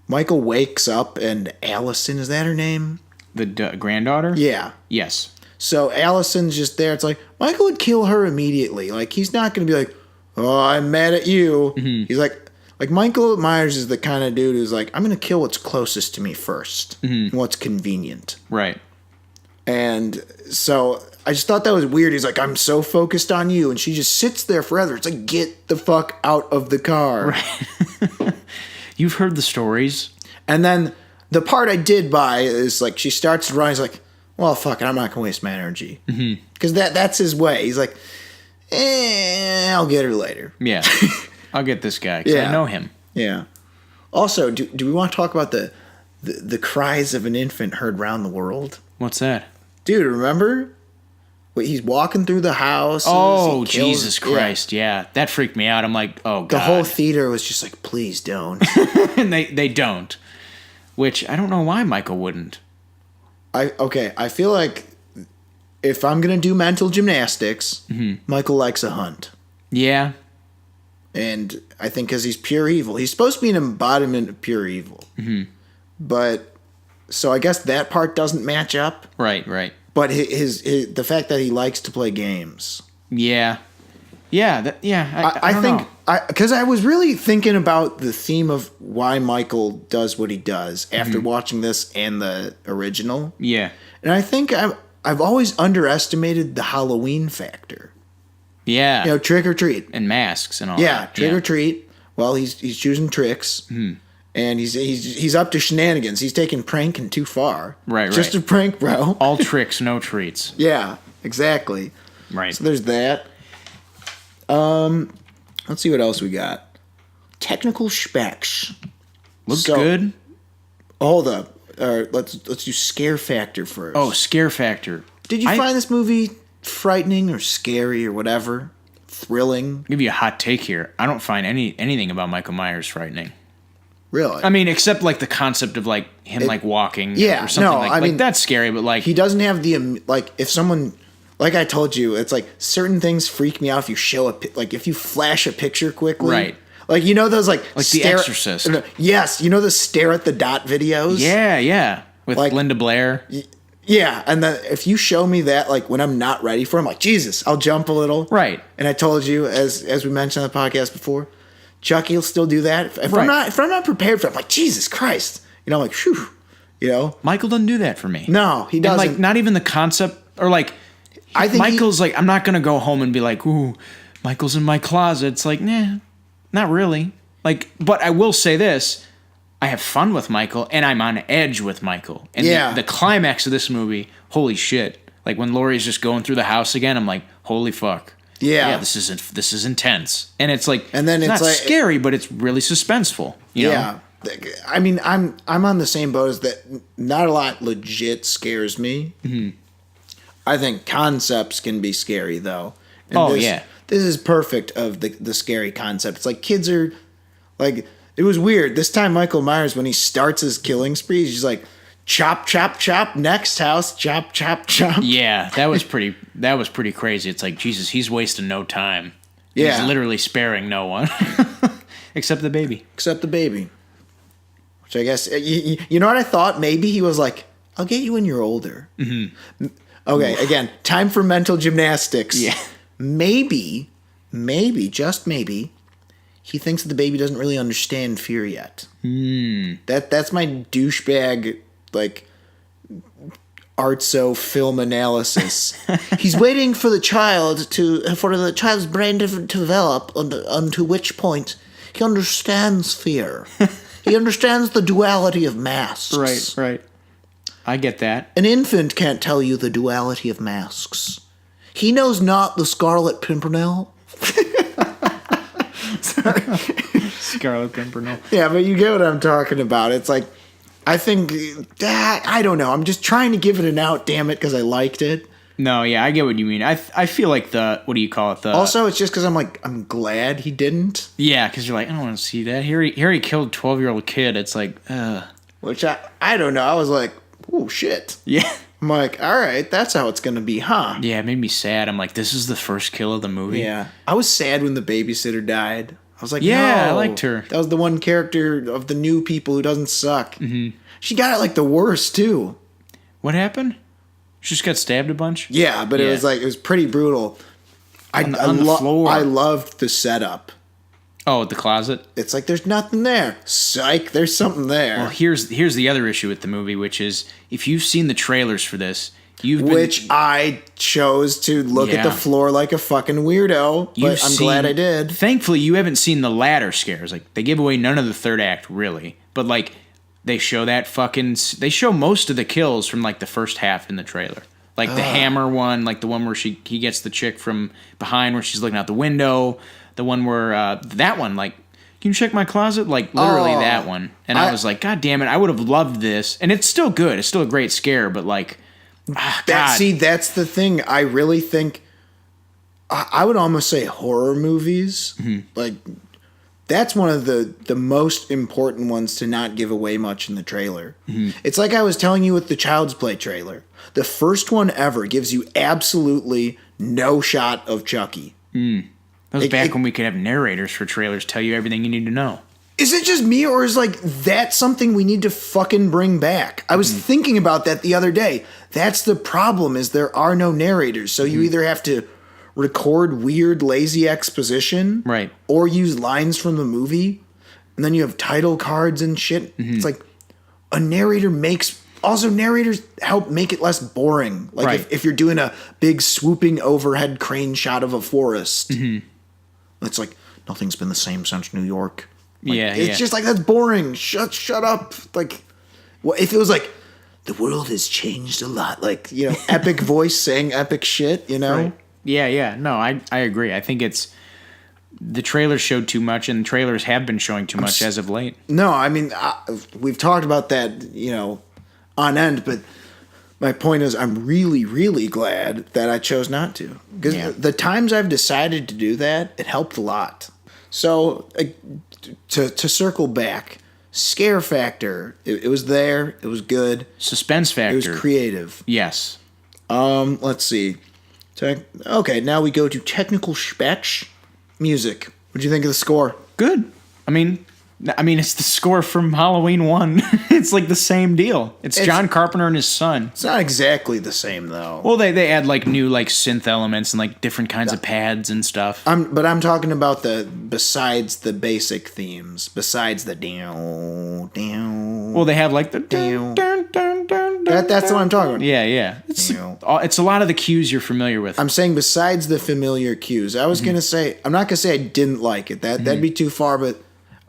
Michael wakes up and Allison, is that her name? The granddaughter? Yeah. Yes. So Allison's just there. It's like Michael would kill her immediately. Like he's not going to be like, "Oh, I'm mad at you." Mm-hmm. He's like Michael Myers is the kind of dude who's like, "I'm going to kill what's closest to me first, and what's convenient." Right. And so I just thought that was weird. He's like, I'm so focused on you. And she just sits there forever. It's like, get the fuck out of the car. Right. You've heard the stories. And then the part I did buy is like, she starts to run. He's like, well, fuck it. I'm not going to waste my energy. Because that's his way. He's like, I'll get her later. Yeah. I'll get this guy because I know him. Yeah. Also, do we want to talk about the the cries of an infant heard round the world. What's that? Dude, remember? Wait, he's walking through the house. Oh, Jesus Christ. Yeah. That freaked me out. I'm like, oh, God. The whole theater was just like, please don't. And they don't. Which, I don't know why Michael wouldn't. I feel like if I'm going to do mental gymnastics, Michael likes a hunt. Yeah. And I think because he's pure evil. He's supposed to be an embodiment of pure evil. Mm-hmm. But, so I guess that part doesn't match up. Right. But his the fact that he likes to play games. Yeah. Yeah. I think because I was really thinking about the theme of why Michael does what he does after watching this and the original. Yeah. And I think I've always underestimated the Halloween factor. Yeah. You know, trick or treat. And masks and all yeah, that. Trick or treat. Well, he's choosing tricks. Mm. And he's up to shenanigans. He's taking pranking too far. Right. Just a prank, bro. All tricks, no treats. Yeah, exactly. Right. So there's that. Let's see what else we got. Technical specs. Looks good. Hold up. Let's do scare factor first. Oh, scare factor. Did you find this movie frightening or scary or whatever? Thrilling? I'll give you a hot take here. I don't find anything about Michael Myers frightening. Really? I mean, except like the concept of like him like walking or something I mean, that's scary, but like he doesn't have the like if someone like I told you, it's like certain things freak me out if you show if you flash a picture quickly. Right. Like you know those like The Exorcist. Yes, you know the stare at the dot videos? Yeah. With like, Linda Blair. Yeah, and then if you show me that like when I'm not ready for it, I'm like, Jesus, I'll jump a little. Right. And I told you as we mentioned on the podcast before, Chucky will still do that. If I'm not prepared for it, I'm like, Jesus Christ. You know, I'm like, phew. You know? Michael doesn't do that for me. No, he doesn't. And like not even the concept or like I think Michael's like, I'm not gonna go home and be like, ooh, Michael's in my closet. It's like, nah, not really. Like, but I will say this. I have fun with Michael and I'm on edge with Michael. And the climax of this movie, holy shit. Like when Laurie's just going through the house again, I'm like, holy fuck. Yeah, this is intense, and it's like, and then it's not like, scary, but it's really suspenseful. You know? I mean, I'm on the same boat as that. Not a lot legit scares me. Mm-hmm. I think concepts can be scary though. And this is perfect of the scary concept. It's like kids are like it was weird this time. Michael Myers when he starts his killing spree, he's just like. Chop, chop, chop. Next house. Chop, chop, chop. Yeah, that was pretty crazy. It's like Jesus, he's wasting no time. Yeah, he's literally sparing no one, except the baby. Which I guess you know what I thought? Maybe he was like, "I'll get you when you're older." Mm-hmm. Okay, again, time for mental gymnastics. Yeah, maybe, just maybe, he thinks that the baby doesn't really understand fear yet. That's my douchebag. Like artso film analysis. He's waiting for the child's brain to develop unto which point he understands fear. He understands the duality of masks. Right. I get that. An infant can't tell you the duality of masks. He knows not the Scarlet Pimpernel. Sorry. Scarlet Pimpernel. Yeah, but you get what I'm talking about. It's like I think I don't know. I'm just trying to give it an out, damn it, because I liked it. No, yeah, I get what you mean. I feel like what do you call it? Also, it's just because I'm glad he didn't. Yeah, because you're like, I don't want to see that. Here he killed a 12-year-old kid. It's like, Which I don't know. I was like, oh shit. Yeah. I'm like, all right, that's how it's gonna be, huh? Yeah, it made me sad. I'm like, this is the first kill of the movie. Yeah. I was sad when the babysitter died. I was like, yeah, no, I liked her. That was the one character of the new people who doesn't suck. Mm-hmm. She got it like the worst too. What happened? She just got stabbed a bunch? Yeah, but it was pretty brutal. On the floor. I loved the setup. Oh, the closet? It's like there's nothing there. Psych, there's something there. Well, here's the other issue with the movie, which is if you've seen the trailers for this, which I chose to look at the floor like a fucking weirdo, but I'm glad I did. Thankfully, you haven't seen the latter scares. Like they give away none of the third act, really. But like they show they show most of the kills from like the first half in the trailer. Like the hammer one, like the one where he gets the chick from behind where she's looking out the window. The one where that one, like can you check my closet? Like, literally that one. And I was like, God damn it, I would have loved this. And it's still good. It's still a great scare, but like, God. See, that's the thing. I really think, I would almost say horror movies. Like, that's one of the most important ones to not give away much in the trailer. It's like I was telling you with the Child's Play trailer. The first one ever gives you absolutely no shot of Chucky. That was back when we could have narrators for trailers tell you everything you need to know. Is it just me, or is like that something we need to fucking bring back? I was thinking about that the other day. That's the problem, is there are no narrators. So you either have to record weird, lazy exposition, right, or use lines from the movie, and then you have title cards and shit. It's like a narrator makes... Also, narrators help make it less boring. Like right. if you're doing a big swooping overhead crane shot of a forest, it's like, nothing's been the same since New York. Like, it's just like, that's boring. Shut up. Like, well, if it was like, the world has changed a lot. Like, you know, epic voice saying epic shit, you know? Right. Yeah. No, I agree. I think it's... The trailers showed too much, and trailers have been showing too much as of late. No, I mean, we've talked about that, you know, on end, but my point is I'm really, really glad that I chose not to. Because the times I've decided to do that, it helped a lot. So, to circle back, scare factor, it was there, it was good. Suspense factor. It was creative. Yes. Let's see. Okay, now we go to technical specs. Music. What'd you think of the score? Good. I mean, it's the score from Halloween 1. It's like the same deal. It's John Carpenter and his son. It's not exactly the same, though. Well, they add like new like synth elements and like different kinds of pads and stuff. But I'm talking about besides the basic themes, besides the down. Well, they have like the down. That's what I'm talking about. Yeah. It's a lot of the cues you're familiar with. I'm saying besides the familiar cues. I was gonna say, I'm not gonna say I didn't like it. That'd be too far, but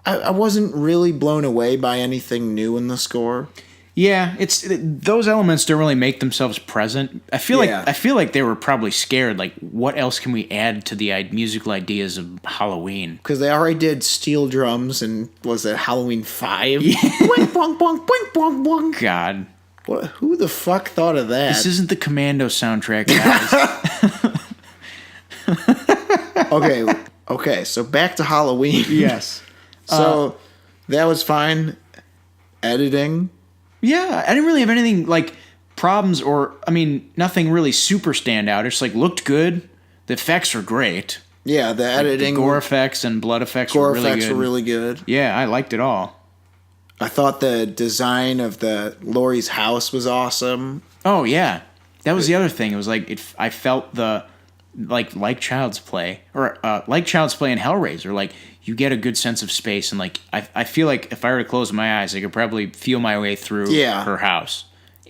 I wasn't really blown away by anything new in the score. Yeah, those elements don't really make themselves present. I feel like they were probably scared. Like, what else can we add to the musical ideas of Halloween? Because they already did steel drums, and was it Halloween 5? Boink, boink, boink, boink, boink, boink. God, who the fuck thought of that? This isn't the Commando soundtrack, guys. Okay. So back to Halloween. Yes. So that was fine. Editing. Yeah, I didn't really have anything like problems nothing really super stand out. It's like looked good. The effects were great. Yeah, the editing. The gore effects and blood effects were really good. Yeah, I liked it all. I thought the design of Laurie's house was awesome. Oh, yeah. That was the other thing. It was like, I felt like Child's Play, or like Child's Play and Hellraiser, like you get a good sense of space, and like I feel like if I were to close my eyes, I could probably feel my way through her house.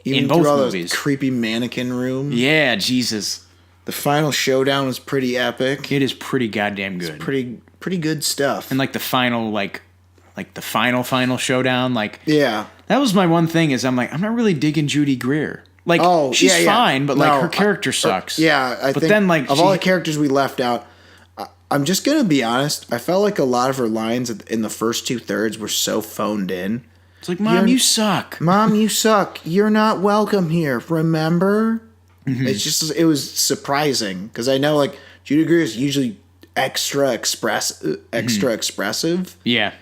Even in both through all movies. Those creepy mannequin rooms. Yeah, Jesus. The final showdown was pretty epic. It is pretty goddamn good. It's pretty good stuff. And like the final the final showdown, like yeah, that was my one thing is I'm not really digging Judy Greer. Like she's fine, but like her character sucks. I think then like of all the characters we left out, I'm just gonna be honest. I felt like a lot of her lines in the first 2/3 were so phoned in. It's like, Mom, you suck. Mom, you suck. You're not welcome here. Remember? Mm-hmm. It was surprising because I know like Judy Greer is usually extra expressive. Yeah.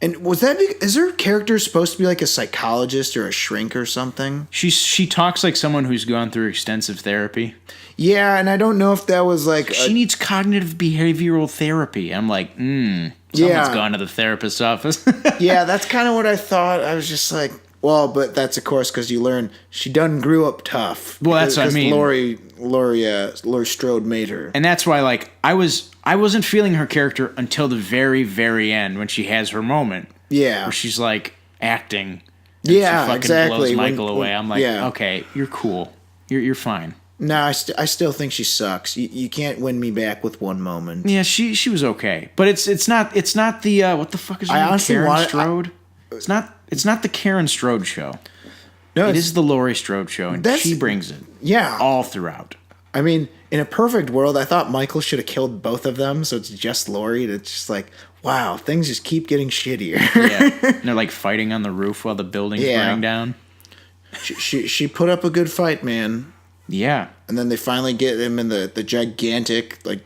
And is her character supposed to be like a psychologist or a shrink or something? She talks like someone who's gone through extensive therapy. Yeah, and I don't know if that was like... She needs cognitive behavioral therapy. I'm like, someone's gone to the therapist's office. Yeah, that's kind of what I thought. I was just like, well, but that's of course because you learn she done grew up tough. Well, that's what I mean. Laurie Strode made her. And that's why like I wasn't feeling her character until the very, very end when she has her moment. Yeah. Where she's like acting. Yeah, she fucking exactly. blows Michael away. I'm like, okay, you're cool. You're fine. No, I still think she sucks. You can't win me back with one moment. Yeah, she was okay, but it's not the what the fuck is her name? Karen Strode? It's not the Karen Strode show. No, it is the Laurie Strode show, and she brings it. Yeah, all throughout. I mean, in a perfect world, I thought Michael should have killed both of them, so it's just Laurie. And it's just like, wow, things just keep getting shittier. Yeah, and they're like fighting on the roof while the building's burning down. She put up a good fight, man. Yeah. And then they finally get him in the gigantic, like,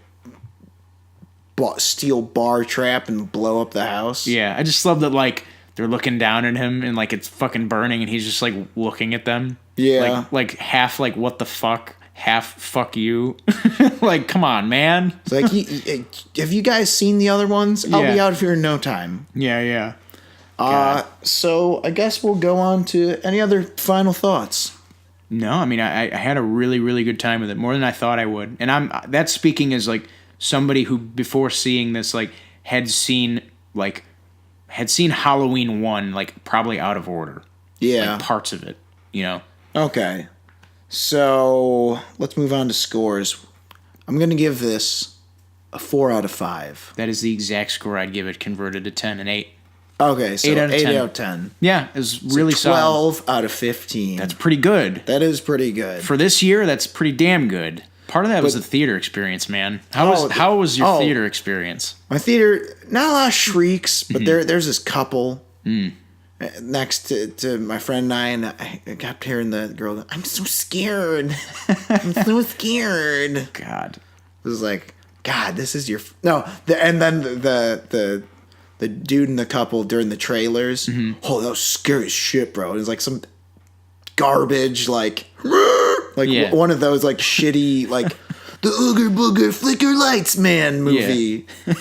steel bar trap and blow up the house. Yeah, I just love that, like, they're looking down at him and, like, it's fucking burning and he's just, like, looking at them. Yeah. Like half, like, what the fuck? Half, fuck you. Like, come on, man. It's like, have you guys seen the other ones? I'll be out of here in no time. Yeah. So I guess we'll go on to any other final thoughts. No, I mean, I had a really, really good time with it, more than I thought I would. And that's speaking as, like, somebody who, before seeing this, like, had seen Halloween 1, like, probably out of order. Yeah. Like, parts of it, you know? Okay. So let's move on to scores. I'm going to give this a 4 out of 5. That is the exact score I'd give it, converted to 10 and 8. Okay, so 8 out of 10. Yeah, it was really so 12 solid. out of 15. That's pretty good. That is pretty good. For this year, that's pretty damn good. Part of that was the theater experience, man. How was your theater experience? My theater, not a lot of shrieks, but there's this couple next to my friend and I kept hearing the girl, I'm so scared. I'm so scared. God. It was like, God, this is your... And then the dude in the couple during the trailers, oh, that was scary as shit, bro. It was like some garbage, like one of those, like, shitty, like, the Ooger Booger Flicker Lights Man movie. Yeah.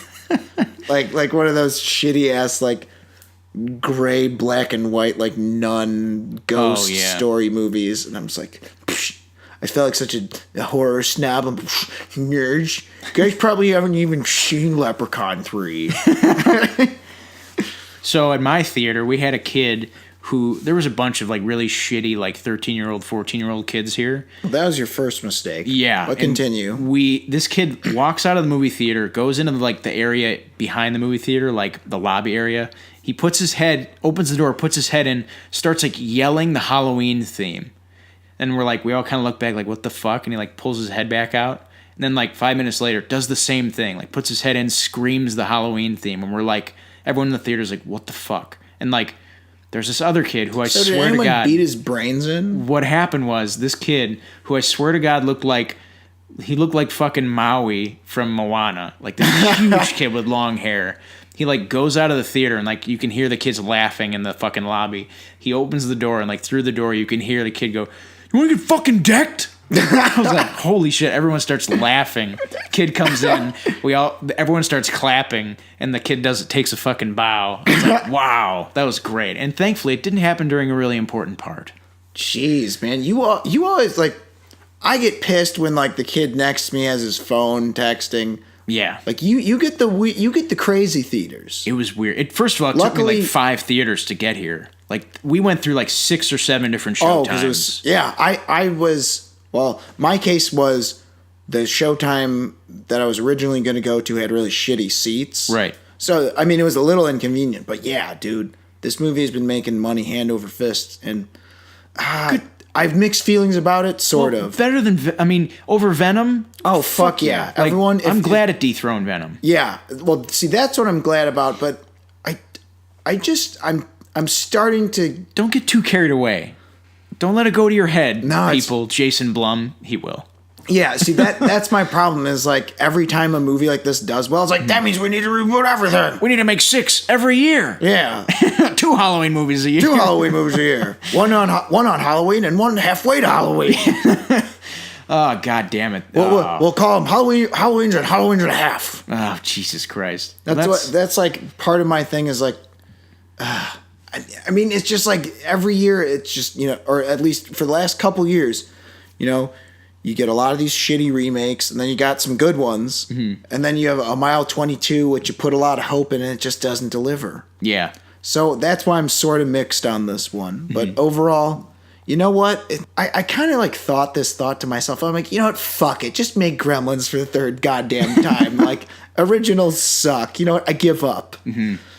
like one of those shitty ass, like, gray, black and white, like, nun ghost story movies. And I'm just like, psh. I felt like such a horror snob. I'm nerds. You guys probably haven't even seen Leprechaun 3. So at my theater, we had a kid who, there was a bunch of, like, really shitty, like, 13-year-old, 14-year-old kids here. Well, that was your first mistake. Yeah. But continue. This kid walks out of the movie theater, goes into, like, the area behind the movie theater, like, the lobby area. He opens the door, puts his head in, starts, like, yelling the Halloween theme. And we all kind of look back, like, what the fuck? And he, like, pulls his head back out. And then, like, 5 minutes later, does the same thing. Like, puts his head in, screams the Halloween theme. And we're like, everyone in the theater's like, what the fuck? And, like, there's this other kid who I swear to God... did anyone beat his brains in? What happened was, this kid, who I swear to God looked like fucking Maui from Moana. Like, this huge kid with long hair. He, like, goes out of the theater, and, like, you can hear the kids laughing in the fucking lobby. He opens the door, and, like, through the door, you can hear the kid go, you want to get fucking decked? I was like, holy shit, everyone starts laughing. Kid comes in, everyone starts clapping, and the kid takes a fucking bow. I was like, wow, that was great. And thankfully, it didn't happen during a really important part. Jeez, man, you always, like, I get pissed when, like, the kid next to me has his phone texting. Yeah. Like, you get the crazy theaters. It was weird. First of all, it took me, like, 5 theaters to get here. Like, we went through, like, 6 or 7 different show times. I was... Well, my case was the showtime that I was originally going to go to had really shitty seats. Right. So, I mean, it was a little inconvenient. But yeah, dude, this movie has been making money hand over fist. And I have mixed feelings about it, sort of. Better than, over Venom? Oh, fuck yeah. Like, Everyone, I'm glad it dethroned Venom. Yeah. Well, see, that's what I'm glad about. But I'm starting to... Don't get too carried away. Don't let it go to your head, no, people. Jason Blum, he will. Yeah, see, that's my problem is, like, every time a movie like this does well, it's like, that means we need to reboot everything. We need to make 6 every year. Yeah. 2 Halloween movies a year. 2 Halloween movies a year. One on Halloween and one halfway to Halloween. Oh, God damn it. We'll call them Halloweens and Halloweens and a half. Oh, Jesus Christ. That's like, part of my thing is, like, I mean, it's just like every year, it's just, you know, or at least for the last couple years, you know, you get a lot of these shitty remakes, and then you got some good ones, and then you have a Mile 22, which you put a lot of hope in, and it just doesn't deliver. Yeah. So that's why I'm sort of mixed on this one. But overall, you know what? I kind of, like, thought to myself, I'm like, you know what? Fuck it. Just make Gremlins for the 3rd goddamn time. Like, originals suck. You know what? I give up.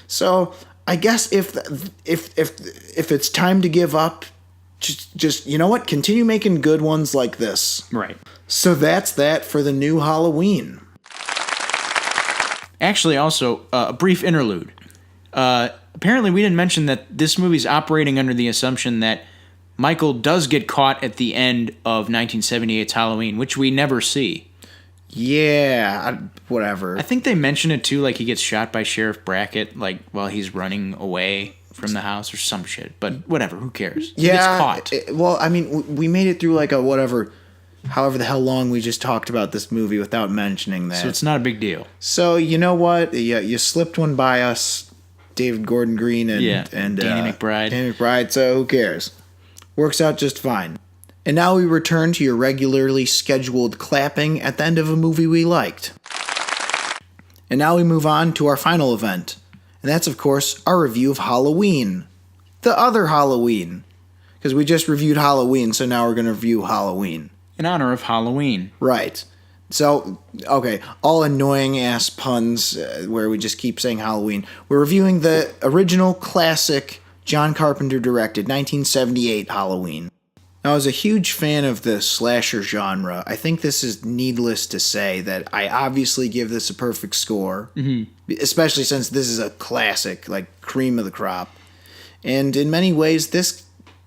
So... I guess if it's time to give up, just you know what? Continue making good ones like this. Right. So that's that for the new Halloween. Actually, also, a brief interlude. Apparently, we didn't mention that this movie's operating under the assumption that Michael does get caught at the end of 1978's Halloween, which we never see. Yeah, whatever. I think they mention it too, like he gets shot by Sheriff Brackett, like while he's running away from the house or some shit. But whatever, who cares? He gets caught. Well, I mean, we made it through like a whatever, however the hell long we just talked about this movie without mentioning that. So it's not a big deal. So you know what? You slipped one by us, David Gordon Green and Danny McBride. Danny McBride. So who cares? Works out just fine. And now we return to your regularly scheduled clapping at the end of a movie we liked. And now we move on to our final event. And that's, of course, our review of Halloween. The other Halloween. Because we just reviewed Halloween, so now we're going to review Halloween. In honor of Halloween. Right. So, okay, all annoying-ass puns where we just keep saying Halloween. We're reviewing the original classic John Carpenter-directed 1978 Halloween. Now, as a huge fan of the slasher genre, I think this is needless to say that I obviously give this a perfect score, especially since this is a classic, like cream of the crop. And in many ways, this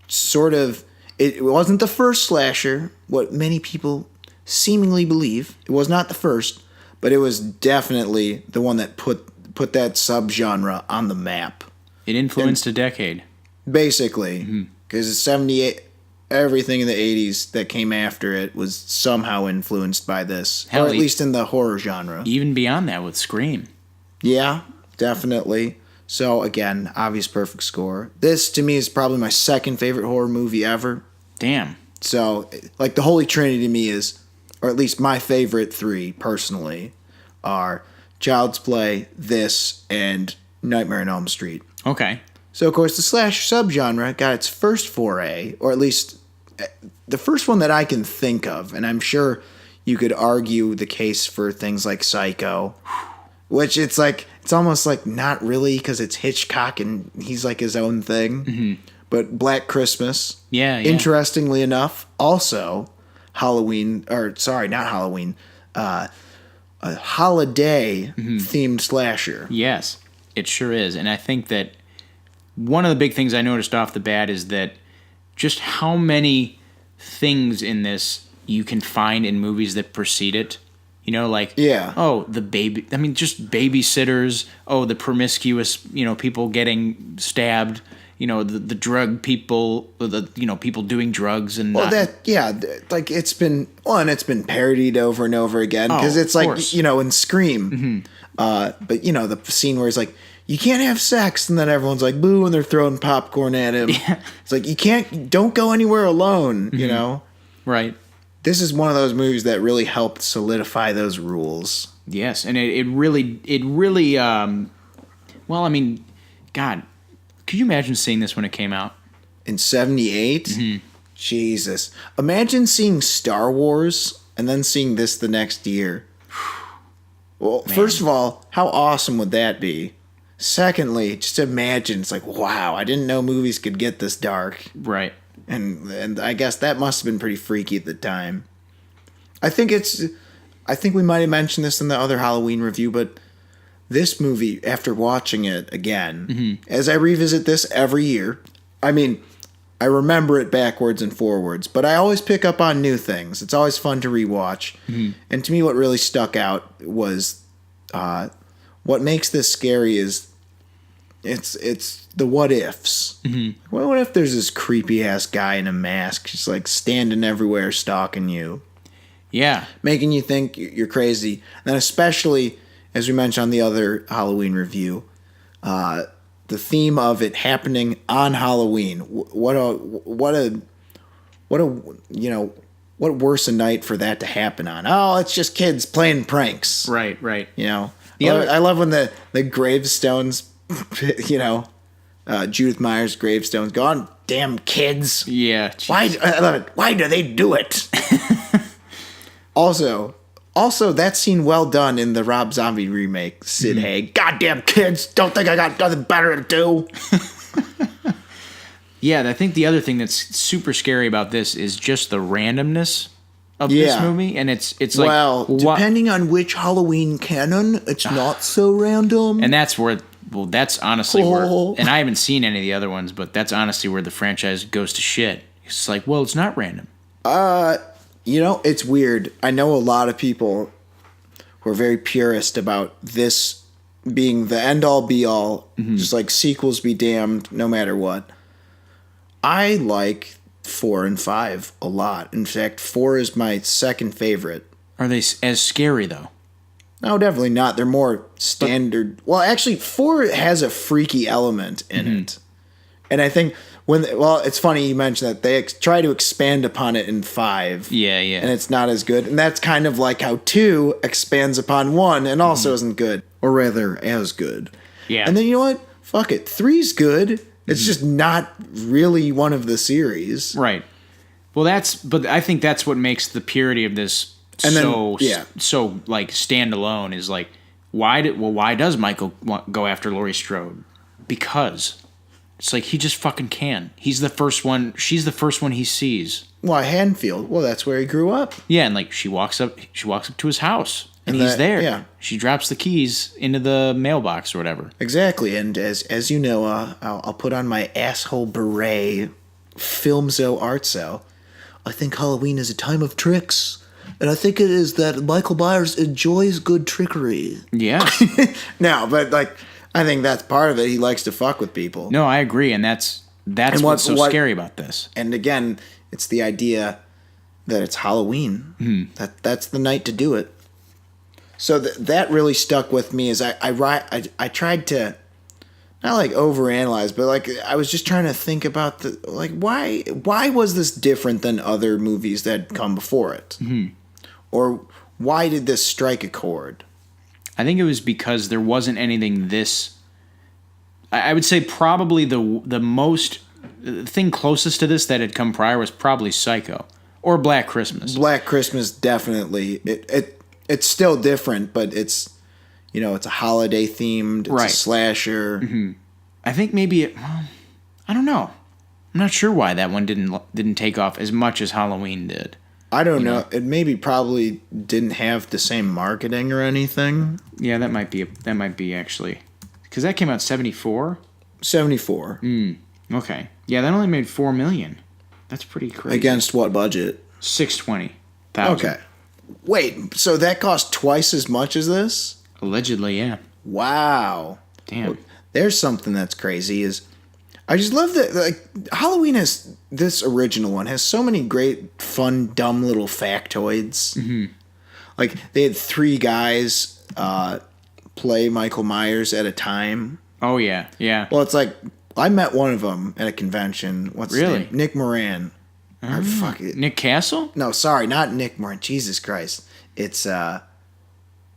sort of, it wasn't the first slasher, what many people seemingly believe. It was not the first, but it was definitely the one that put that subgenre on the map. It influenced a decade. Basically, because 78... everything in the 80s that came after it was somehow influenced by this. Hell, or at least in the horror genre. Even beyond that with Scream. Yeah, definitely. So, again, obvious perfect score. This, to me, is probably my second favorite horror movie ever. Damn. So, like, the Holy Trinity to me is, or at least my favorite three, personally, are Child's Play, this, and Nightmare on Elm Street. Okay. So, of course, the slasher subgenre got its first foray, or at least the first one that I can think of, and I'm sure you could argue the case for things like Psycho, which it's almost like not really because it's Hitchcock and he's like his own thing. But Black Christmas, yeah. Interestingly enough, also Halloween, or sorry, not Halloween, a holiday-themed slasher. Yes, it sure is, and I think that one of the big things I noticed off the bat is that just how many things in this you can find in movies that precede it. You know, like, oh, the baby, I mean, just babysitters, oh, the promiscuous, people getting stabbed, the drug people, people doing drugs and like it's been parodied over and over again because it's like, course. In Scream. But, the scene where it's like, you can't have sex, and then everyone's like, boo, and they're throwing popcorn at him. Yeah. It's like, don't go anywhere alone, Right. This is one of those movies that really helped solidify those rules. Yes, and it really, well, I mean, God, could you imagine seeing this when it came out? In 78? Jesus. Imagine seeing Star Wars and then seeing this the next year. Well, man. First of all, how awesome would that be? Secondly, just imagine, it's like, wow, I didn't know movies could get this dark. Right. And I guess that must have been pretty freaky at the time. I think we might have mentioned this in the other Halloween review, but this movie, after watching it again, as I revisit this every year, I mean, I remember it backwards and forwards, but I always pick up on new things. It's always fun to rewatch. And to me, what really stuck out was what makes this scary is it's the what ifs. Well, what if there's this creepy ass guy in a mask just like standing everywhere stalking you? Yeah. Making you think you're crazy. And then especially, as we mentioned on the other Halloween review, the theme of it happening on Halloween. What worse a night for that to happen on? Oh, it's just kids playing pranks. Right. I love when the gravestones, Judith Meyer's gravestones go on. Damn kids. Yeah. Geez. Why? I love it. Why do they do it? Also, that scene well done in the Rob Zombie remake. Sid Haig. Goddamn kids! Don't think I got nothing better to do. Yeah, I think the other thing that's super scary about this is just the randomness of this movie, and it's like, well, depending on which Halloween canon, it's not so random. And that's where, well, that's honestly where, and I haven't seen any of the other ones, but that's honestly where the franchise goes to shit. It's like, well, it's not random. It's weird. I know a lot of people who are very purist about this being the end-all, be-all, just like sequels be damned, no matter what. I like 4 and 5 a lot. In fact, 4 is my second favorite. Are they as scary, though? No, definitely not. They're more standard. Well, actually, 4 has a freaky element in it. And I think it's funny you mentioned that they try to expand upon it in 5. Yeah. And it's not as good. And that's kind of like how 2 expands upon 1 and also isn't good. Or rather, as good. Yeah. And then you know what? Fuck it. 3's good. It's just not really one of the series. Right. Well, but I think that's what makes the purity of this so like standalone is like, why does Michael go after Laurie Strode? Because it's like he just fucking can. He's the first one. She's the first one he sees. Why Haddonfield? Well, that's where he grew up. Yeah, and like she walks up to his house, and he's there. Yeah. She drops the keys into the mailbox or whatever. Exactly, and as you know, I'll put on my asshole beret, Filmzo Artso. I think Halloween is a time of tricks, and I think it is that Michael Myers enjoys good trickery. Yeah. No, but like, I think that's part of it. He likes to fuck with people. No, I agree, and that's what's so scary about this. And again, it's the idea that it's Halloween. That's the night to do it. So that really stuck with me as I tried to not like overanalyze, but like I was just trying to think about why was this different than other movies that had come before it, or why did this strike a chord? I think it was because there wasn't anything this. I would say probably the most thing closest to this that had come prior was probably Psycho or Black Christmas. Black Christmas, definitely. It's still different, but it's it's a holiday themed. It's a slasher. I think maybe I don't know. I'm not sure why that one didn't take off as much as Halloween did. I don't know. It maybe probably didn't have the same marketing or anything. Yeah, that might be actually, because that came out 1974. 1974. Okay. Yeah, that only made $4 million. That's pretty crazy. Against what budget? $620,000. Okay. Wait, so that cost twice as much as this? Allegedly, yeah. Wow. Damn. Well, there's something that's crazy is I just love that like Halloween has this original one has so many great fun dumb little factoids. Like they had 3 guys play Michael Myers at a time. Oh yeah. Well, it's like I met one of them at a convention. What's his name? Nick Moran. Or fuck it. Nick Castle? No, sorry, not Nick Moran. Jesus Christ. It's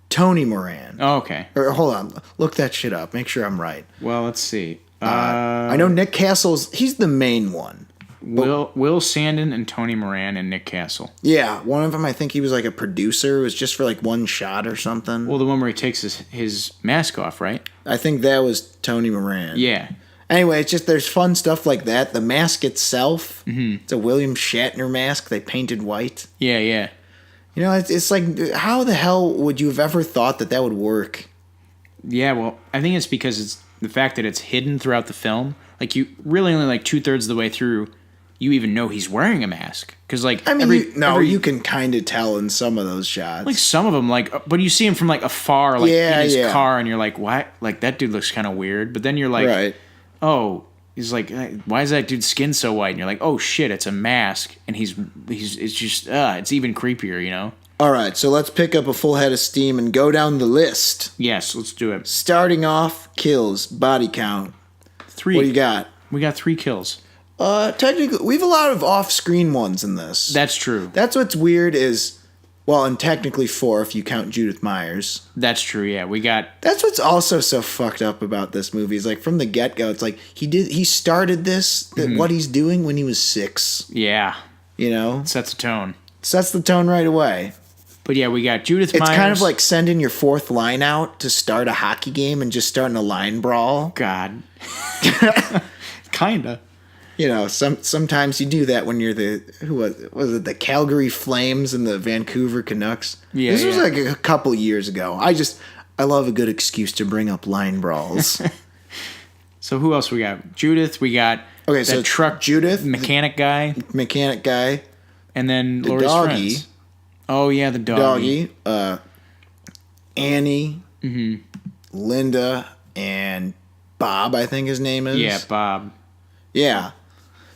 Tony Moran. Oh, okay. Or hold on. Look that shit up. Make sure I'm right. Well, let's see. I know Nick Castle's he's the main one. Will Sandin and Tony Moran and Nick Castle. Yeah, one of them I think he was like a producer. It was just for like one shot or something. Well, the one where he takes his mask off, right? I think that was Tony Moran. Yeah. Anyway, it's just there's fun stuff like that. The mask itself, it's a William Shatner mask they painted white. Yeah. It's like, how the hell would you have ever thought that would work? Yeah, well, I think it's because it's the fact that it's hidden throughout the film. Like, you really only like 2/3 of the way through, you even know he's wearing a mask. Because, like, you can kind of tell in some of those shots. Like, some of them, like, but you see him from, like, afar, like, in his car, and you're like, why? Like, that dude looks kind of weird. But then you're like, right. Oh, he's like, why is that dude's skin so white? And you're like, oh shit, it's a mask, and it's just, it's even creepier, All right, so let's pick up a full head of steam and go down the list. Yes, let's do it. Starting off, kills, body count. 3. What do you got? We got 3 kills. Technically, we have a lot of off-screen ones in this. That's true. That's what's weird is, well, and technically 4 if you count Judith Myers. That's true, yeah. We got... That's what's also so fucked up about this movie is like from the get-go, it's like he started this, what he's doing when he was 6. Yeah. Sets the tone. Sets the tone right away. But yeah, we got Judith Myers. It's kind of like sending your 4th line out to start a hockey game and just starting a line brawl. God. Kinda. sometimes you do that when you're was it the Calgary Flames and the Vancouver Canucks? Yeah, this was yeah. like a couple years ago. I love a good excuse to bring up line brawls. So who else we got? Judith. We got that truck Judith, mechanic guy, and then the Lori's doggy. friends. Oh yeah, the doggy. Annie, Linda, and Bob. I think his name is. Yeah, Bob. Yeah.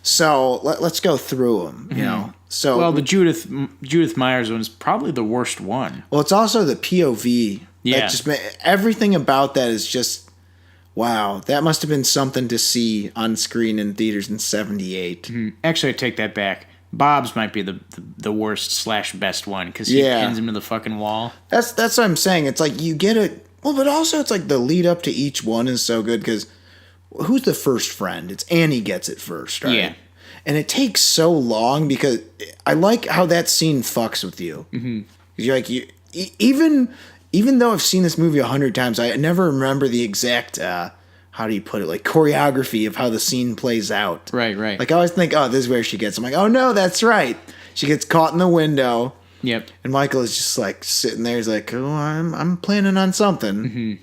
So let's go through them. You know. So the Judith Myers one is probably the worst one. Well, it's also the POV. Yeah. Everything about that is just. Wow, that must have been something to see on screen in theaters in '78. Actually, I take that back. Bob's might be the worst / best one because he pins him to the fucking wall. That's what I'm saying. It's like you get it. Well, but also it's like the lead up to each one is so good because who's the first friend? It's Annie gets it first, right? Yeah. And it takes so long because I like how that scene fucks with you. Mm-hmm. You're like even though I've seen this movie 100 times, I never remember the exact, how do you put it, like choreography of how the scene plays out. Right. Like I always think, oh, this is where she gets. I'm like, oh no, that's right. She gets caught in the window. Yep. And Michael is just like sitting there. He's like, oh, I'm planning on something. Mm-hmm.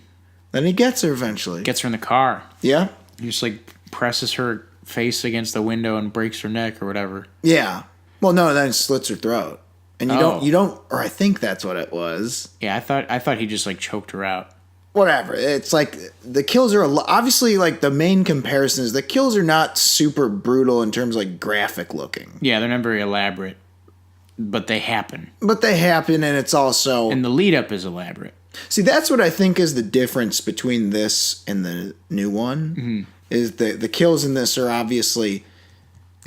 Then he gets her eventually. Gets her in the car. Yeah. He just like presses her face against the window and breaks her neck or whatever. Yeah. Well, no, then slits her throat. And you don't, or I think that's what it was. Yeah, I thought he just like choked her out. Whatever. It's like the kills are obviously like the main comparison is the kills are not super brutal in terms of like graphic looking. Yeah, they're not very elaborate, but they happen. And it's also and the lead up is elaborate. See, that's what I think is the difference between this and the new one. Mm-hmm. Is the kills in this are obviously.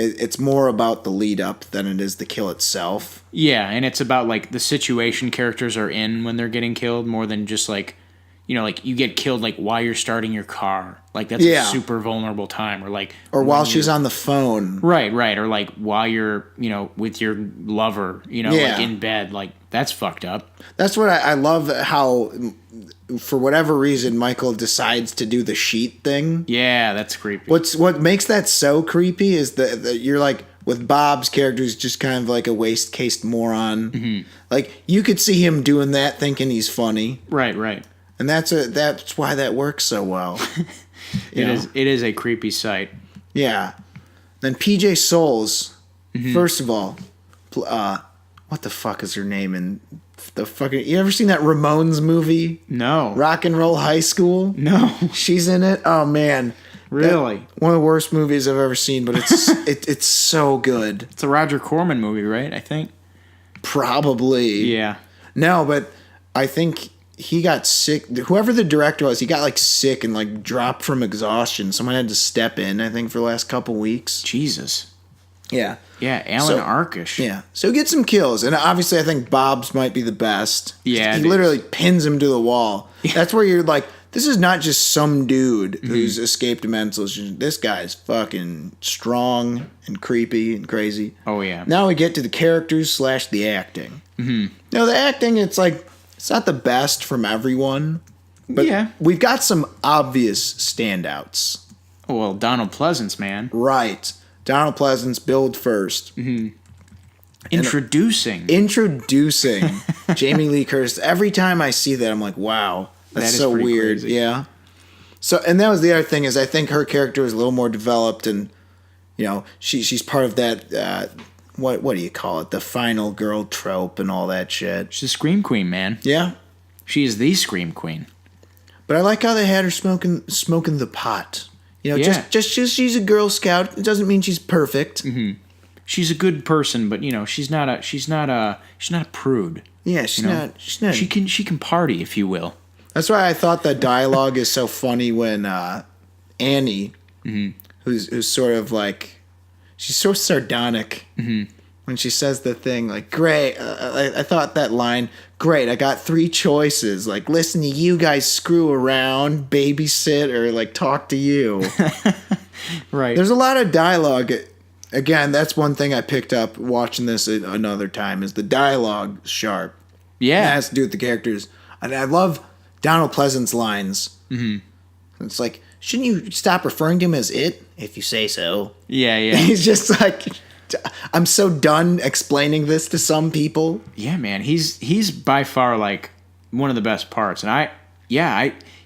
It's more about the lead up than it is the kill itself. Yeah, and it's about like the situation characters are in when they're getting killed more than just like, like you get killed like while you're starting your car. Like that's a super vulnerable time, or while she's on the phone. Right, or like while you're with your lover, like in bed. Like that's fucked up. That's what I love how. For whatever reason, Michael decides to do the sheet thing. Yeah, that's creepy. What makes that so creepy is that you're like with Bob's character is just kind of like a waist-cased moron. Mm-hmm. Like you could see him doing that, thinking he's funny. Right. And that's why that works so well. It is a creepy sight. Yeah. Then PJ Souls. Mm-hmm. First of all, what the fuck is her name in the fucking? You ever seen that Ramones movie? No. Rock and Roll High School? No. She's in it. Oh man. Really? One of the worst movies I've ever seen, but it's it's so good. It's a Roger Corman movie, right? I think. Probably. Yeah. No, but I think he got sick. Whoever the director was, he got like sick and like dropped from exhaustion. Someone had to step in, I think, for the last couple weeks. Jesus. Yeah. Yeah, Alan Arkish. Yeah. So he gets some kills. And obviously I think Bob's might be the best. Yeah. He literally pins him to the wall. Yeah. That's where you're like, this is not just some dude who's escaped a mental institution. This guy's fucking strong and creepy and crazy. Oh, yeah. Now we get to the characters / the acting. Mm-hmm. Now, the acting, it's like, it's not the best from everyone. But we've got some obvious standouts. Oh, well, Donald Pleasance, man. Right. Donald Pleasance, billed first. Mm-hmm. Introducing Jamie Lee Curtis. Every time I see that, I'm like, wow. That's so weird. Crazy. Yeah. So, and that was the other thing is I think her character is a little more developed and, she's part of that, what do you call it? The final girl trope and all that shit. She's a scream queen, man. Yeah. She is the scream queen. But I like how they had her smoking the pot. Just she's a Girl Scout. It doesn't mean she's perfect. Mm-hmm. She's a good person, but she's not a prude. Yeah, she's not. She can party, if you will. That's why I thought the dialogue is so funny when Annie, who's sort of like, she's so sardonic when she says the thing like, great. I thought that line, great. I got 3 choices. Like, listen to you guys screw around, babysit, or like talk to you. Right. There's a lot of dialogue. Again, that's one thing I picked up watching this another time is the dialogue sharp. Yeah. It has to do with the characters. And I love Donald Pleasance's lines. Mm-hmm. It's like, shouldn't you stop referring to him as it? if you say so. Yeah, yeah. He's just like, I'm so done explaining this to some people. Yeah, man. He's by far like one of the best parts. And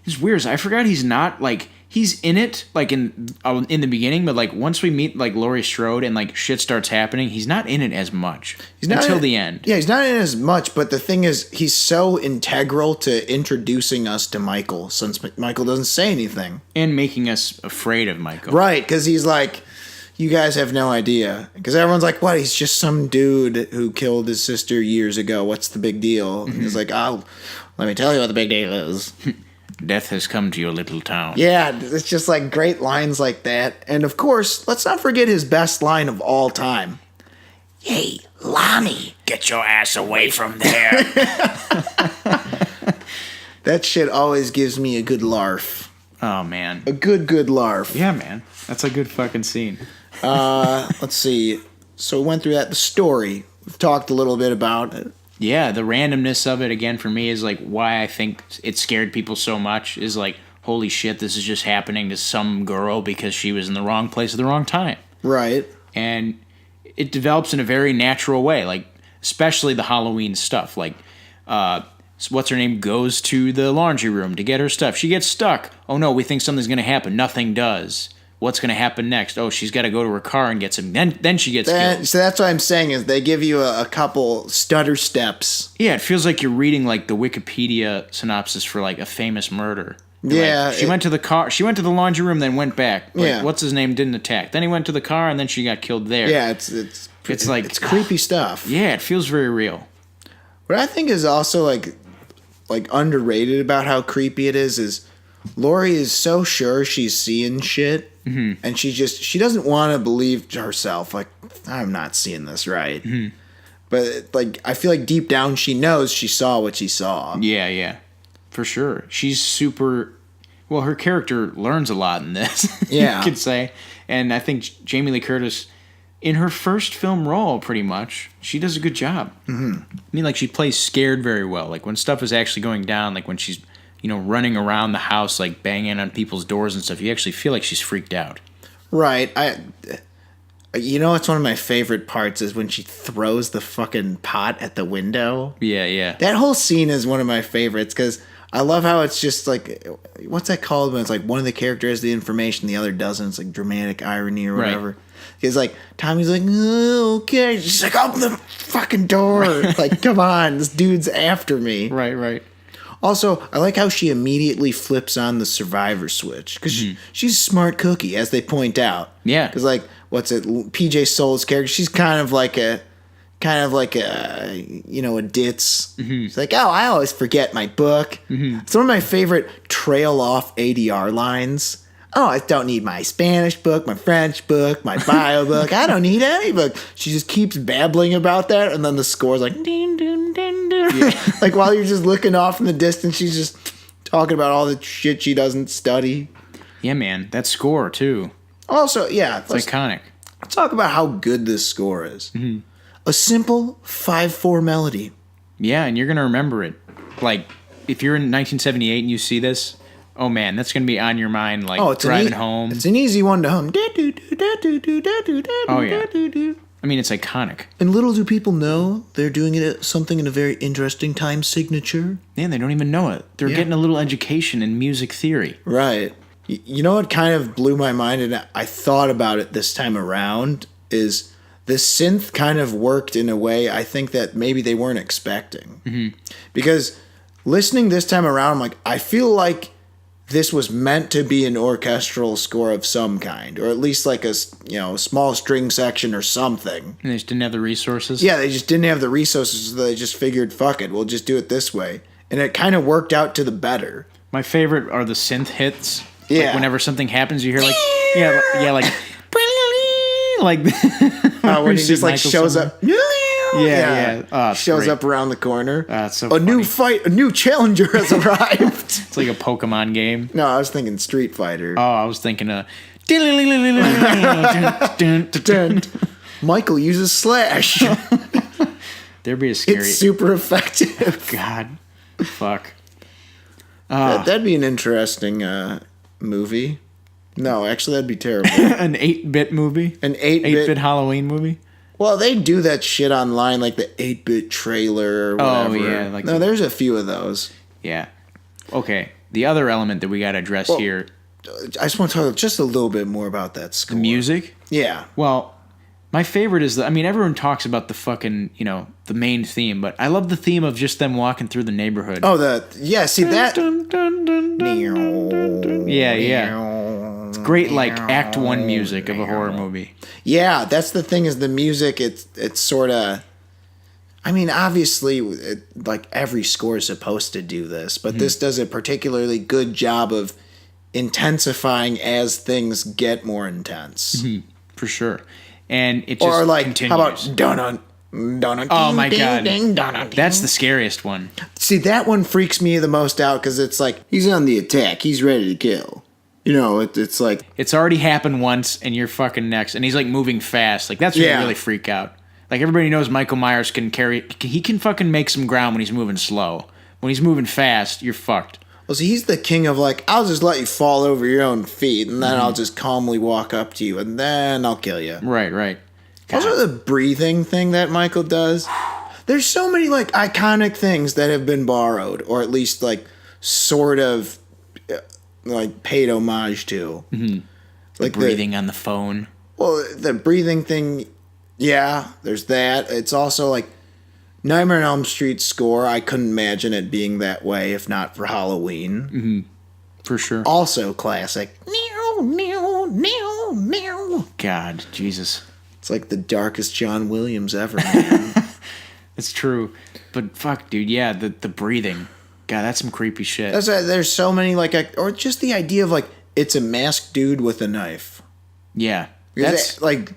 it's weird. I forgot he's not like he's in it like in the beginning, but like once we meet like Laurie Strode and like shit starts happening, he's not in it as much until the end. Yeah, he's not in it as much, but the thing is he's so integral to introducing us to Michael since Michael doesn't say anything. And making us afraid of Michael. Right, because he's like, you guys have no idea. Because everyone's like, what? He's just some dude who killed his sister years ago. What's the big deal? And he's like, oh, let me tell you what the big deal is. Death has come to your little town. Yeah, it's just like great lines like that. And of course, let's not forget his best line of all time. Hey, Lonnie. Get your ass away from there. That shit always gives me a good larf. Oh, man. A good larf. Yeah, man. That's a good fucking scene. Let's see. So we went through that. The story. We've talked a little bit about it. Yeah, the randomness of it, again, for me, is like why I think it scared people so much. Is like, holy shit, this is just happening to some girl because she was in the wrong place at the wrong time. Right. And it develops in a very natural way, like, especially the Halloween stuff. Like, what's her name goes to the laundry room to get her stuff. She gets stuck. Oh, no, we think something's going to happen. Nothing does. What's going to happen next? Oh, she's got to go to her car and get some. Then she gets killed. So that's what I'm saying is they give you a couple stutter steps. Yeah, it feels like you're reading like the Wikipedia synopsis for like a famous murder. Yeah, like, she went to the car. She went to the laundry room, then went back. Like, yeah. What's his name didn't attack. Then he went to the car, and then she got killed there. Yeah, it's like it's creepy stuff. Yeah, it feels very real. What I think is also like underrated about how creepy it is Laurie is so sure she's seeing shit, and she doesn't want to believe to herself, like, I'm not seeing this right. Mm-hmm. But like I feel like deep down she knows she saw what she saw. Yeah, yeah, for sure. She's super. Well, her character learns a lot in this. Yeah, you could say, and I think Jamie Lee Curtis, in her first film role, pretty much, she does a good job. Mm-hmm. I mean, like she plays scared very well. Like when stuff is actually going down, like when she's running around the house, like banging on people's doors and stuff, you actually feel like she's freaked out. Right. It's one of my favorite parts is when she throws the fucking pot at the window. Yeah, yeah. That whole scene is one of my favorites because I love how it's just like, what's that called when it's like one of the characters has the information, the other doesn't? It's like dramatic irony or whatever. Right. It's like, Tommy's like, oh, okay. She's like, open the fucking door. Like, come on, this dude's after me. Right, right. Also, I like how she immediately flips on the survivor switch because she's a smart cookie, as they point out. Yeah, because like, PJ Soul's character? She's kind of like a ditz. Mm-hmm. She's like, oh, I always forget my book. Mm-hmm. It's one of my favorite trail off ADR lines. Oh, I don't need my Spanish book, my French book, my bio book. I don't need any book. She just keeps babbling about that, and then the score's like, ding, ding, ding, ding. Yeah. Like while you're just looking off in the distance, she's just talking about all the shit she doesn't study. Yeah, man, that score too. Also, yeah, it's iconic. Let's talk about how good this score is. Mm-hmm. A simple 5/4 melody. Yeah, and you're gonna remember it. Like if you're in 1978 and you see this. Oh man, that's gonna be on your mind, like driving home. It's an easy one to hum. Oh yeah. I mean, it's iconic. And little do people know they're doing something in a very interesting time signature. Man, they don't even know it. They're getting a little education in music theory. Right. You know what kind of blew my mind, and I thought about it this time around, is the synth kind of worked in a way I think that maybe they weren't expecting. Mm-hmm. Because listening this time around, I'm like, I feel like this was meant to be an orchestral score of some kind, or at least like a small string section or something. And they just didn't have the resources? Yeah, they just didn't have the resources, so they just figured, fuck it, we'll just do it this way. And it kind of worked out to the better. My favorite are the synth hits. Yeah. Like whenever something happens, you hear like, like when he just like shows up. Yeah. Shows up around the corner. It's so funny. A new challenger has arrived. It's like a Pokemon game. No, I was thinking Street Fighter. Oh, I was thinking Michael uses slash. There'd be a scary. It's super effective. God, fuck. That'd be an interesting movie. No, actually, that'd be terrible. An 8-bit movie? An 8-bit Halloween movie? Well, they do that shit online, like the 8-bit trailer or whatever. Oh, yeah. No, there's a few of those. Yeah. Okay. The other element that we got to address here. I just want to talk just a little bit more about that score. The music? Yeah. Well, my favorite is everyone talks about the fucking, the main theme, but I love the theme of just them walking through the neighborhood. Oh, see that? Yeah. It's great, like, act one music of a horror movie. Yeah, that's the thing is the music, it's sort of... I mean, obviously, like, every score is supposed to do this, but this does a particularly good job of intensifying as things get more intense. Mm-hmm. For sure. And it just or like, continues. How about dun dun? Oh my god, ding, dun, dun, that's the scariest one. See, that one freaks me the most out because it's like he's on the attack, he's ready to kill. It's like it's already happened once, and you're fucking next, and he's like moving fast. Like that's when you really freak out. Like everybody knows Michael Myers can fucking make some ground when he's moving slow. When he's moving fast, you're fucked. Well, see, he's the king of like, I'll just let you fall over your own feet, and then I'll just calmly walk up to you, and then I'll kill you. Right. Also, the breathing thing that Michael does. There's so many like iconic things that have been borrowed, or at least like sort of like paid homage to. Mm-hmm. Like breathing on the phone. Well, the breathing thing, yeah. There's that. It's also like Nightmare on Elm Street score. I couldn't imagine it being that way if not for Halloween. Mm-hmm. For sure. Also classic. God, Jesus. It's like the darkest John Williams ever, man. It's true. But fuck, dude, yeah, the breathing. God, that's some creepy shit. There's so many, like, or just the idea of, like, it's a masked dude with a knife. Yeah. That's, like,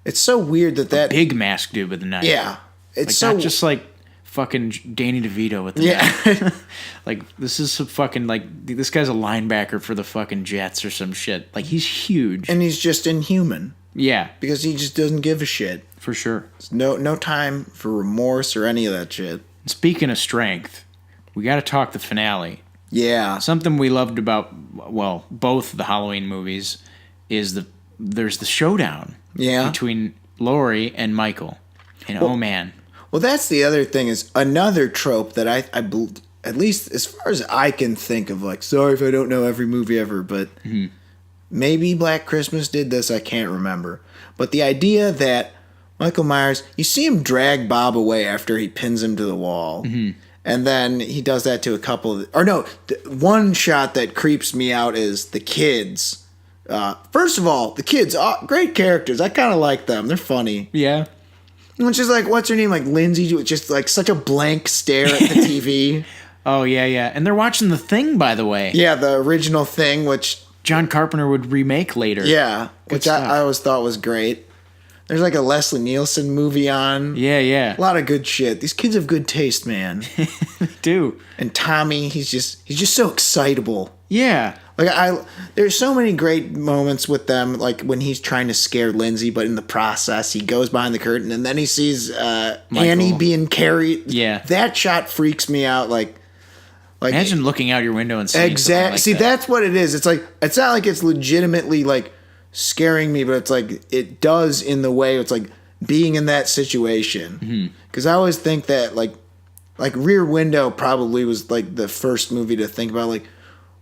it's so weird that... Big masked dude with a knife. Yeah. It's like, so... Not just, like, fucking Danny DeVito with the knife. Like, this is some fucking, like, this guy's a linebacker for the fucking Jets or some shit. Like, he's huge. And he's just inhuman. Yeah. Because he just doesn't give a shit. For sure. No time for remorse or any of that shit. Speaking of strength, we got to talk the finale. Yeah. Something we loved about, well, both the Halloween movies is there's the showdown. Yeah. Between Laurie and Michael. And oh man. Well, that's the other thing is another trope that I at least as far as I can think of, like, sorry if I don't know every movie ever, but maybe Black Christmas did this, I can't remember. But the idea that Michael Myers, you see him drag Bob away after he pins him to the wall. Mm-hmm. And then he does that to a couple of... Or no, one shot that creeps me out is the kids. First of all, the kids, great characters. I kind of like them. They're funny. Yeah. Which is like, what's her name? Like Lindsay, just like such a blank stare at the TV. Oh, yeah. And they're watching The Thing, by the way. Yeah, the original Thing, which... John Carpenter would remake later. Yeah, which I always thought was great. There's like a Leslie Nielsen movie on. Yeah. A lot of good shit. These kids have good taste, man. They do. And Tommy, he's just so excitable. Yeah. Like there's so many great moments with them, like when he's trying to scare Lindsay, but in the process he goes behind the curtain and then he sees Annie being carried. Yeah. That shot freaks me out. Like imagine looking out your window and seeing exactly. Like See, that's what it is. It's like it's not like it's legitimately like scaring me, but it's like it does in the way it's like being in that situation. Because I always think that like Rear Window probably was like the first movie to think about like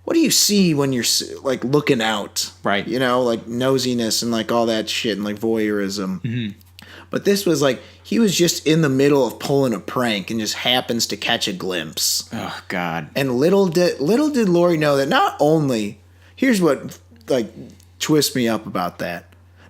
what do you see when you're like looking out, right? You know, like nosiness and like all that shit and like voyeurism. But this was like he was just in the middle of pulling a prank and just happens to catch a glimpse. Oh God! And little did Laurie know that not only here's what like twists me up about that.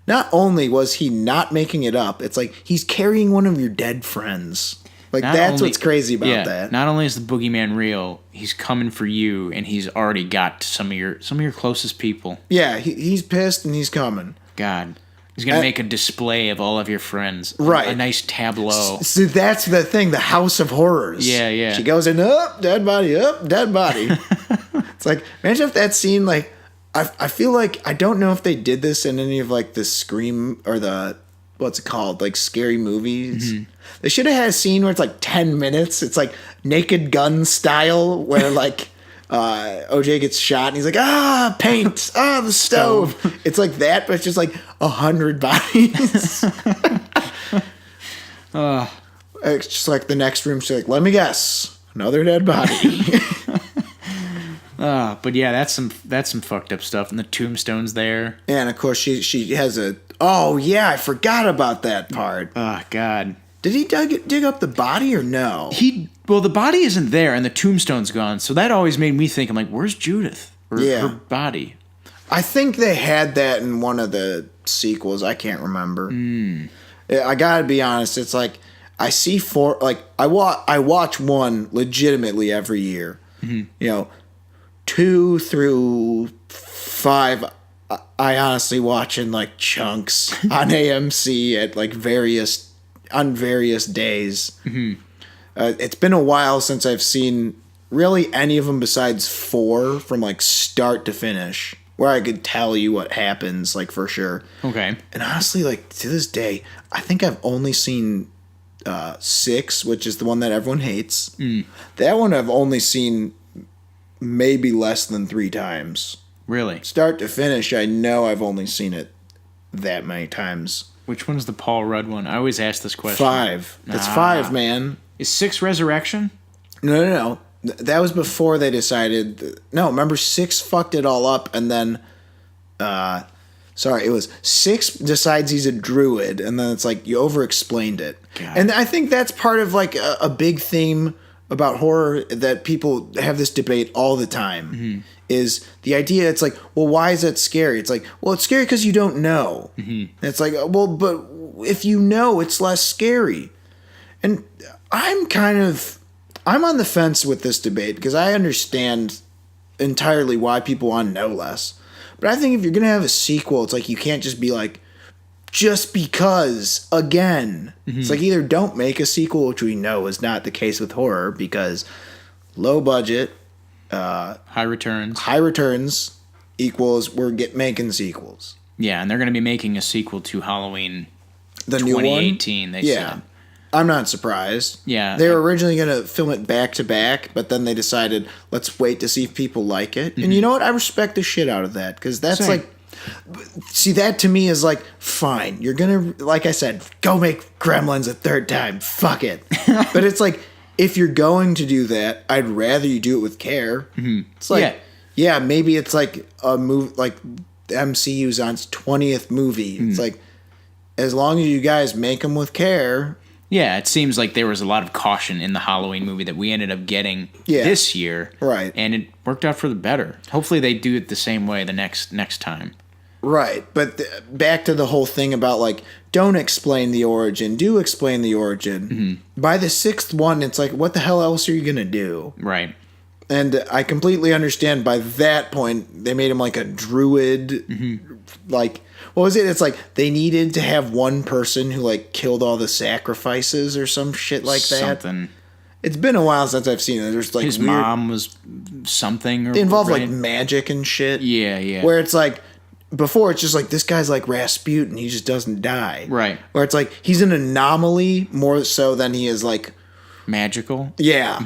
Not only was he not making it up, it's like he's carrying one of your dead friends. Like that's what's crazy about that. Not only is the boogeyman real, he's coming for you, and he's already got some of your closest people. Yeah, he's pissed and he's coming. God. He's going to make a display of all of your friends. Right. A nice tableau. See, that's the thing, the House of Horrors. Yeah. She goes in, dead body, dead body. It's like, imagine if that scene, like, I feel like, I don't know if they did this in any of, like, the Scream, or the, what's it called, like, scary movies. They should have had a scene where it's, like, 10 minutes. It's, like, Naked Gun style, where, like... OJ gets shot and he's like, paint, the stove. It's like that, but it's just like 100 bodies. It's just like the next room. She's like, let me guess, another dead body. But yeah, that's some fucked up stuff. And the tombstone's there. And of course, she has a. Oh yeah, I forgot about that part. Oh God. Did he dig up the body or no? Well, the body isn't there, and the tombstone's gone. So that always made me think. I'm like, where's Judith? Or her body? I think they had that in one of the sequels. I can't remember. I gotta be honest. It's like I see four. Like I watch one legitimately every year. You know, 2 through 5. I honestly watch in like chunks on AMC at like various days. It's been a while since I've seen really any of them besides 4 from like start to finish, where I could tell you what happens, like for sure. Okay. And honestly, like to this day, I think I've only seen 6, which is the one that everyone hates. That one I've only seen maybe less than 3 times. Really? Start to finish, I know I've only seen it that many times. Which one's the Paul Rudd one? I always ask this question. 5. It's 5, man. Is 6 Resurrection? No. That was before they decided. No, remember 6 fucked it all up, and then, it was 6 decides he's a druid, and then it's like you over-explained it. God. And I think that's part of like a big theme about horror that people have this debate all the time. Is the idea, it's like, well, why is that scary? It's like, well, it's scary because you don't know. And it's like, well, but if you know, it's less scary. And I'm on the fence with this debate because I understand entirely why people want to know less. But I think if you're going to have a sequel, it's like you can't just be like, just because, again. It's like either don't make a sequel, which we know is not the case with horror because low budget, high returns equals we're making sequels. Yeah, and they're going to be making a sequel to Halloween the 2018, new one? They said. I'm not surprised. Yeah. They were originally going to film it back to back, but then they decided, let's wait to see if people like it. And you know what? I respect the shit out of that because that's Same. like, see, that to me is like, fine. You're going to, like I said, go make Gremlins a 3rd time. Fuck it. But it's like, if you're going to do that, I'd rather you do it with care. It's like, yeah, maybe it's like a movie, like MCU's on its 20th movie. It's like, as long as you guys make them with care. Yeah, it seems like there was a lot of caution in the Halloween movie that we ended up getting this year. Right. And it worked out for the better. Hopefully they do it the same way the next time. Right. But back to the whole thing about like, don't explain the origin. Do explain the origin. By the 6th one, it's like, what the hell else are you going to do? Right. And I completely understand by that point, they made him like a druid. Like, what was it? It's like they needed to have one person who like killed all the sacrifices or some shit like that. Something. It's been a while since I've seen it. There's like his weird, mom was something. Or they involve like magic and shit. Yeah. Where it's like, before it's just like, this guy's like Rasputin. He just doesn't die. Right. Where it's like, he's an anomaly more so than he is like... magical? Yeah.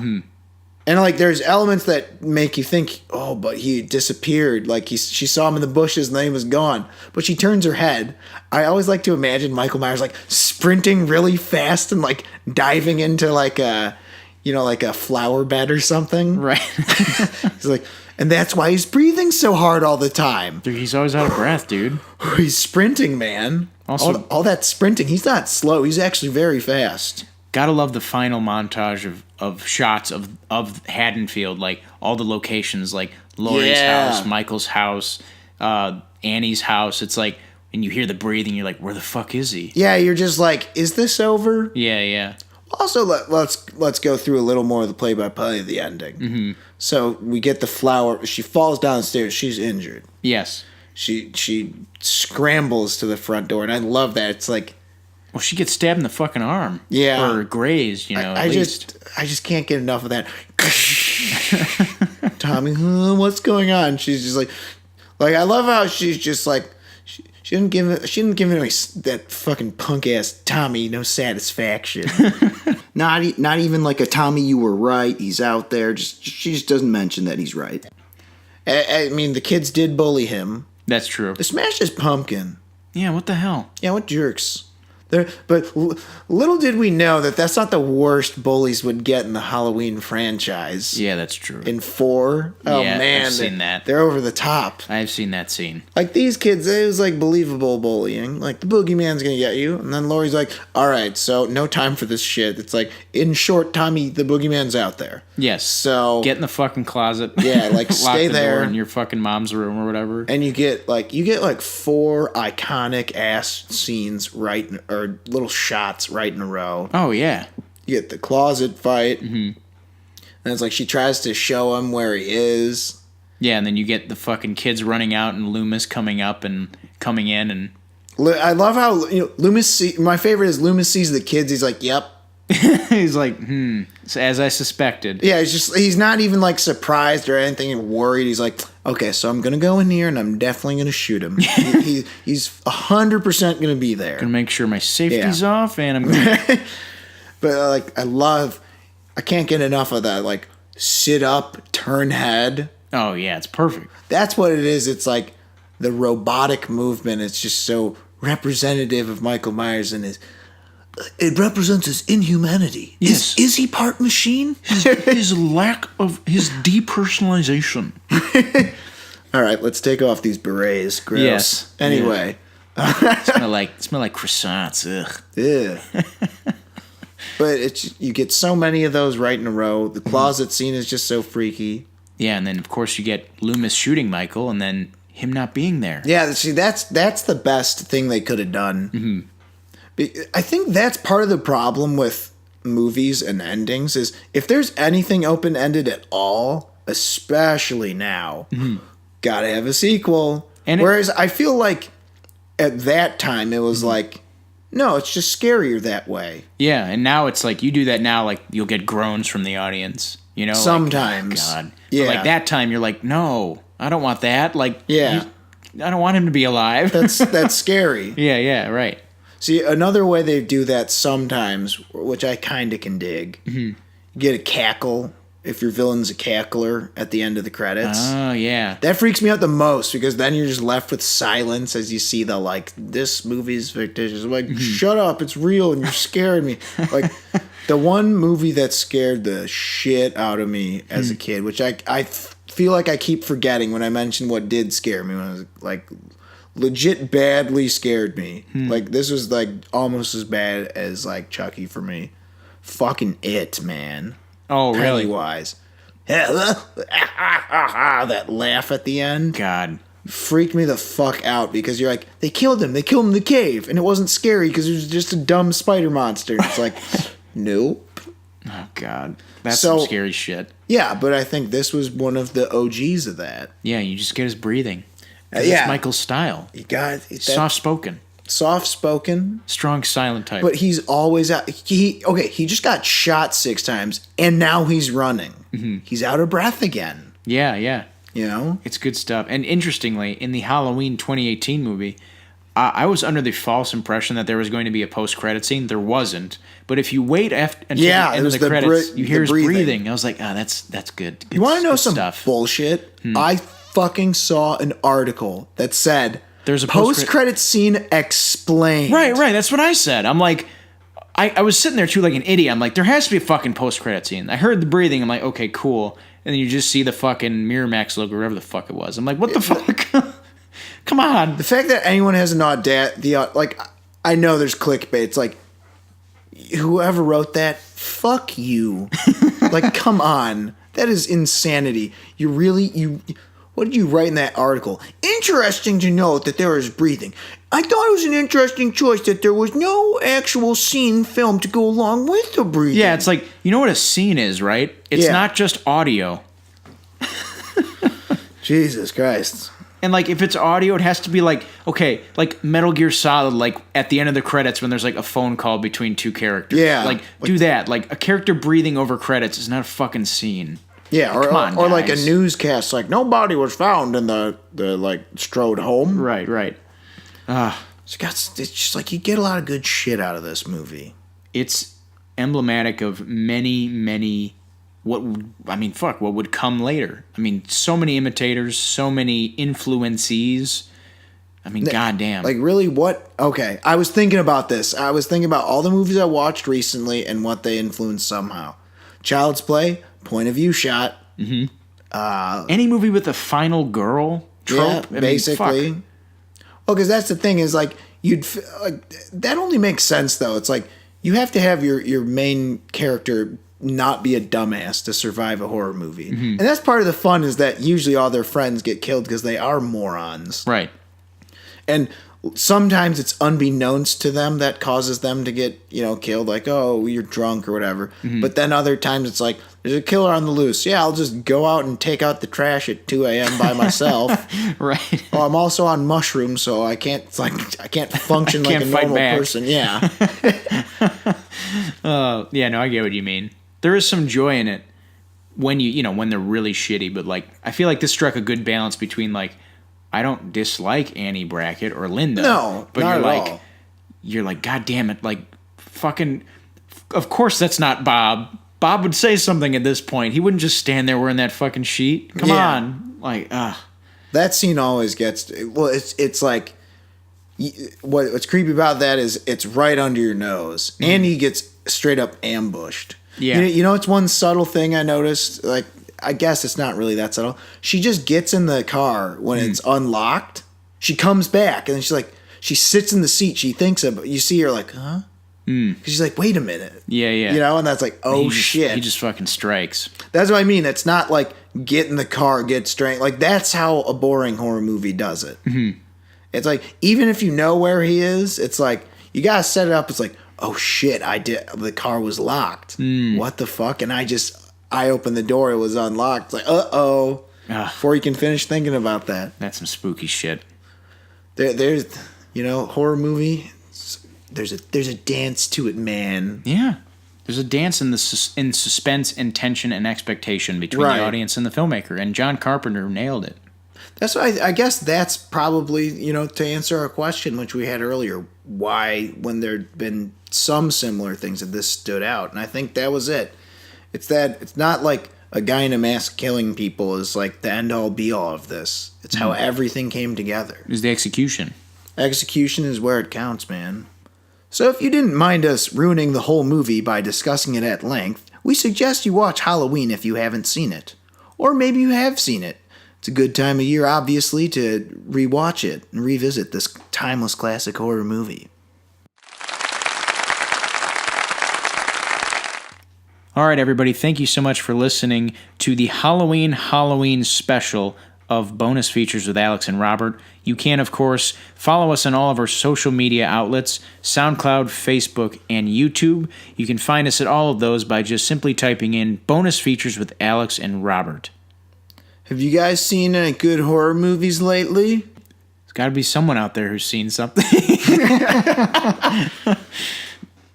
And like, there's elements that make you think, oh, but he disappeared. Like she saw him in the bushes and then he was gone. But she turns her head. I always like to imagine Michael Myers like sprinting really fast and like diving into like a, like a flower bed or something. Right. He's like, and that's why he's breathing so hard all the time. Dude, he's always out of breath, dude. He's sprinting, man. Also, all that sprinting. He's not slow. He's actually very fast. Gotta love the final montage of shots of Haddonfield, like all the locations, like Laurie's house, Michael's house, Annie's house. It's like, and you hear the breathing, you're like, where the fuck is he? Yeah, you're just like, is this over? Yeah. Also, let's go through a little more of the play-by-play of the ending. So we get the flower. She falls downstairs. She's injured. Yes. She scrambles to the front door, and I love that. It's like, well, she gets stabbed in the fucking arm. Yeah. Or grazed, I just can't get enough of that. Tommy, what's going on? She's just like I love how she's just like, she didn't give me that fucking punk ass Tommy no satisfaction. Not even like a Tommy, you were right. He's out there. She just doesn't mention that he's right. I mean, the kids did bully him. That's true. They smashed his pumpkin. Yeah, what the hell? Yeah, what jerks. But little did we know that that's not the worst bullies would get in the Halloween franchise. Yeah, that's true. In 4, oh yeah, man, I've seen that. They're over the top. I've seen that scene. Like these kids, it was like believable bullying. Like the boogeyman's gonna get you, and then Laurie's like, "All right, so no time for this shit." It's like, in short, Tommy, the boogeyman's out there. Yes. So get in the fucking closet. Yeah, like stay there in your fucking mom's room or whatever. And you get like 4 iconic ass scenes or little shots right in a row. Oh yeah. You get the closet fight. Mm-hmm. And it's like she tries to show him where he is. Yeah, and then you get the fucking kids running out and Loomis coming up and coming in and. I love how Loomis. My favorite is Loomis sees the kids. He's like, "Yep." He's like, so as I suspected. Yeah, he's not even like surprised or anything and worried. He's like, okay, so I'm gonna go in here and I'm definitely gonna shoot him. He's 100% gonna be there. Gonna make sure my safety's off and I'm gonna. But I can't get enough of that. Like, sit up, turn head. Oh yeah, it's perfect. That's what it is. It's like the robotic movement. It's just so representative of Michael Myers and it represents his inhumanity. Yes. Is he part machine? His lack of his depersonalization. All right, let's take off these berets. Gross. Yes. Anyway. Yeah. smell like croissants. Ugh. Yeah. But you get so many of those right in a row. The closet scene is just so freaky. Yeah, and then of course you get Loomis shooting Michael and then him not being there. Yeah, see that's the best thing they could have done. Mm-hmm. I think that's part of the problem with movies and endings is if there's anything open-ended at all, especially now, gotta have a sequel. Whereas I feel like at that time it was like, no, it's just scarier that way. Yeah, and now it's like you do that now, like you'll get groans from the audience. You know, sometimes. Like, oh, God. Yeah. But like that time, you're like, no, I don't want that. Like, yeah, I don't want him to be alive. That's scary. Yeah, right. See, another way they do that sometimes, which I kind of can dig, you get a cackle if your villain's a cackler at the end of the credits. Oh, yeah. That freaks me out the most because then you're just left with silence as you see the, like, this movie's fictitious. I'm like, shut up, it's real and you're scaring me. Like, the one movie that scared the shit out of me as a kid, which I feel like I keep forgetting when I mention what did scare me when I was, like, legit badly scared me. Like, this was, like, almost as bad as, like, Chucky for me. Fucking It, man. Oh, really? Pennywise. That laugh at the end. God. Freaked me the fuck out because you're like, they killed him in the cave. And it wasn't scary because it was just a dumb spider monster. It's like, nope. Oh, God. That's some scary shit. Yeah, but I think this was one of the OGs of that. Yeah, you just get his breathing. Yeah. It's Michael's style. You got soft-spoken. Soft-spoken. Strong, silent type. But he's always out. He just got shot 6 times, and now he's running. Mm-hmm. He's out of breath again. Yeah. You know? It's good stuff. And interestingly, in the Halloween 2018 movie, I was under the false impression that there was going to be a post-credit scene. There wasn't. But if you wait until the end of the credits, you hear his breathing. I was like, that's good. You want to know some stuff. bullshit? I fucking saw an article that said there's a post-credit scene explained. Right. That's what I said. I'm like, I was sitting there too like an idiot. I'm like, there has to be a fucking post-credit scene. I heard the breathing. I'm like, okay, cool. And then you just see the fucking Miramax logo, whoever the fuck it was. I'm like, what the fuck? Come on. The fact that anyone has an like, I know there's clickbait. It's like, whoever wrote that, fuck you. Like, come on. That is insanity. What did you write in that article? Interesting to note that there is breathing. I thought it was an interesting choice that there was no actual scene filmed to go along with the breathing. Yeah, it's like, you know what a scene is, right? It's not just audio. Jesus Christ. And, like, if it's audio, it has to be, like, okay, like Metal Gear Solid, like, at the end of the credits when there's, like, a phone call between 2 characters. Yeah. Like, do that. Like, a character breathing over credits is not a fucking scene. Yeah, or like a newscast, like, no body was found in the like, Strode home. Right. It's just like, you get a lot of good shit out of this movie. It's emblematic of many what would come later. I mean, so many imitators, so many influencees. I mean, goddamn. Like, really, what? Okay, I was thinking about this. I was thinking about all the movies I watched recently and what they influenced somehow. Child's Play, point of view shot. Any movie with a final girl trope, Yeah, basically. Well, because that's the thing is, like, that only makes sense, though. It's like, you have to have your main character not be a dumbass to survive a horror movie. And that's part of the fun, is that usually all their friends get killed because they are morons. Right. And sometimes it's unbeknownst to them that causes them to get, killed. Like, oh, you're drunk or whatever. But then other times it's like, there's a killer on the loose. Yeah, I'll just go out and take out the trash at 2 a.m. by myself. Right. Oh, I'm also on mushrooms, so I can't function like a normal person. Yeah. Yeah, no, I get what you mean. There is some joy in it when when they're really shitty, but like, I feel like this struck a good balance between, like, I don't dislike Annie Brackett or Linda. No, but not at all. You're like, God damn it, like, fucking, of course that's not Bob. Bob would say something at this point. He wouldn't just stand there wearing that fucking sheet. Come on. Like, That scene always gets, well, it's like, what's creepy about that is it's right under your nose. Annie gets straight up ambushed. Yeah. It's one subtle thing I noticed, like, I guess it's not really that subtle. She just gets in the car when it's unlocked. She comes back, and then she sits in the seat. She thinks of it. You see her like, huh? Because she's like, wait a minute. Yeah. And that's like, oh, shit. He just fucking strikes. That's what I mean. It's not like get in the car, get straight. Like, that's how a boring horror movie does it. It's like, even if you know where he is, it's like, you got to set it up. It's like, oh, shit, the car was locked. What the fuck? And I opened the door, it was unlocked. It's like, uh-oh. Before you can finish thinking about that. That's some spooky shit. There's, horror movie, there's a dance to it, man. Yeah. There's a dance in in suspense and tension and expectation between the audience and the filmmaker, and John Carpenter nailed it. That's why I guess that's probably, to answer our question, which we had earlier, why, when there'd been some similar things, that this stood out. And I think that was it. It's not like a guy in a mask killing people is like the end all be all of this. It's how everything came together. It was the execution. Execution is where it counts, man. So if you didn't mind us ruining the whole movie by discussing it at length, we suggest you watch Halloween if you haven't seen it. Or maybe you have seen it. It's a good time of year, obviously, to rewatch it and revisit this timeless classic horror movie. All right, everybody, thank you so much for listening to the Halloween special of Bonus Features with Alex and Robert. You can, of course, follow us on all of our social media outlets, SoundCloud, Facebook, and YouTube. You can find us at all of those by just simply typing in Bonus Features with Alex and Robert. Have you guys seen any good horror movies lately? There's got to be someone out there who's seen something.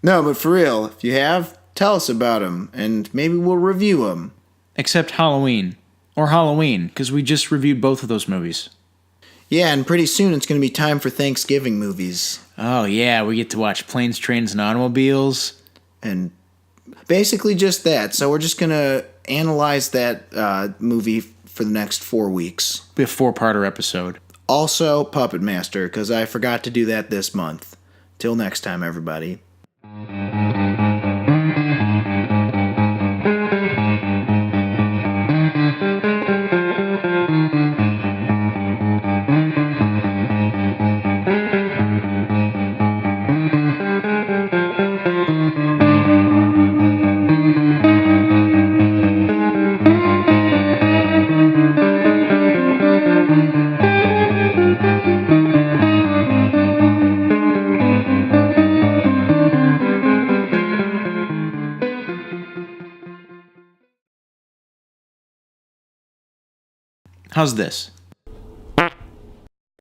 No, but for real, if you have, tell us about them, and maybe we'll review them. Except Halloween. Or Halloween, because we just reviewed both of those movies. Yeah, and pretty soon it's going to be time for Thanksgiving movies. Oh, yeah, we get to watch Planes, Trains, and Automobiles. And basically just that. So we're just going to analyze that movie for the next 4 weeks. Be a 4-parter episode. Also, Puppet Master, because I forgot to do that this month. Till next time, everybody. How's this?